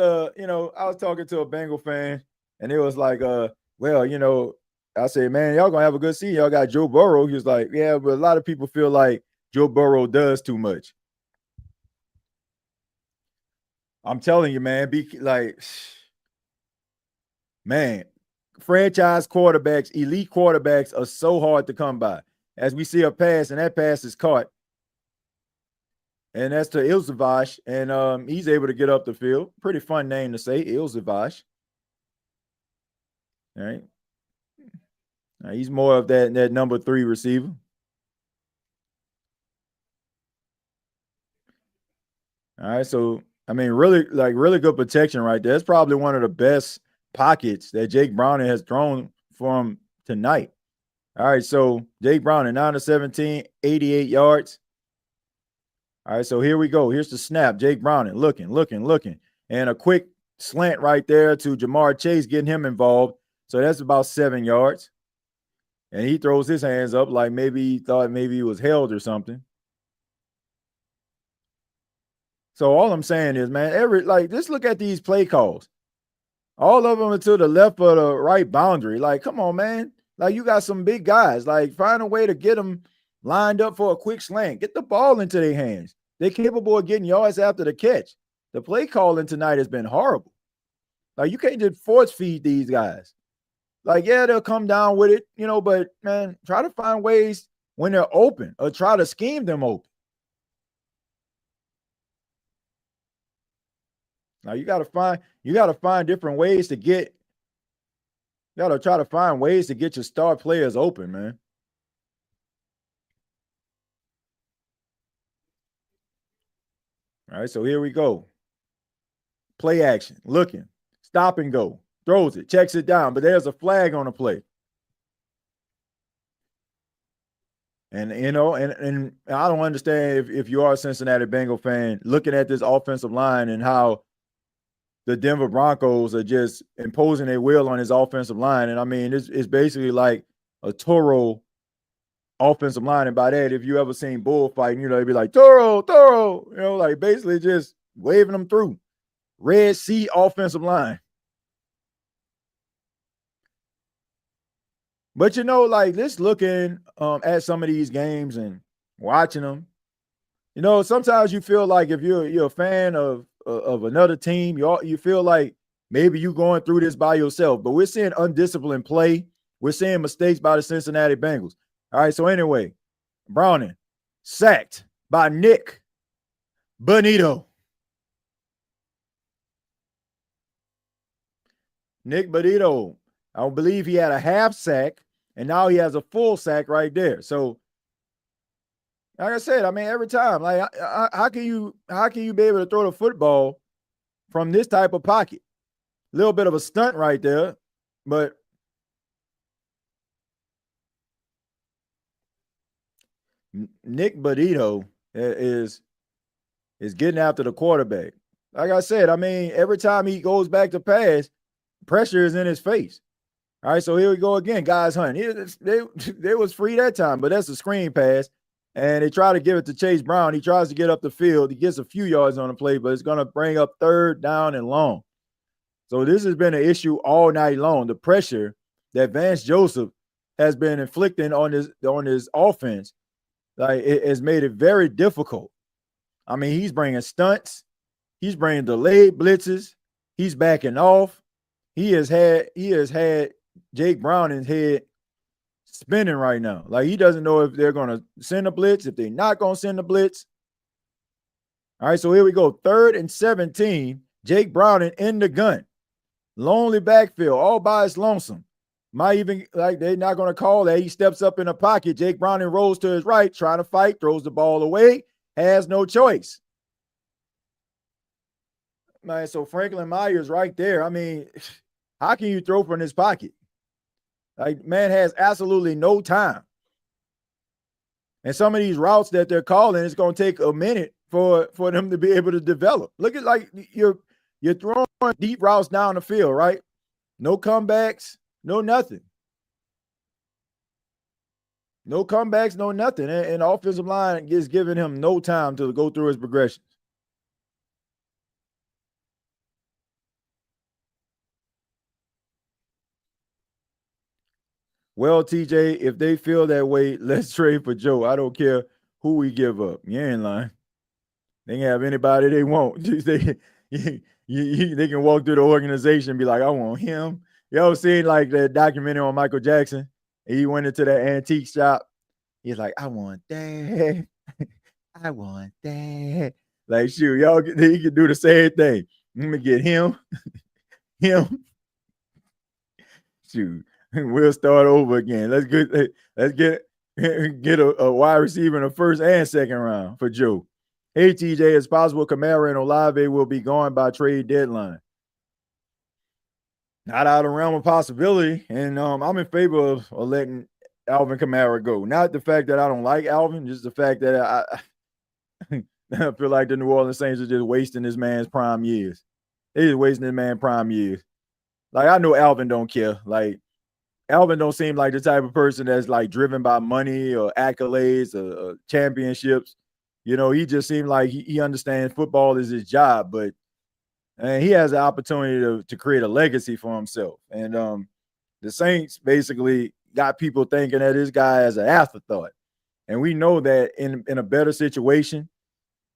talking to a Bengal fan, and it was like, I said, man, y'all gonna have a good season. Y'all got Joe Burrow. He was like, yeah, but a lot of people feel like Joe Burrow does too much. I'm telling you, man, franchise quarterbacks, elite quarterbacks are so hard to come by. As we see a pass, and that pass is caught. And that's to Ilzavash, and he's able to get up the field. Pretty fun name to say, Ilzavash. All right. Now, he's more of that number 3 receiver. All right, so I mean, really good protection right there. That's probably one of the best pockets that Jake Browning has thrown from tonight. All right, so Jake Browning, 9-17, 88 yards. All right, so here we go. Here's the snap. Jake Browning looking. And a quick slant right there to Jamar Chase, getting him involved. So that's about 7 yards. And he throws his hands up like maybe he thought maybe he was held or something. So all I'm saying is, man, just look at these play calls. All of them are to the left of the right boundary. Like, come on, man. Like, you got some big guys. Like, find a way to get them lined up for a quick slant. Get the ball into their hands. They're capable of getting yards after the catch. The play calling tonight has been horrible. Like, you can't just force feed these guys. Like, yeah, they'll come down with it, but, man, try to find ways when they're open or try to scheme them open. Now you got to find different ways to get. You got to try to find ways to get your star players open, man. All right, so here we go. Play action, looking, stop and go, throws it, checks it down, but there's a flag on the play. And and I don't understand if you are a Cincinnati Bengal fan looking at this offensive line and how the Denver Broncos are just imposing their will on his offensive line. And I mean, it's basically like a Toro offensive line. And by that, if you ever seen bullfighting, you know, they'd be like, Toro, Toro, you know, like basically just waving them through. Red Sea offensive line. But, you know, like just looking at some of these games and watching them, you know, sometimes you feel like if you're a fan of another team, you feel like maybe you going through this by yourself. But we're seeing undisciplined play. We're seeing mistakes by the Cincinnati Bengals. All right, so anyway, Browning sacked by Nick Bonito. Nick Bonito, I believe he had a half sack, and now he has a full sack right there. So, like I said, I mean, every time, like, how can you be able to throw the football from this type of pocket? A little bit of a stunt right there, but Nick Bonito is getting after the quarterback. Like I said, I mean, every time he goes back to pass, pressure is in his face. All right, so here we go again. Guys hunting. They was free that time, but that's a screen pass. And they try to give it to Chase Brown. He tries to get up the field. He gets a few yards on the play, but it's going to bring up 3rd down and long. So this has been an issue all night long. The pressure that Vance Joseph has been inflicting on his offense, like, it has made it very difficult. I mean, he's bringing stunts. He's bringing delayed blitzes. He's backing off. He has had Jake Browning's head spinning right now. Like, he doesn't know if they're going to send a blitz, if they're not going to send a blitz. All right, so here we go. 3rd and 17. Jake Browning in the gun. Lonely backfield, all by his lonesome. Might even, like, they're not going to call that. He steps up in the pocket. Jake Browning rolls to his right, trying to fight, throws the ball away, has no choice. Man, so Franklin Myers right there. I mean, how can you throw from his pocket? Like, man has absolutely no time. And some of these routes that they're calling, it's going to take a minute for them to be able to develop. Look at, like, you're throwing deep routes down the field, right? No comebacks, no nothing. No comebacks, no nothing. And the offensive line is giving him no time to go through his progressions. Well, TJ, if they feel that way, let's trade for Joe. I don't care who we give up. You ain't lying. They can have anybody they want. They can walk through the organization and be like, I want him. You ever seen, like, that documentary on Michael Jackson? He went into that antique shop. He's like, I want that. I want that. Like, shoot, y'all, he can do the same thing. Let me get him. Him. Shoot. We'll start over again. Let's get a wide receiver in the 1st and 2nd round for Joe. Hey, TJ, it's possible Kamara and Olave will be gone by trade deadline. Not out of the realm of possibility. And I'm in favor of letting Alvin Kamara go. Not the fact that I don't like Alvin, just the fact that I feel like the New Orleans Saints are just wasting this man's prime years. They're just wasting this man's prime years. Like, I know Alvin don't care. Like, Alvin don't seem like the type of person that's, like, driven by money or accolades or championships. You know, he just seemed like he understands football is his job, but he has the opportunity to create a legacy for himself. And the Saints basically got people thinking that this guy is an afterthought. And we know that in a better situation,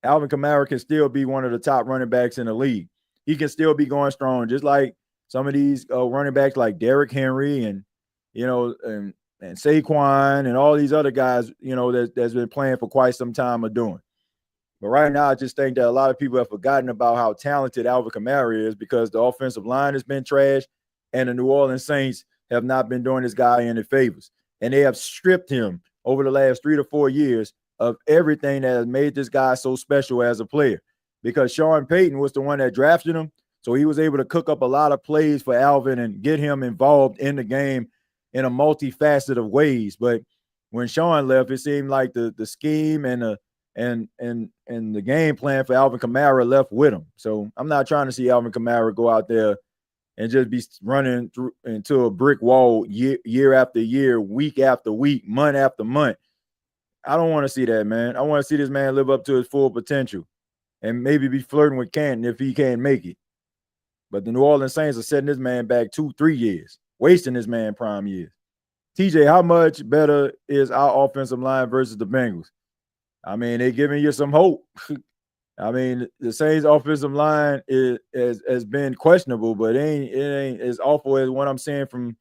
Alvin Kamara can still be one of the top running backs in the league. He can still be going strong, just like some of these running backs like Derrick Henry and, you know, and Saquon and all these other guys, you know, that's been playing for quite some time are doing. But right now, I just think that a lot of people have forgotten about how talented Alvin Kamara is because the offensive line has been trash and the New Orleans Saints have not been doing this guy any favors. And they have stripped him over the last 3 to 4 years of everything that has made this guy so special as a player, because Sean Payton was the one that drafted him. So he was able to cook up a lot of plays for Alvin and get him involved in the game in a multifaceted of ways. But when Sean left, it seemed like the scheme and the game plan for Alvin Kamara left with him. So I'm not trying to see Alvin Kamara go out there and just be running through into a brick wall year after year, week after week, month after month, I don't want to see that, man. I want to see this man live up to his full potential and maybe be flirting with Canton if he can't make it. But the New Orleans Saints are setting this man back 2-3 years, wasting this man prime years. TJ, how much better is our offensive line versus the Bengals? I mean, they're giving you some hope. I mean, the Saints offensive line has been questionable, but it ain't as awful as what I'm seeing from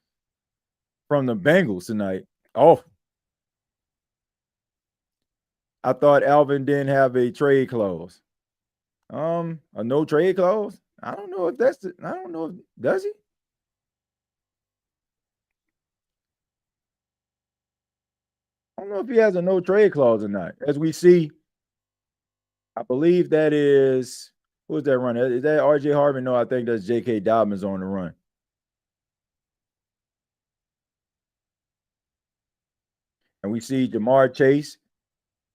the Bengals tonight. Awful. I thought Alvin didn't have a trade clause. A no trade clause? I don't know if I don't know if does he? I don't know if he has a no trade clause or not. As we see, I believe that is who's that runner? Is that RJ Harvin? No, I think that's J.K. Dobbins on the run. And we see Jamar Chase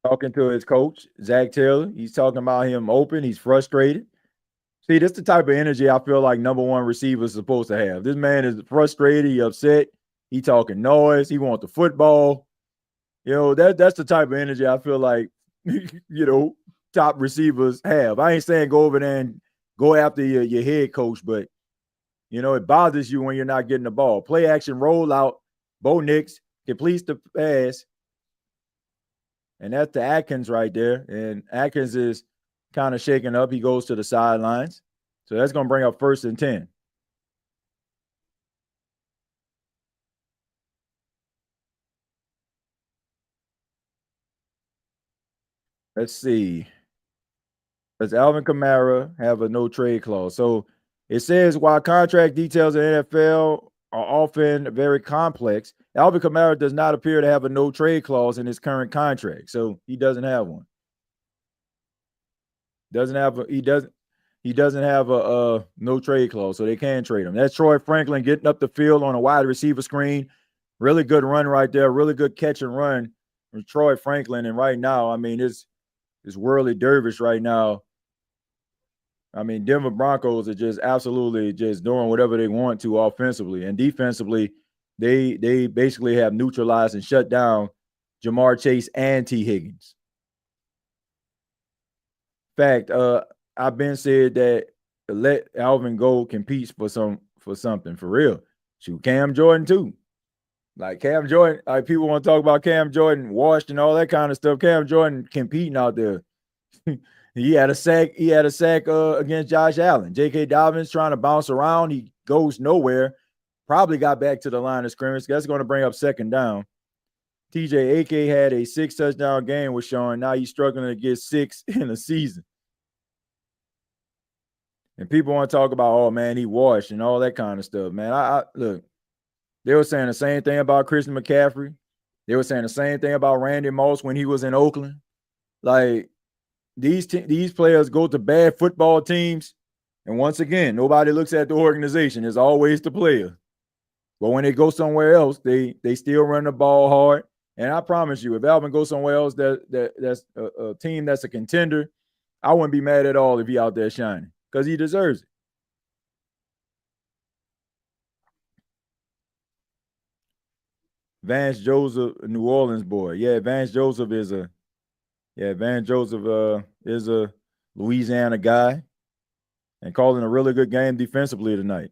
talking to his coach, Zach Taylor. He's talking about him open. He's frustrated. See, this is the type of energy I feel like number one receiver is supposed to have. This man is frustrated. He upset. He talking noise. He wants the football. That's the type of energy I feel like, top receivers have. I ain't saying go over there and go after your head coach, but, it bothers you when you're not getting the ball. Play action, roll out. Bo Nix completes the pass. And that's the Atkins right there. And Atkins is kind of shaking up. He goes to the sidelines. So that's going to bring up 1st and 10. Let's see. Does Alvin Kamara have a no trade clause? So it says while contract details in the NFL are often very complex, Alvin Kamara does not appear to have a no trade clause in his current contract. So he doesn't have one. He doesn't have a no trade clause, so they can trade him. That's Troy Franklin getting up the field on a wide receiver screen. Really good run right there. Really good catch and run from Troy Franklin. And right now, I mean, it's Whirly Dervish right now. I mean, Denver Broncos are just absolutely just doing whatever they want to offensively. And defensively, they basically have neutralized and shut down Jamar Chase and T. Higgins. In fact, I've been said that let Alvin go competes for something for real. Shoot, Cam Jordan too. Like Cam Jordan, like people want to talk about Cam Jordan washed and all that kind of stuff. Cam Jordan competing out there. He had a sack against Josh Allen. J.K. Dobbins trying to bounce around. He goes nowhere. Probably got back to the line of scrimmage. That's going to bring up 2nd down. TJay Jones had a 6 touchdown game with Sean. Now he's struggling to get 6 in a season. And people want to talk about, oh man, he washed and all that kind of stuff. Man, I look, they were saying the same thing about Christian McCaffrey. They were saying the same thing about Randy Moss when he was in Oakland. Like these players go to bad football teams, and once again, nobody looks at the organization. It's always the player. But when they go somewhere else, they still run the ball hard. And I promise you, if Alvin goes somewhere else that's a team that's a contender, I wouldn't be mad at all if he out there shining because he deserves it. Vance Joseph, New Orleans boy. Yeah, Vance Joseph is a Louisiana guy and calling a really good game defensively tonight.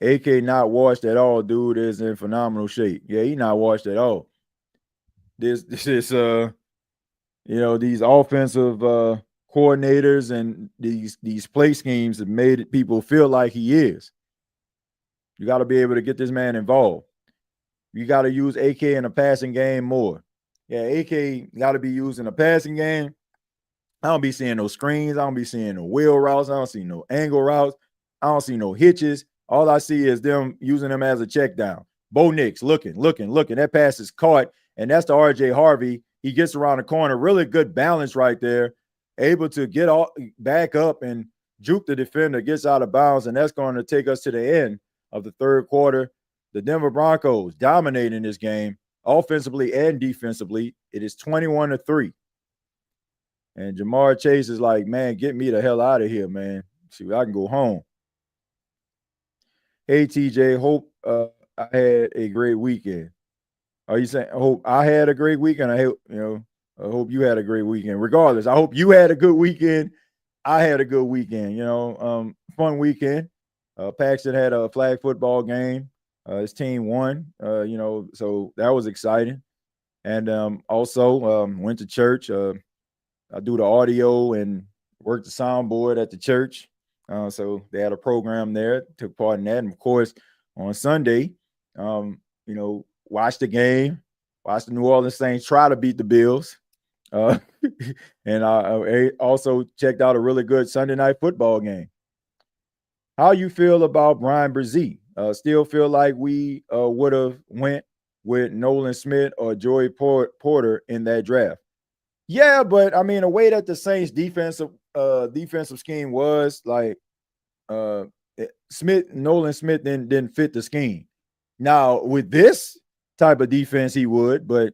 AK not washed at all. Dude is in phenomenal shape. Yeah, he not washed at all. This is these offensive coordinators and these play schemes have made people feel like he is. You got to be able to get this man involved. You got to use AK in a passing game more. Yeah, AK got to be used in a passing game. I don't be seeing no screens. I don't be seeing no wheel routes. I don't see no angle routes. I don't see no hitches. All I see is them using them as a check down. Bo Nix looking. That pass is caught, and that's the RJ Harvey. He gets around the corner. Really good balance right there. Able to get all back up and juke the defender, gets out of bounds, and that's going to take us to the end of the 3rd quarter. The Denver Broncos dominating this game offensively and defensively. It is 21-3. And Jamar Chase is like, man, get me the hell out of here, man. See, I can go home. Hey, TJ, I had a great weekend. Are you saying I hope I had a great weekend? I hope you had a great weekend. Regardless, I hope you had a good weekend. I had a good weekend, fun weekend. Paxton had a flag football game. His team won, so that was exciting. And also went to church. I do the audio and work the soundboard at the church. So they had a program there, took part in that. And of course, on Sunday, watched the game, watched the New Orleans Saints try to beat the Bills. Uh, and I also checked out a really good Sunday night football game. How you feel about Brian Brzee? Still feel like we would have went with Nolan Smith or Joey Porter in that draft? Yeah, but I mean, the way that the Saints defensive scheme was like Nolan Smith didn't fit the scheme. Now with this type of defense, he would, but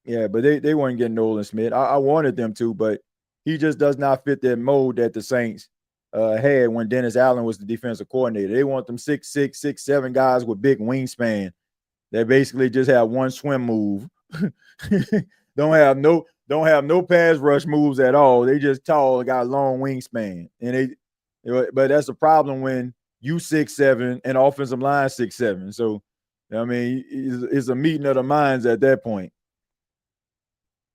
but they weren't getting Nolan Smith. I wanted them to, but he just does not fit that mold that the Saints had when Dennis Allen was the defensive coordinator. They want them 6'6", 6'7" guys with big wingspan that basically just have one swim move. don't have no pass rush moves at all. They just tall, got long wingspan, but that's a problem when you 6'7" and offensive line 6'7". So, I mean, it's a meeting of the minds at that point.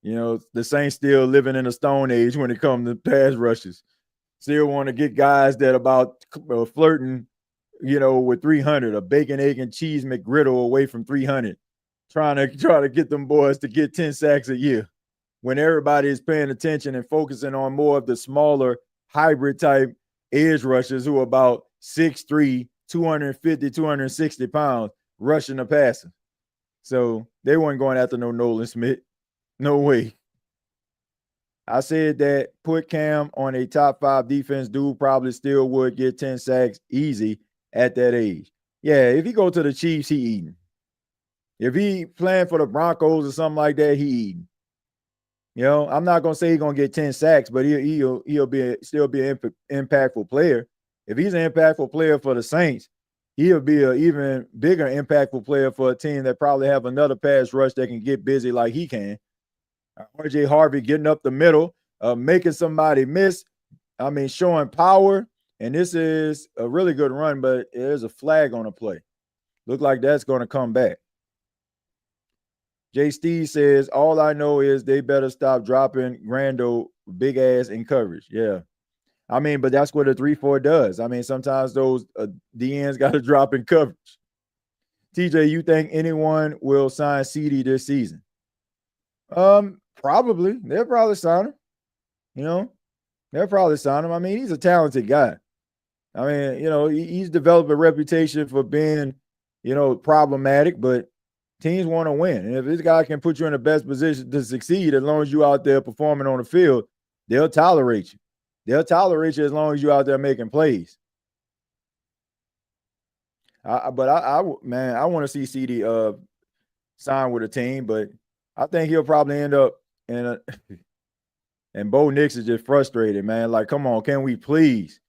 The Saints still living in a stone age when it comes to pass rushes. Still want to get guys that about flirting, with 300, a bacon, egg, and cheese McGriddle away from 300, trying to get them boys to get 10 sacks a year when everybody is paying attention and focusing on more of the smaller hybrid type edge rushers who are about 6'3", 250, 260 pounds rushing the passer. So they weren't going after no Nolan Smith. No way. I said that put Cam on a top 5 defense, dude probably still would get 10 sacks easy at that age. Yeah, if he go to the Chiefs, he eating. If he playing for the Broncos or something like that, he eating. I'm not gonna say he's gonna get 10 sacks, but he'll still be an impactful player. If he's an impactful player for the Saints, he'll be an even bigger impactful player for a team that probably have another pass rush that can get busy like he can. RJ Harvey getting up the middle, making somebody miss. I mean, showing power. And this is a really good run, but there's a flag on the play. Look like that's going to come back. Jay Steve says, all I know is they better stop dropping Grando big ass in coverage. Yeah. I mean, but that's what a 3-4 does. I mean, sometimes those DNs got to drop in coverage. TJ, you think anyone will sign CD this season? Probably. They'll probably sign him. They'll probably sign him. I mean, he's a talented guy. I mean, he's developed a reputation for being, problematic, but teams want to win. And if this guy can put you in the best position to succeed, as long as you're out there performing on the field, they'll tolerate you. They'll tolerate you as long as you're out there making plays. I want to see CD sign with a team, but I think he'll probably end up in a and Bo Nix is just frustrated, man. Like, come on, can we please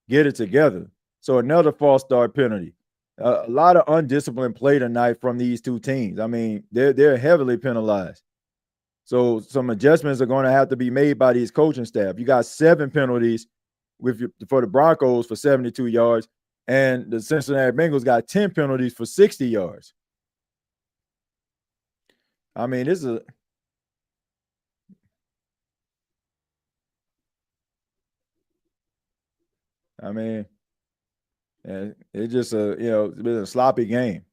get it together? So another false start penalty. A lot of undisciplined play tonight from these two teams. I mean, they're heavily penalized. So some adjustments are going to have to be made by these coaching staff. You got 7 penalties for the Broncos for 72 yards, and the Cincinnati Bengals got 10 penalties for 60 yards. I mean, this is it's just it's been a sloppy game.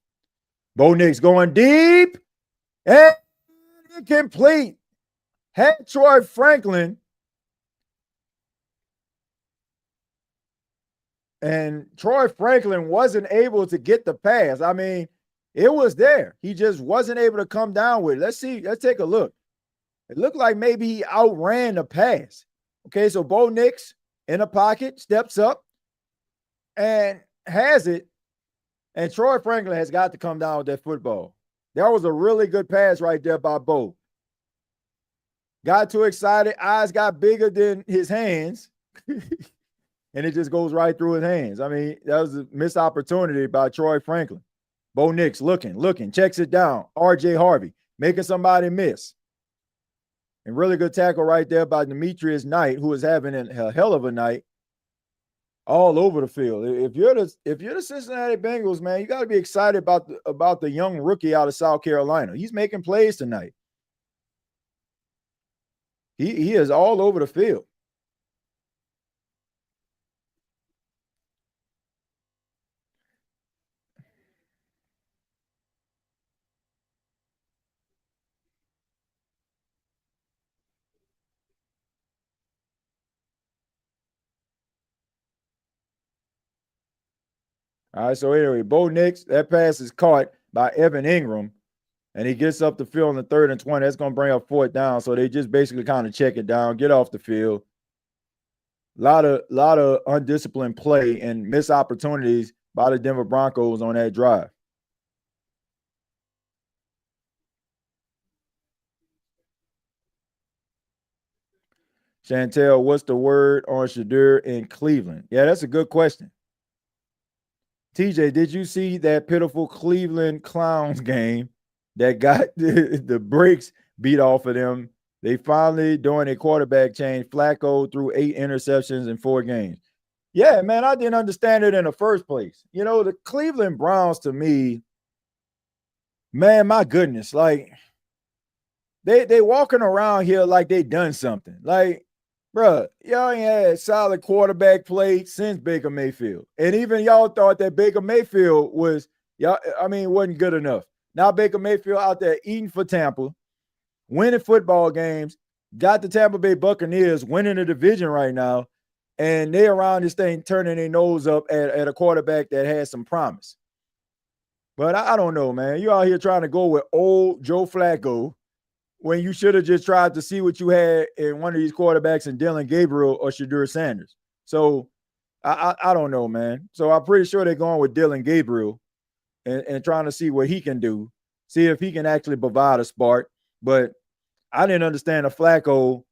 Bo Nix going deep and incomplete. Had Troy Franklin, and Troy Franklin wasn't able to get the pass. I mean, it was there. He just wasn't able to come down with it. Let's see. Let's take a look. It looked like maybe he outran the pass. Okay, so Bo Nix in the pocket, steps up and has it. And Troy Franklin has got to come down with that football. That was a really good pass right there by Bo. Got too excited. Eyes got bigger than his hands. and it just goes right through his hands. I mean, that was a missed opportunity by Troy Franklin. Bo Nix looking, checks it down. R.J. Harvey making somebody miss. And really good tackle right there by Demetrius Knight, who is having a hell of a night all over the field. If you're the Cincinnati Bengals, man, you got to be excited about the young rookie out of South Carolina. He's making plays tonight. He is all over the field. All right, so anyway, Bo Nix, that pass is caught by Evan Ingram, and he gets up the field in the 3rd and 20. That's going to bring up 4th down. So they just basically kind of check it down, get off the field. A lot of undisciplined play and missed opportunities by the Denver Broncos on that drive. Chantel, what's the word on Shedeur in Cleveland? Yeah, that's a good question. TJ, did you see that pitiful Cleveland Clowns game that got the brakes beat off of them? They finally, doing a quarterback change, Flacco threw 8 interceptions in 4 games. Yeah, man, I didn't understand it in the first place. You know, the Cleveland Browns, to me, man, my goodness, like they walking around here like they done something. Like, bruh, y'all ain't had solid quarterback play since Baker Mayfield. And even y'all thought that Baker Mayfield wasn't good enough. Now Baker Mayfield out there eating for Tampa, winning football games, got the Tampa Bay Buccaneers winning the division right now, and they around this thing turning their nose up at a quarterback that has some promise. But I don't know, man. You out here trying to go with old Joe Flacco when you should have just tried to see what you had in one of these quarterbacks in Dillon Gabriel or Shedeur Sanders. So I don't know, man. So I'm pretty sure they're going with Dillon Gabriel and trying to see what he can do, see if he can actually provide a spark. But I didn't understand the Flacco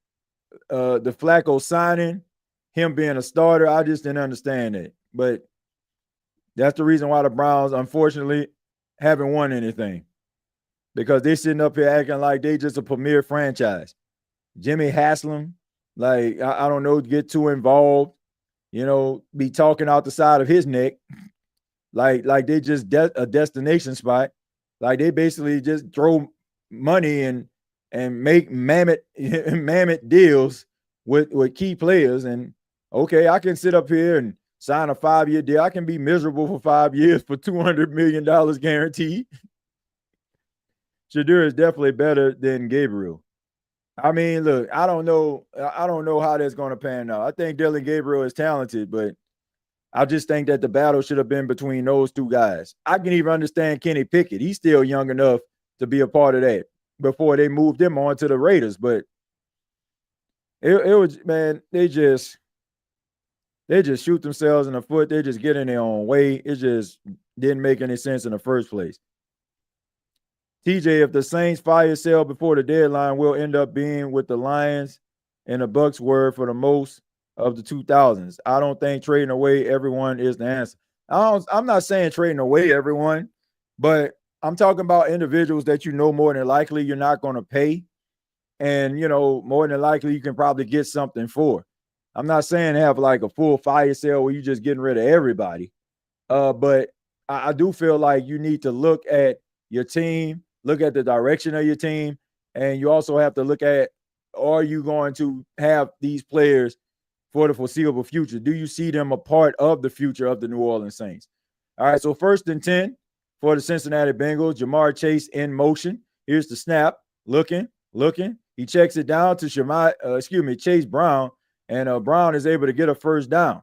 signing, him being a starter. I just didn't understand it. But that's the reason why the Browns, unfortunately, haven't won anything. Because they sitting up here acting like they just a premier franchise. Jimmy Haslam, like, I don't know, get too involved, be talking out the side of his neck. Like they just a destination spot. Like they basically just throw money and make mammoth deals with key players. And okay, I can sit up here and sign a 5-year deal. I can be miserable for 5 years for $200 million guaranteed. Shedeur is definitely better than Gabriel. I mean, look, I don't know how that's going to pan out. I think Dillon Gabriel is talented, but I just think that the battle should have been between those two guys. I can even understand Kenny Pickett. He's still young enough to be a part of that before they moved him on to the Raiders. But it was, man, they just shoot themselves in the foot. They just get in their own way. It just didn't make any sense in the first place. TJ, if the Saints fire sale before the deadline, will end up being with the Lions and the Bucks were for the most of the 2000s. I don't think trading away everyone is the answer. I'm not saying trading away everyone, but I'm talking about individuals that more than likely you're not going to pay. And, more than likely you can probably get something for. I'm not saying have like a full fire sale where you're just getting rid of everybody. But I do feel like you need to look at your team, look at the direction of your team, and you also have to look at, are you going to have these players for the foreseeable future? Do you see them a part of the future of the New Orleans Saints? All right, so 1st and 10 for the Cincinnati Bengals. Jamar Chase in motion. Here's the snap. Looking. He checks it down to Chase Brown, and Brown is able to get a first down.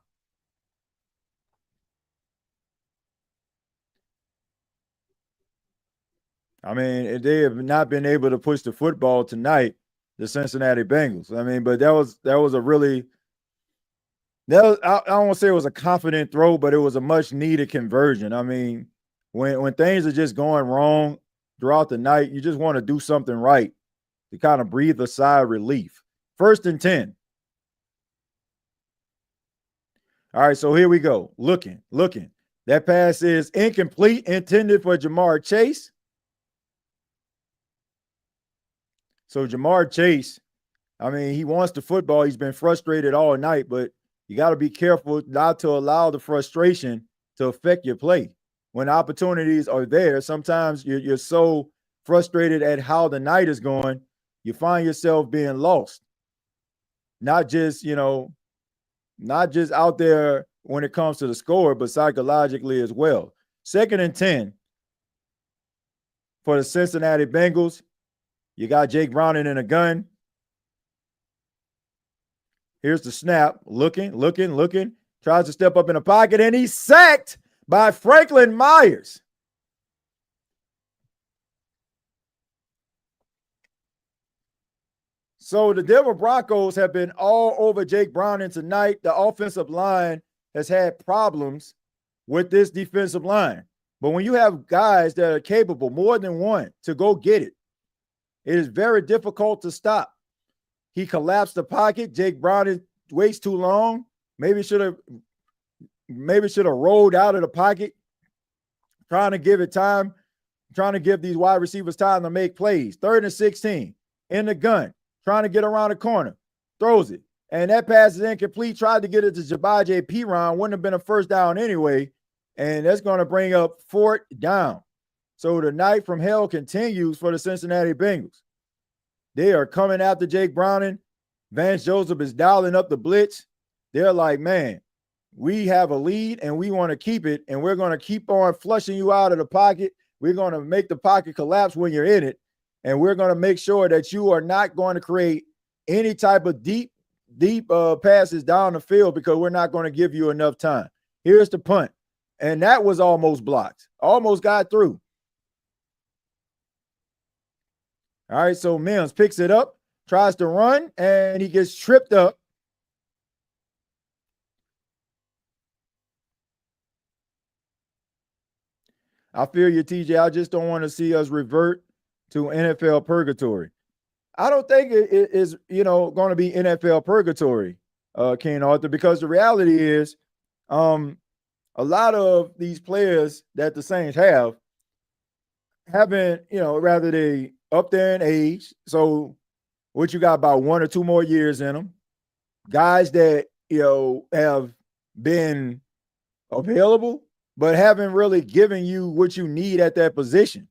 I mean, they have not been able to push the football tonight, the Cincinnati Bengals. I mean, but that was a really I don't want to say it was a confident throw, but it was a much needed conversion. I mean, when things are just going wrong throughout the night, you just want to do something right to kind of breathe a sigh of relief. 1st and 10. All right, so here we go. Looking. That pass is incomplete, intended for Jamar Chase. So Jamar Chase, I mean, he wants the football. He's been frustrated all night, but you got to be careful not to allow the frustration to affect your play. When opportunities are there, sometimes you're so frustrated at how the night is going, you find yourself being lost. Not just out there when it comes to the score, but psychologically as well. 2nd and 10 for the Cincinnati Bengals. You got Jake Browning in a gun. Here's the snap. Looking. Tries to step up in the pocket, and he's sacked by Franklin Myers. So the Denver Broncos have been all over Jake Browning tonight. The offensive line has had problems with this defensive line. But when you have guys that are capable, more than one, to go get it, it is very difficult to stop. He collapsed the pocket. Jake Browning waits too long. Maybe should have rolled out of the pocket, trying to give these wide receivers time to make plays. 3rd and 16, in the gun, trying to get around the corner, throws it. And that pass is incomplete. Tried to get it to Cincinnati Bengals. Wouldn't have been a first down anyway. And that's going to bring up 4th down. So the night from hell continues for the Cincinnati Bengals. They are coming after Jake Browning. Vance Joseph is dialing up the blitz. They're like, man, we have a lead and we want to keep it, and we're going to keep on flushing you out of the pocket. We're going to make the pocket collapse when you're in it, and we're going to make sure that you are not going to create any type of deep passes down the field because we're not going to give you enough time. Here's the punt, and that was almost blocked. Almost got through. All right, so Mims picks it up, tries to run, and he gets tripped up. I feel you, TJ. I just don't want to see us revert to NFL purgatory. I don't think it is, going to be NFL purgatory, King Arthur, because the reality is a lot of these players that the Saints haven't, rather they up there in age. So what you got, about 1 or 2 more years in them. Guys that, have been available, but haven't really given you what you need at that position.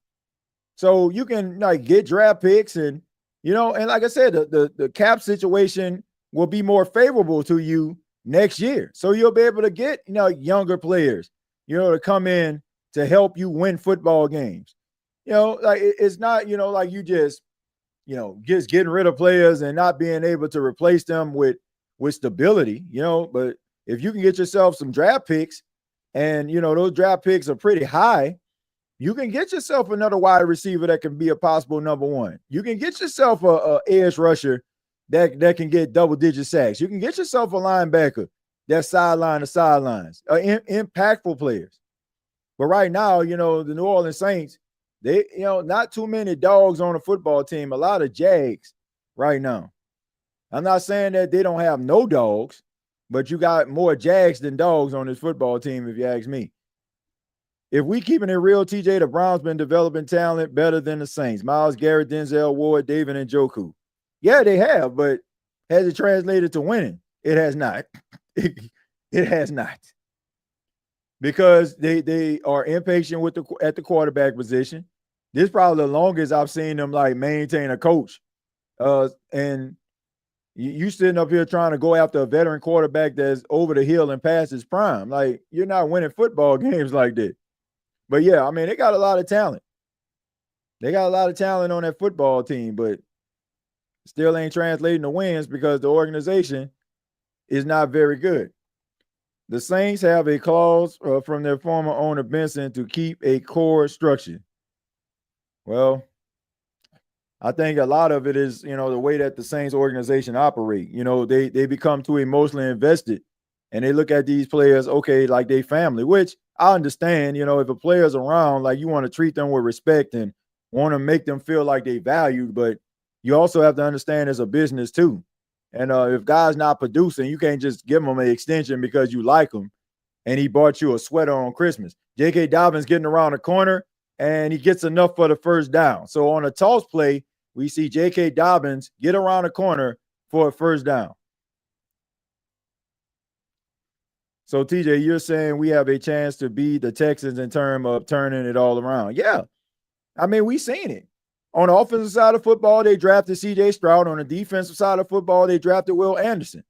So you can get draft picks and, and like I said, the cap situation will be more favorable to you next year. So you'll be able to get, younger players, to come in to help you win football games. It's not, like you just getting rid of players and not being able to replace them with stability, but if you can get yourself some draft picks and, those draft picks are pretty high, you can get yourself another wide receiver that can be a possible number 1. You can get yourself a edge rusher that can get double-digit sacks. You can get yourself a linebacker that's sideline to sidelines, impactful players. But right now, the New Orleans Saints, they, not too many dogs on a football team, a lot of Jags right now. I'm not saying that they don't have no dogs, but you got more Jags than dogs on this football team, if you ask me. If we keeping it real, TJ, the Browns been developing talent better than the Saints. Myles Garrett, Denzel Ward, David Njoku. Yeah, they have, but has it translated to winning? It has not. It has not. Because they are impatient at the quarterback position. This is probably the longest I've seen them maintain a coach. And you sitting up here trying to go after a veteran quarterback that's over the hill and past his prime. You're not winning football games like that. But yeah, I mean, they got a lot of talent. They got a lot of talent on that football team, but still ain't translating to wins because the organization is not very good. The Saints have a clause from their former owner, Benson, to keep a core structure. Well, I think a lot of it is, the way that the Saints organization operate. They become too emotionally invested and they look at these players, okay, like they family, which I understand, if a player's around, you want to treat them with respect and want to make them feel like they valued, but you also have to understand it's a business too. And if guys not producing, you can't just give him an extension because you like him and he bought you a sweater on Christmas. J.K. Dobbins getting around the corner and he gets enough for the first down. So on a toss play, we see J.K. Dobbins get around the corner for a first down. So TJ, you're saying we have a chance to beat the Texans in terms of turning it all around. Yeah. I mean, we seen it. On the offensive side of football, they drafted C.J. Stroud. On the defensive side of football, they drafted Will Anderson.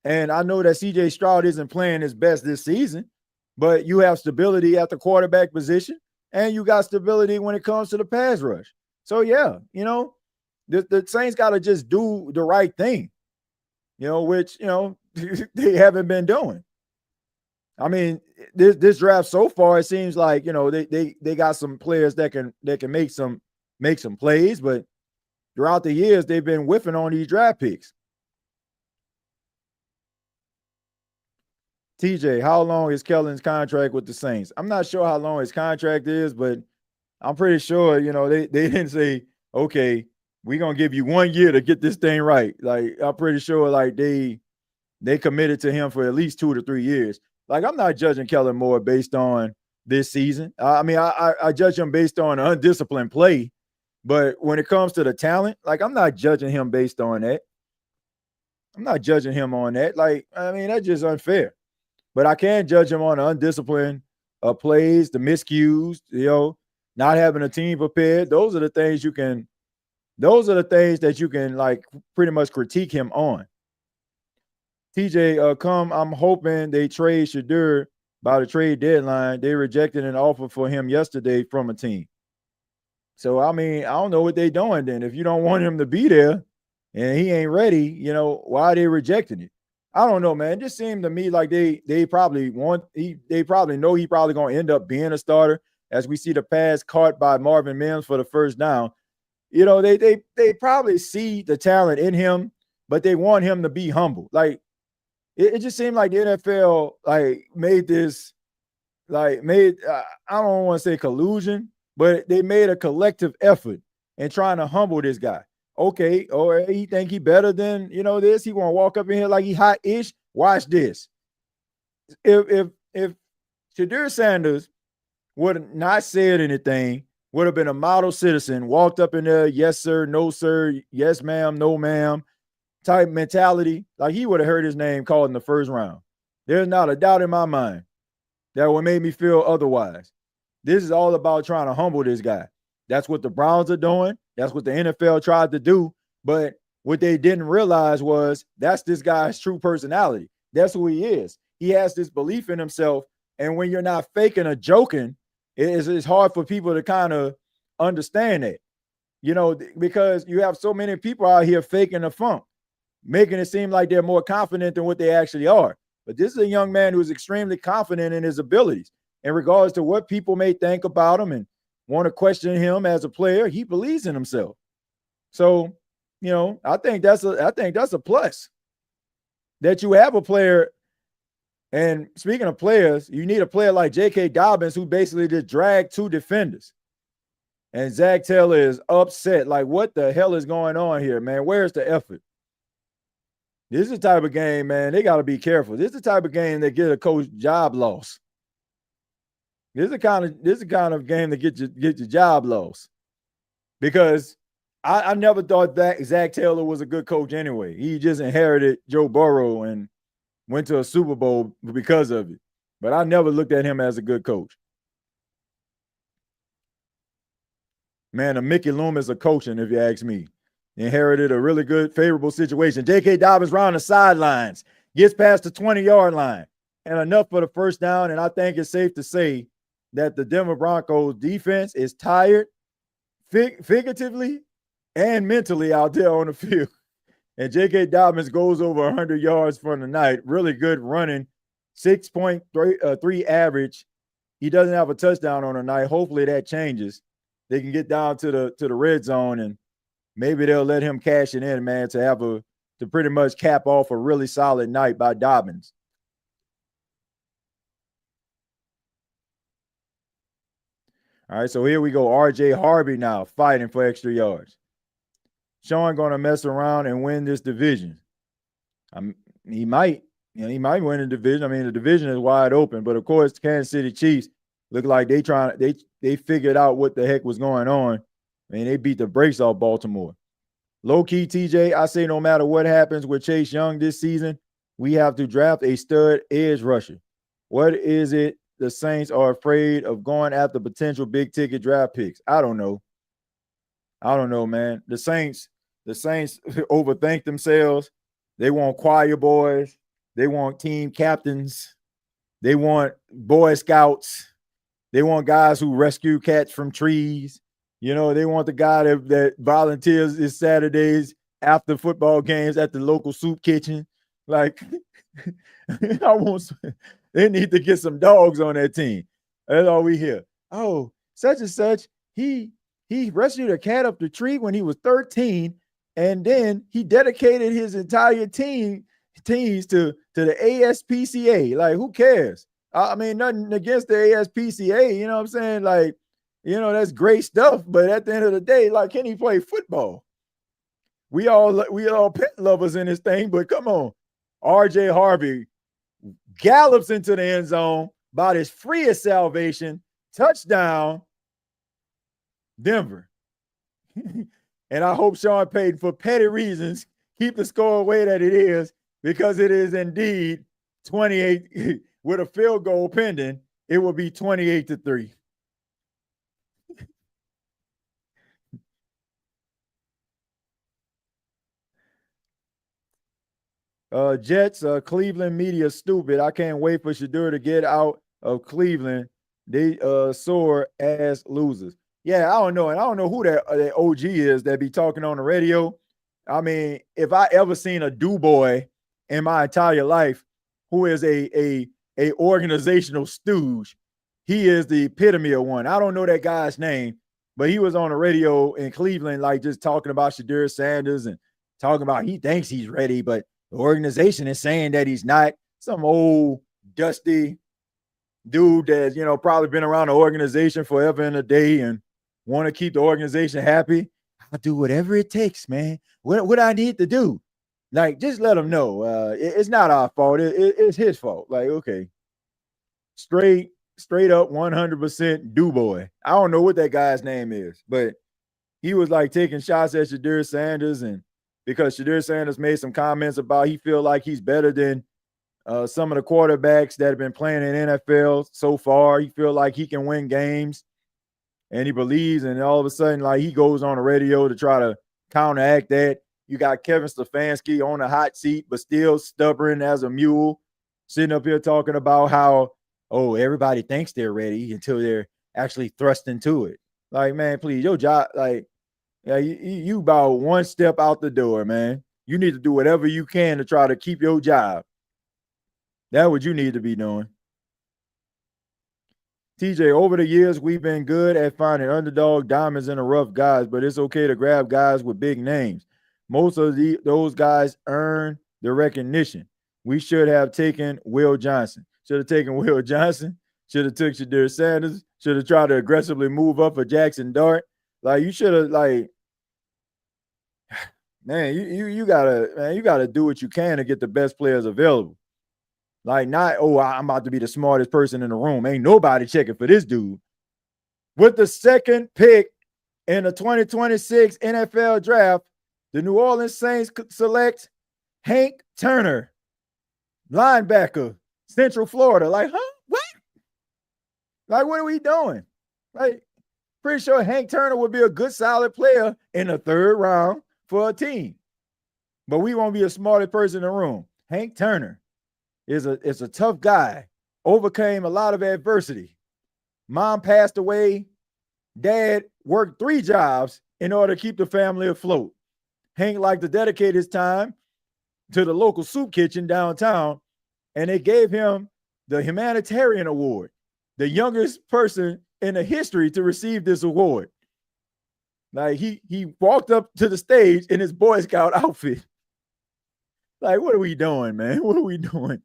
And I know that C.J. Stroud isn't playing his best this season, but you have stability at the quarterback position, and you got stability when it comes to the pass rush. So, yeah, the Saints got to just do the right thing, which, they haven't been doing. I mean, this draft so far, it seems like, they got some players that can make some plays, but throughout the years, they've been whiffing on these draft picks. TJ, how long is Kellen's contract with the Saints? I'm not sure how long his contract is, but I'm pretty sure, they didn't say, okay, we're going to give you 1 year to get this thing right. Like, I'm pretty sure like they committed to him for at least 2 to 3 years. Like, I'm not judging Kellen Moore based on this season. I mean, I judge him based on undisciplined play, but when it comes to the talent, like, I'm not judging him based on that. I'm not judging him on that. Like, I mean, that's just unfair. But I can judge him on the undisciplined plays, the miscues, not having a team prepared. Those are the things that you can like pretty much critique him on. TJ, I'm hoping they trade Shedeur by the trade deadline. They rejected an offer for him yesterday from a team. So, I mean, I don't know what they're doing then. If you don't want him to be there and he ain't ready, why are they rejecting it? I don't know, man. It just seemed to me like they probably know he probably going to end up being a starter, as we see the pass caught by Marvin Mims for the first down. They probably see the talent in him, but they want him to be humble. Like, it just seemed like the NFL made this I don't want to say collusion, but they made a collective effort in trying to humble this guy. Okay, or he think he better than this. He want to walk up in here like he hot-ish. Watch this. If Shedeur Sanders would have not said anything, would have been a model citizen, walked up in there, yes sir, no sir, yes ma'am, no ma'am, type mentality, like he would have heard his name called in the first round. There's not a doubt in my mind that would make me feel otherwise. This is all about trying to humble this guy. That's what the Browns are doing. That's what the NFL tried to do. But what they didn't realize was that's this guy's true personality. That's who he is. He has this belief in himself. And when you're not faking or joking, it's hard for people to kind of understand that, because you have so many people out here faking the funk, making it seem like they're more confident than what they actually are. But this is a young man who's extremely confident in his abilities in regards to what people may think about him and want to question him as a player. He believes in himself. So, I think that's a plus that you have a player. And speaking of players, you need a player like J.K. Dobbins who basically just dragged 2 defenders. And Zach Taylor is upset. Like, what the hell is going on here, man? Where's the effort? This is the type of game, man, they got to be careful. This is the type of game that get a coach job loss. This is the kind of game that get your job lost. Because I never thought that Zach Taylor was a good coach anyway. He just inherited Joe Burrow and went to a Super Bowl because of it. But I never looked at him as a good coach. Man, a Mickey Loomis a coaching, if you ask me. Inherited a really good, favorable situation. J.K. Dobbins round the sidelines, gets past the 20-yard line, and enough for the first down. And I think it's safe to say that the Denver Broncos defense is tired, figuratively and mentally out there on the field. And J.K. Dobbins goes over 100 yards for the night. Really good running, 6.3 average. He doesn't have a touchdown on the night. Hopefully that changes. They can get down to the red zone and maybe they'll let him cash it in, man, to pretty much cap off a really solid night by Dobbins. All right, so here we go. R.J. Harvey now fighting for extra yards. Sean going to mess around and win this division. He might. He might win the division. I mean, the division is wide open, but of course, Kansas City Chiefs look like they figured out what the heck was going on. I mean, they beat the brakes off Baltimore. Low key, TJ, I say no matter what happens with Chase Young this season, we have to draft a stud edge rusher. What is it the Saints are afraid of going after potential big ticket draft picks? I don't know. Man. The Saints overthink themselves. They want choir boys. They want team captains. They want Boy Scouts. They want guys who rescue cats from trees. They want the guy that volunteers his Saturdays after football games at the local soup kitchen. Like, they need to get some dogs on that team. That's all we hear. Oh, such and such, he rescued a cat up the tree when he was 13, and then he dedicated his entire teams to the ASPCA. Like, who cares? I mean, nothing against the ASPCA, you know what I'm saying? Like, that's great stuff, but at the end of the day, like, can he play football? We all pet lovers in this thing, but come on. RJ Harvey gallops into the end zone, about as free as salvation, touchdown, Denver. And I hope Sean Payton, for petty reasons, keep the score away that it is, because it is indeed 28 with a field goal pending. It will be 28-3. Jets, Cleveland media stupid. I can't wait for Shedeur to get out of Cleveland. They sore as losers. Yeah, I don't know. And I don't know who that OG is that be talking on the radio. I mean, if I ever seen a boy in my entire life who is a organizational stooge, he is the epitome of one. I don't know that guy's name, but he was on the radio in Cleveland, like just talking about Shedeur Sanders and talking about he thinks he's ready, but the organization is saying that he's not. Some old dusty dude that's, probably been around the organization forever and a day and want to keep the organization happy. I'll do whatever it takes, man. What I need to do. Like, just let him know. It's not our fault. It's his fault. Like, okay. Straight up 100% boy. I don't know what that guy's name is, but he was like taking shots at Shedeur Sanders, and because Shedeur Sanders made some comments about he feel like he's better than some of the quarterbacks that have been playing in NFL so far. He feel like he can win games, and he believes, and all of a sudden, like, he goes on the radio to try to counteract that. You got Kevin Stefanski on the hot seat, but still stubborn as a mule, sitting up here talking about how, everybody thinks they're ready until they're actually thrust into it. Like, man, please, your job, like, yeah, you about one step out the door, man. You need to do whatever you can to try to keep your job. That's what you need to be doing. TJ, over the years, we've been good at finding underdog diamonds in the rough guys, but it's okay to grab guys with big names. Most of those guys earn the recognition. We should have taken Will Johnson. Should have taken Will Johnson. Should have took Shedeur Sanders. Should have tried to aggressively move up for Jackson Dart. Like, you should have, like, man, you gotta do what you can to get the best players available. Like, not, I'm about to be the smartest person in the room. Ain't nobody checking for this dude. With the second pick in the 2026 NFL draft, the New Orleans Saints select Hank Turner, linebacker, Central Florida. Like, huh? What? Like, what are we doing? Like, pretty sure Hank Turner would be a good, solid player in the third round for a team. But we won't be the smartest person in the room. Hank Turner is a tough guy, overcame a lot of adversity. Mom passed away. Dad worked 3 jobs in order to keep the family afloat. Hank liked to dedicate his time to the local soup kitchen downtown, and they gave him the humanitarian award, the youngest person in the history to receive this award. Like, he walked up to the stage in his Boy Scout outfit. Like, what are we doing, man? What are we doing?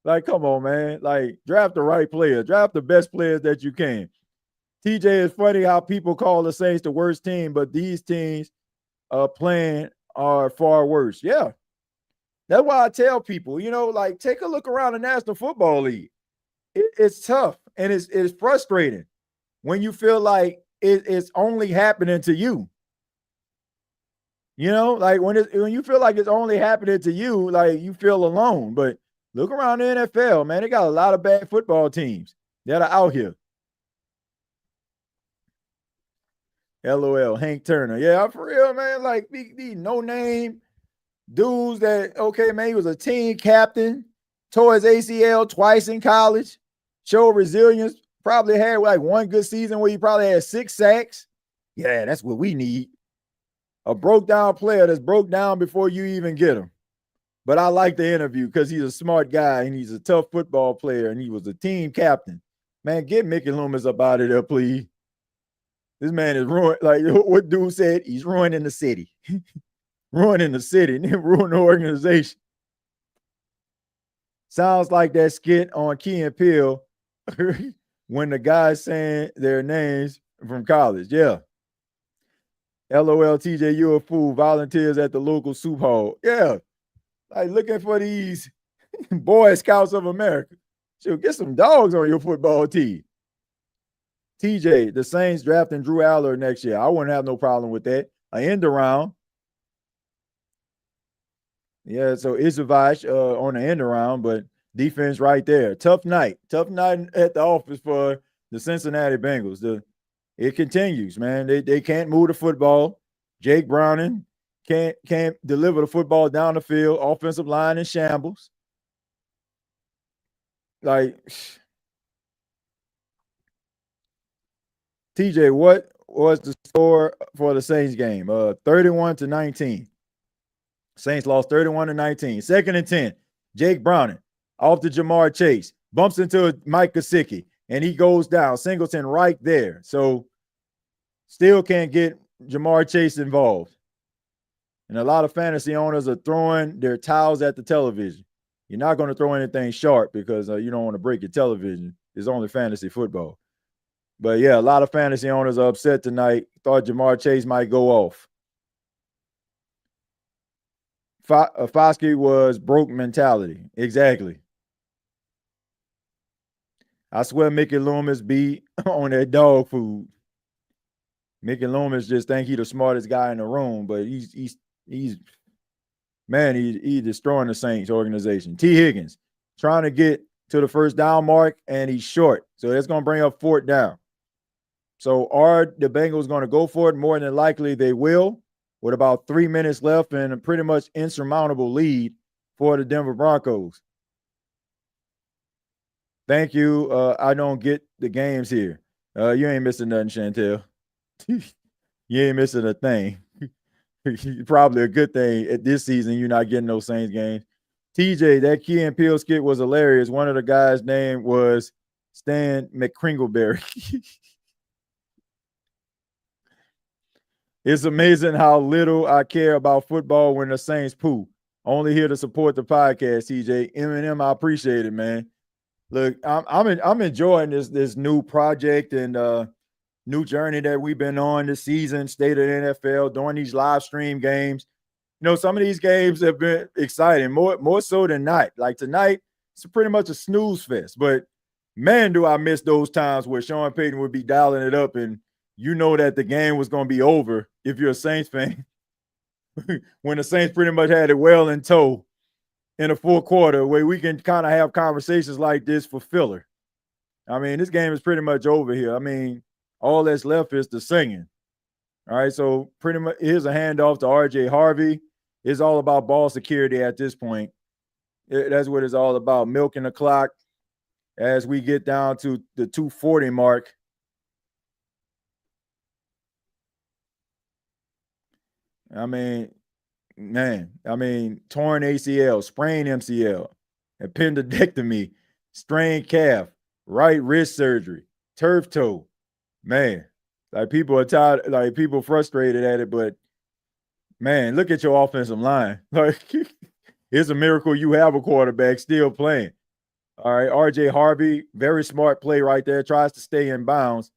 Like, come on, man. Like, draft the right player. Draft the best players that you can. TJ, is funny how people call the Saints the worst team, but these teams playing are far worse. Yeah. That's why I tell people, like take a look around the National Football League. It's tough and it's frustrating when you feel like it's only happening to you. Like when you feel like it's only happening to you, like you feel alone. But look around the NFL, man. They got a lot of bad football teams that are out here. LOL, Hank Turner. Yeah, for real, man. Like these no-name dudes that, okay, man, he was a team captain, tore his ACL twice in college, showed resilience, probably had like one good season where he probably had 6 sacks. Yeah, that's what we need. A broke down player that's broke down before you even get him. But I like the interview because he's a smart guy and he's a tough football player and he was a team captain. Man, get Mickey Loomis up out of there, please. This man is ruined. Like what dude said, he's ruining the city. Ruining the city and then ruining the organization. Sounds like that skit on Key and Peele when the guys saying their names from college. Yeah. LOL, TJ, you a fool. Volunteers at the local soup hall. Yeah. Like looking for these Boy Scouts of America. Should get some dogs on your football team. TJ, the Saints drafting Drew Aller next year. I wouldn't have no problem with that. I end around. Yeah, so Izavach on the end around, but defense right there. Tough night at the office for the Cincinnati Bengals. It continues, man. They can't move the football. Jake Browning can't deliver the football down the field. Offensive line in shambles. Like TJ, what was the score for the Saints game? 31-19. Saints lost 31-19. 2nd and 10. Jake Browning off to Jamar Chase. Bumps into Mike Gesicki. And he goes down. Singleton right there. So still can't get Jamar Chase involved. And a lot of fantasy owners are throwing their towels at the television. You're not going to throw anything sharp because you don't want to break your television. It's only fantasy football. But yeah, a lot of fantasy owners are upset tonight. Thought Jamar Chase might go off. Foskey was broke mentality. Exactly. I swear Mickey Loomis be on that dog food. Mickey Loomis just think he the smartest guy in the room, but he's destroying the Saints organization. T. Higgins trying to get to the first down mark, and he's short. So that's going to bring up 4th down. So are the Bengals going to go for it? More than likely they will, with about 3 minutes left and a pretty much insurmountable lead for the Denver Broncos. Thank you. I don't get the games here. You ain't missing nothing, Chantel. You ain't missing a thing. Probably a good thing at this season you're not getting those Saints games. TJ, that Key and Peele skit was hilarious. One of the guys' name was Stan McCringleberry. It's amazing how little I care about football when the Saints poo. Only here to support the podcast, TJ. M&M, I appreciate it, man. Look, I'm enjoying this new project and new journey that we've been on this season, State of the NFL, doing these live stream games. Some of these games have been exciting, more so than not. Like tonight, it's pretty much a snooze fest. But man, do I miss those times where Sean Payton would be dialing it up and that the game was going to be over if you're a Saints fan. When the Saints pretty much had it well in tow in the 4th quarter, where we can kind of have conversations like this for filler. I mean, this game is pretty much over here. I mean, all that's left is the singing. All right, so pretty much here's a handoff to RJ Harvey. It's all about ball security at this point. That's what it's all about, milking the clock as we get down to the 2:40 mark. I mean, torn ACL, sprained MCL, appendectomy, strained calf, right wrist surgery, turf toe. Man, like people are tired, like people frustrated at it, but man, look at your offensive line. Like it's a miracle you have a quarterback still playing. All right, RJ Harvey, very smart play right there, tries to stay in bounds.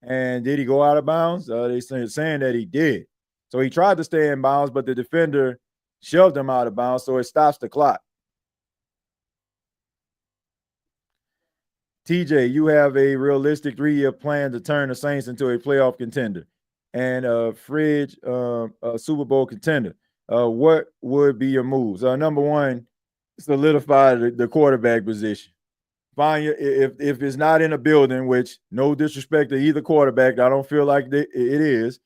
And did he go out of bounds? They saying that he did. So he tried to stay in bounds, but the defender shoved him out of bounds, so it stops the clock. TJ, you have a realistic 3-year plan to turn the Saints into a playoff contender and a Super Bowl contender. What would be your moves? Number one, solidify the quarterback position. Find your, if it's not in a building, which no disrespect to either quarterback, I don't feel like it is.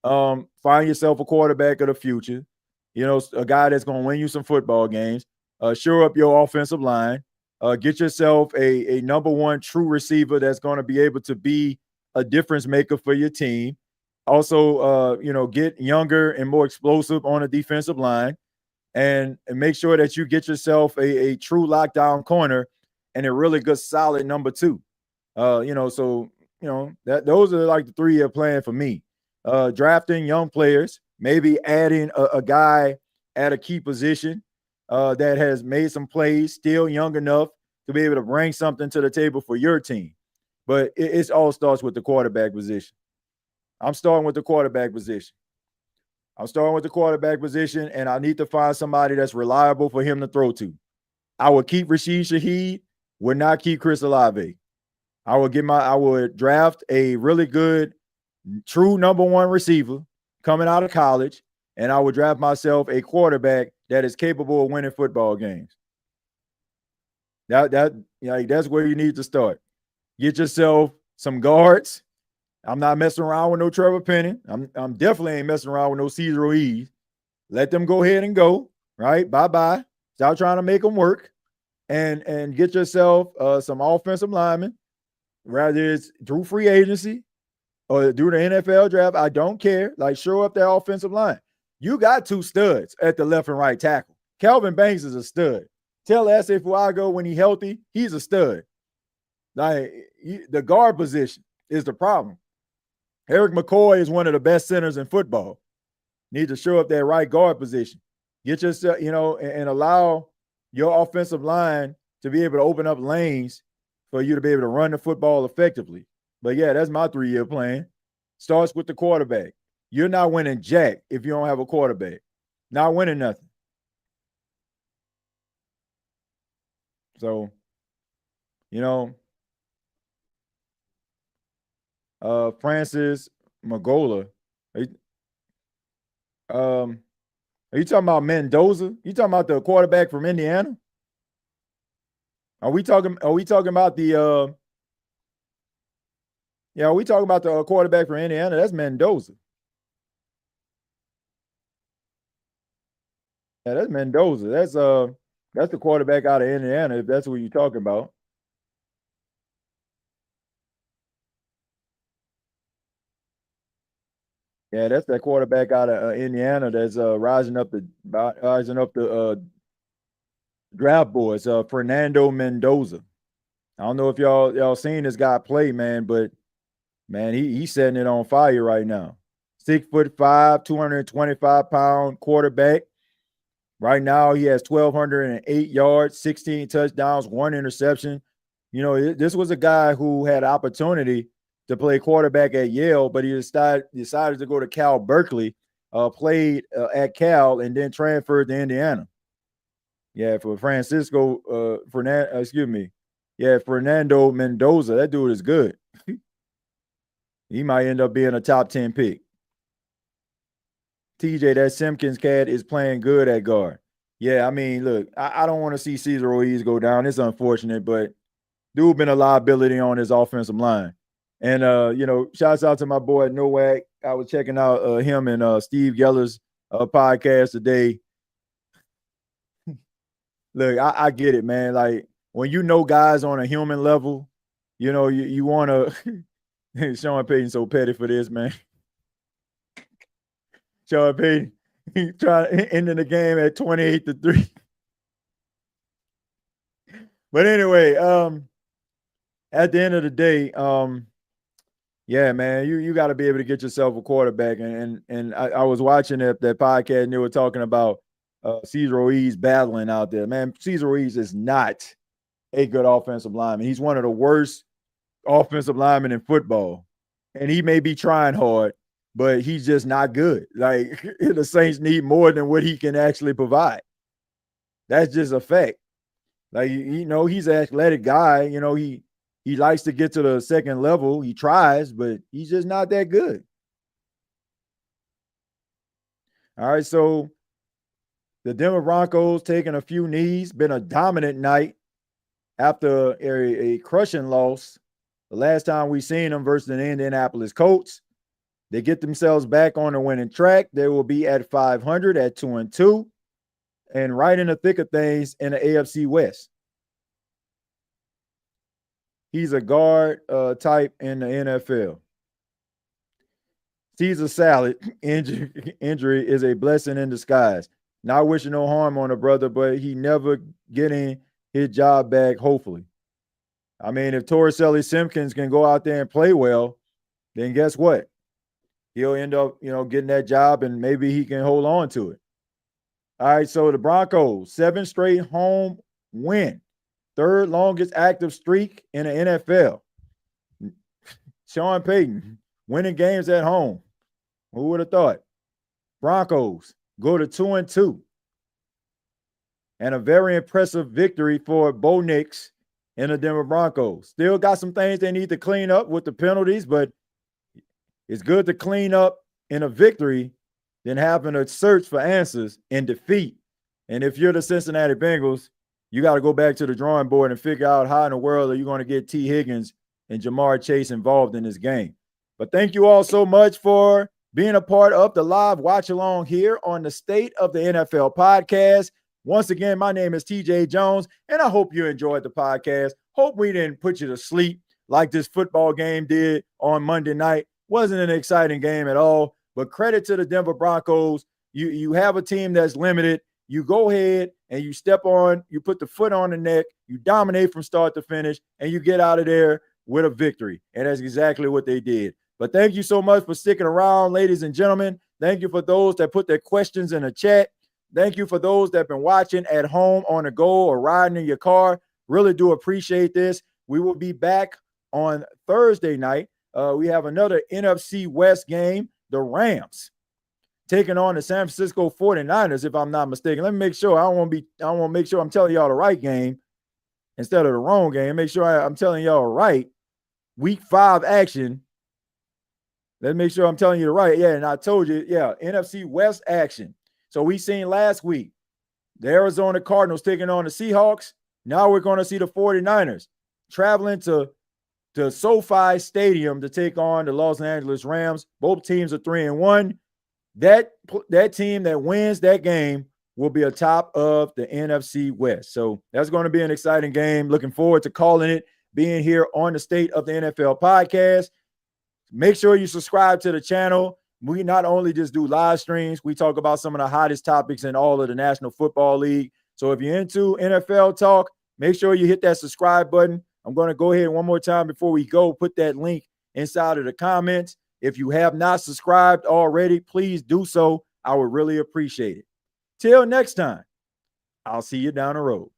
Find yourself a quarterback of the future. You know, a guy that's going to win you some football games. Shore up your offensive line. Get yourself a number one true receiver that's going to be able to be a difference maker for your team. Also, get younger and more explosive on the defensive line, and make sure that you get yourself a true lockdown corner and a really good solid number two. That those are like the 3-year plan for me. Drafting young players, maybe adding a guy at a key position that has made some plays, still young enough to be able to bring something to the table for your team. But it all starts with the quarterback position. I'm starting with the quarterback position. And I need to find somebody that's reliable for him to throw to. I would keep Rashid Shaheed, would not keep Chris Olave. I would draft a really good, true number one receiver coming out of college, and I would draft myself a quarterback that is capable of winning football games. That's where you need to start. Get yourself some guards. I'm not messing around with no Trevor Penning. I'm definitely ain't messing around with no Cesar Ruiz. Let them go ahead and go, right? Bye-bye. Stop trying to make them work. And get yourself some offensive linemen, whether it's through free agency or through the NFL draft. I don't care. Like, show up that offensive line. You got two studs at the left and right tackle. Kelvin Banks is a stud. Tell Asa Fuago when he's healthy, he's a stud. Like, the guard position is the problem. Eric McCoy is one of the best centers in football. Need to show up that right guard position. Get yourself, and allow your offensive line to be able to open up lanes for you to be able to run the football effectively. But yeah, that's my 3-year plan. Starts with the quarterback. You're not winning jack if you don't have a quarterback. Not winning nothing. So, Francis Magola. Are you talking about Mendoza? You talking about the quarterback from Indiana? Are we talking about the are we talking about the quarterback from Indiana? That's Mendoza. Yeah, that's Mendoza. That's the quarterback out of Indiana, if that's what you're talking about. Yeah, that's that quarterback out of Indiana that's rising up the draft boards. Fernando Mendoza. I don't know if y'all seen this guy play, man, but man, he's setting it on fire right now. 6'5", 225-pound quarterback. Right now, he has 1,208 yards, 16 touchdowns, 1 interception. This was a guy who had opportunity to play quarterback at Yale, but he decided to go to Cal Berkeley, played at Cal, and then transferred to Indiana. Yeah, for Fernando Mendoza. That dude is good. He might end up being a top 10 pick. TJ, that Simpkins cat is playing good at guard. Yeah, I mean, look, I don't want to see Cesar Ruiz go down. It's unfortunate, but dude been a liability on his offensive line. And, shouts out to my boy Nowak. I was checking out him and Steve Geller's podcast today. Look, I get it, man. Like, when guys on a human level, you want to – Sean Payton's so petty for this, man. Sean Payton, he ending the game at 28-3. But anyway, at the end of the day, yeah, man, you got to be able to get yourself a quarterback. And I was watching that podcast, and they were talking about Cesar Ruiz battling out there. Man, Cesar Ruiz is not a good offensive lineman. He's one of the worst offensive linemen in football. And he may be trying hard, but he's just not good. Like the Saints need more than what he can actually provide. That's just a fact. Like, he's an athletic guy. He likes to get to the second level. He tries, but he's just not that good. All right, so the Denver Broncos taking a few knees, been a dominant night after a crushing loss. The last time we seen them versus the Indianapolis Colts. They get themselves back on the winning track. They will be at 500 at 2-2 and right in the thick of things in the AFC West. He's a guard type in the NFL. Caesar salad injury is a blessing in disguise. Not wishing no harm on a brother, but he never getting his job back, hopefully. I mean, if Torricelli Simpkins can go out there and play well, then guess what? He'll end up, getting that job, and maybe he can hold on to it. All right, so the Broncos, 7 straight home win. 3rd longest active streak in the NFL. Sean Payton winning games at home. Who would have thought? Broncos go to 2-2. And a very impressive victory for Bo Nix and the Denver Broncos. Still got some things they need to clean up with the penalties, but it's good to clean up in a victory than having to search for answers in defeat. And if you're the Cincinnati Bengals, you got to go back to the drawing board and figure out how in the world are you going to get T. Higgins and Jamar Chase involved in this game. But thank you all so much for being a part of the live watch along here on the State of the NFL podcast. Once again, my name is TJay Jones, and I hope you enjoyed the podcast. Hope we didn't put you to sleep like this football game did on Monday night. Wasn't an exciting game at all, but credit to the Denver Broncos. You have a team that's limited. You go ahead and you put the foot on the neck, you dominate from start to finish, and you get out of there with a victory. And that's exactly what they did. But thank you so much for sticking around, ladies and gentlemen. Thank you for those that put their questions in the chat. Thank you for those that have been watching at home, on the go, or riding in your car. Really do appreciate this. We will be back on Thursday night. We have another NFC West game, the Rams taking on the San Francisco 49ers, if I'm not mistaken. Let me make sure. I want to make sure I'm telling y'all the right game instead of the wrong game. Make sure I'm telling y'all right. Week 5 action. Let's make sure I'm telling you the right. Yeah, and I told you, NFC West action. So we seen last week the Arizona Cardinals taking on the Seahawks. Now we're going to see the 49ers traveling to SoFi Stadium to take on the Los Angeles Rams. Both teams are 3-1. That team that wins that game will be atop of the NFC West. So that's going to be an exciting game. Looking forward to calling it, being here on the State of the NFL podcast. Make sure you subscribe to the channel. We not only just do live streams, we talk about some of the hottest topics in all of the National Football League. So if you're into NFL talk, make sure you hit that subscribe button. I'm going to go ahead one more time before we go, put that link inside of the comments. If you have not subscribed already, please do so. I would really appreciate it. Till next time, I'll see you down the road.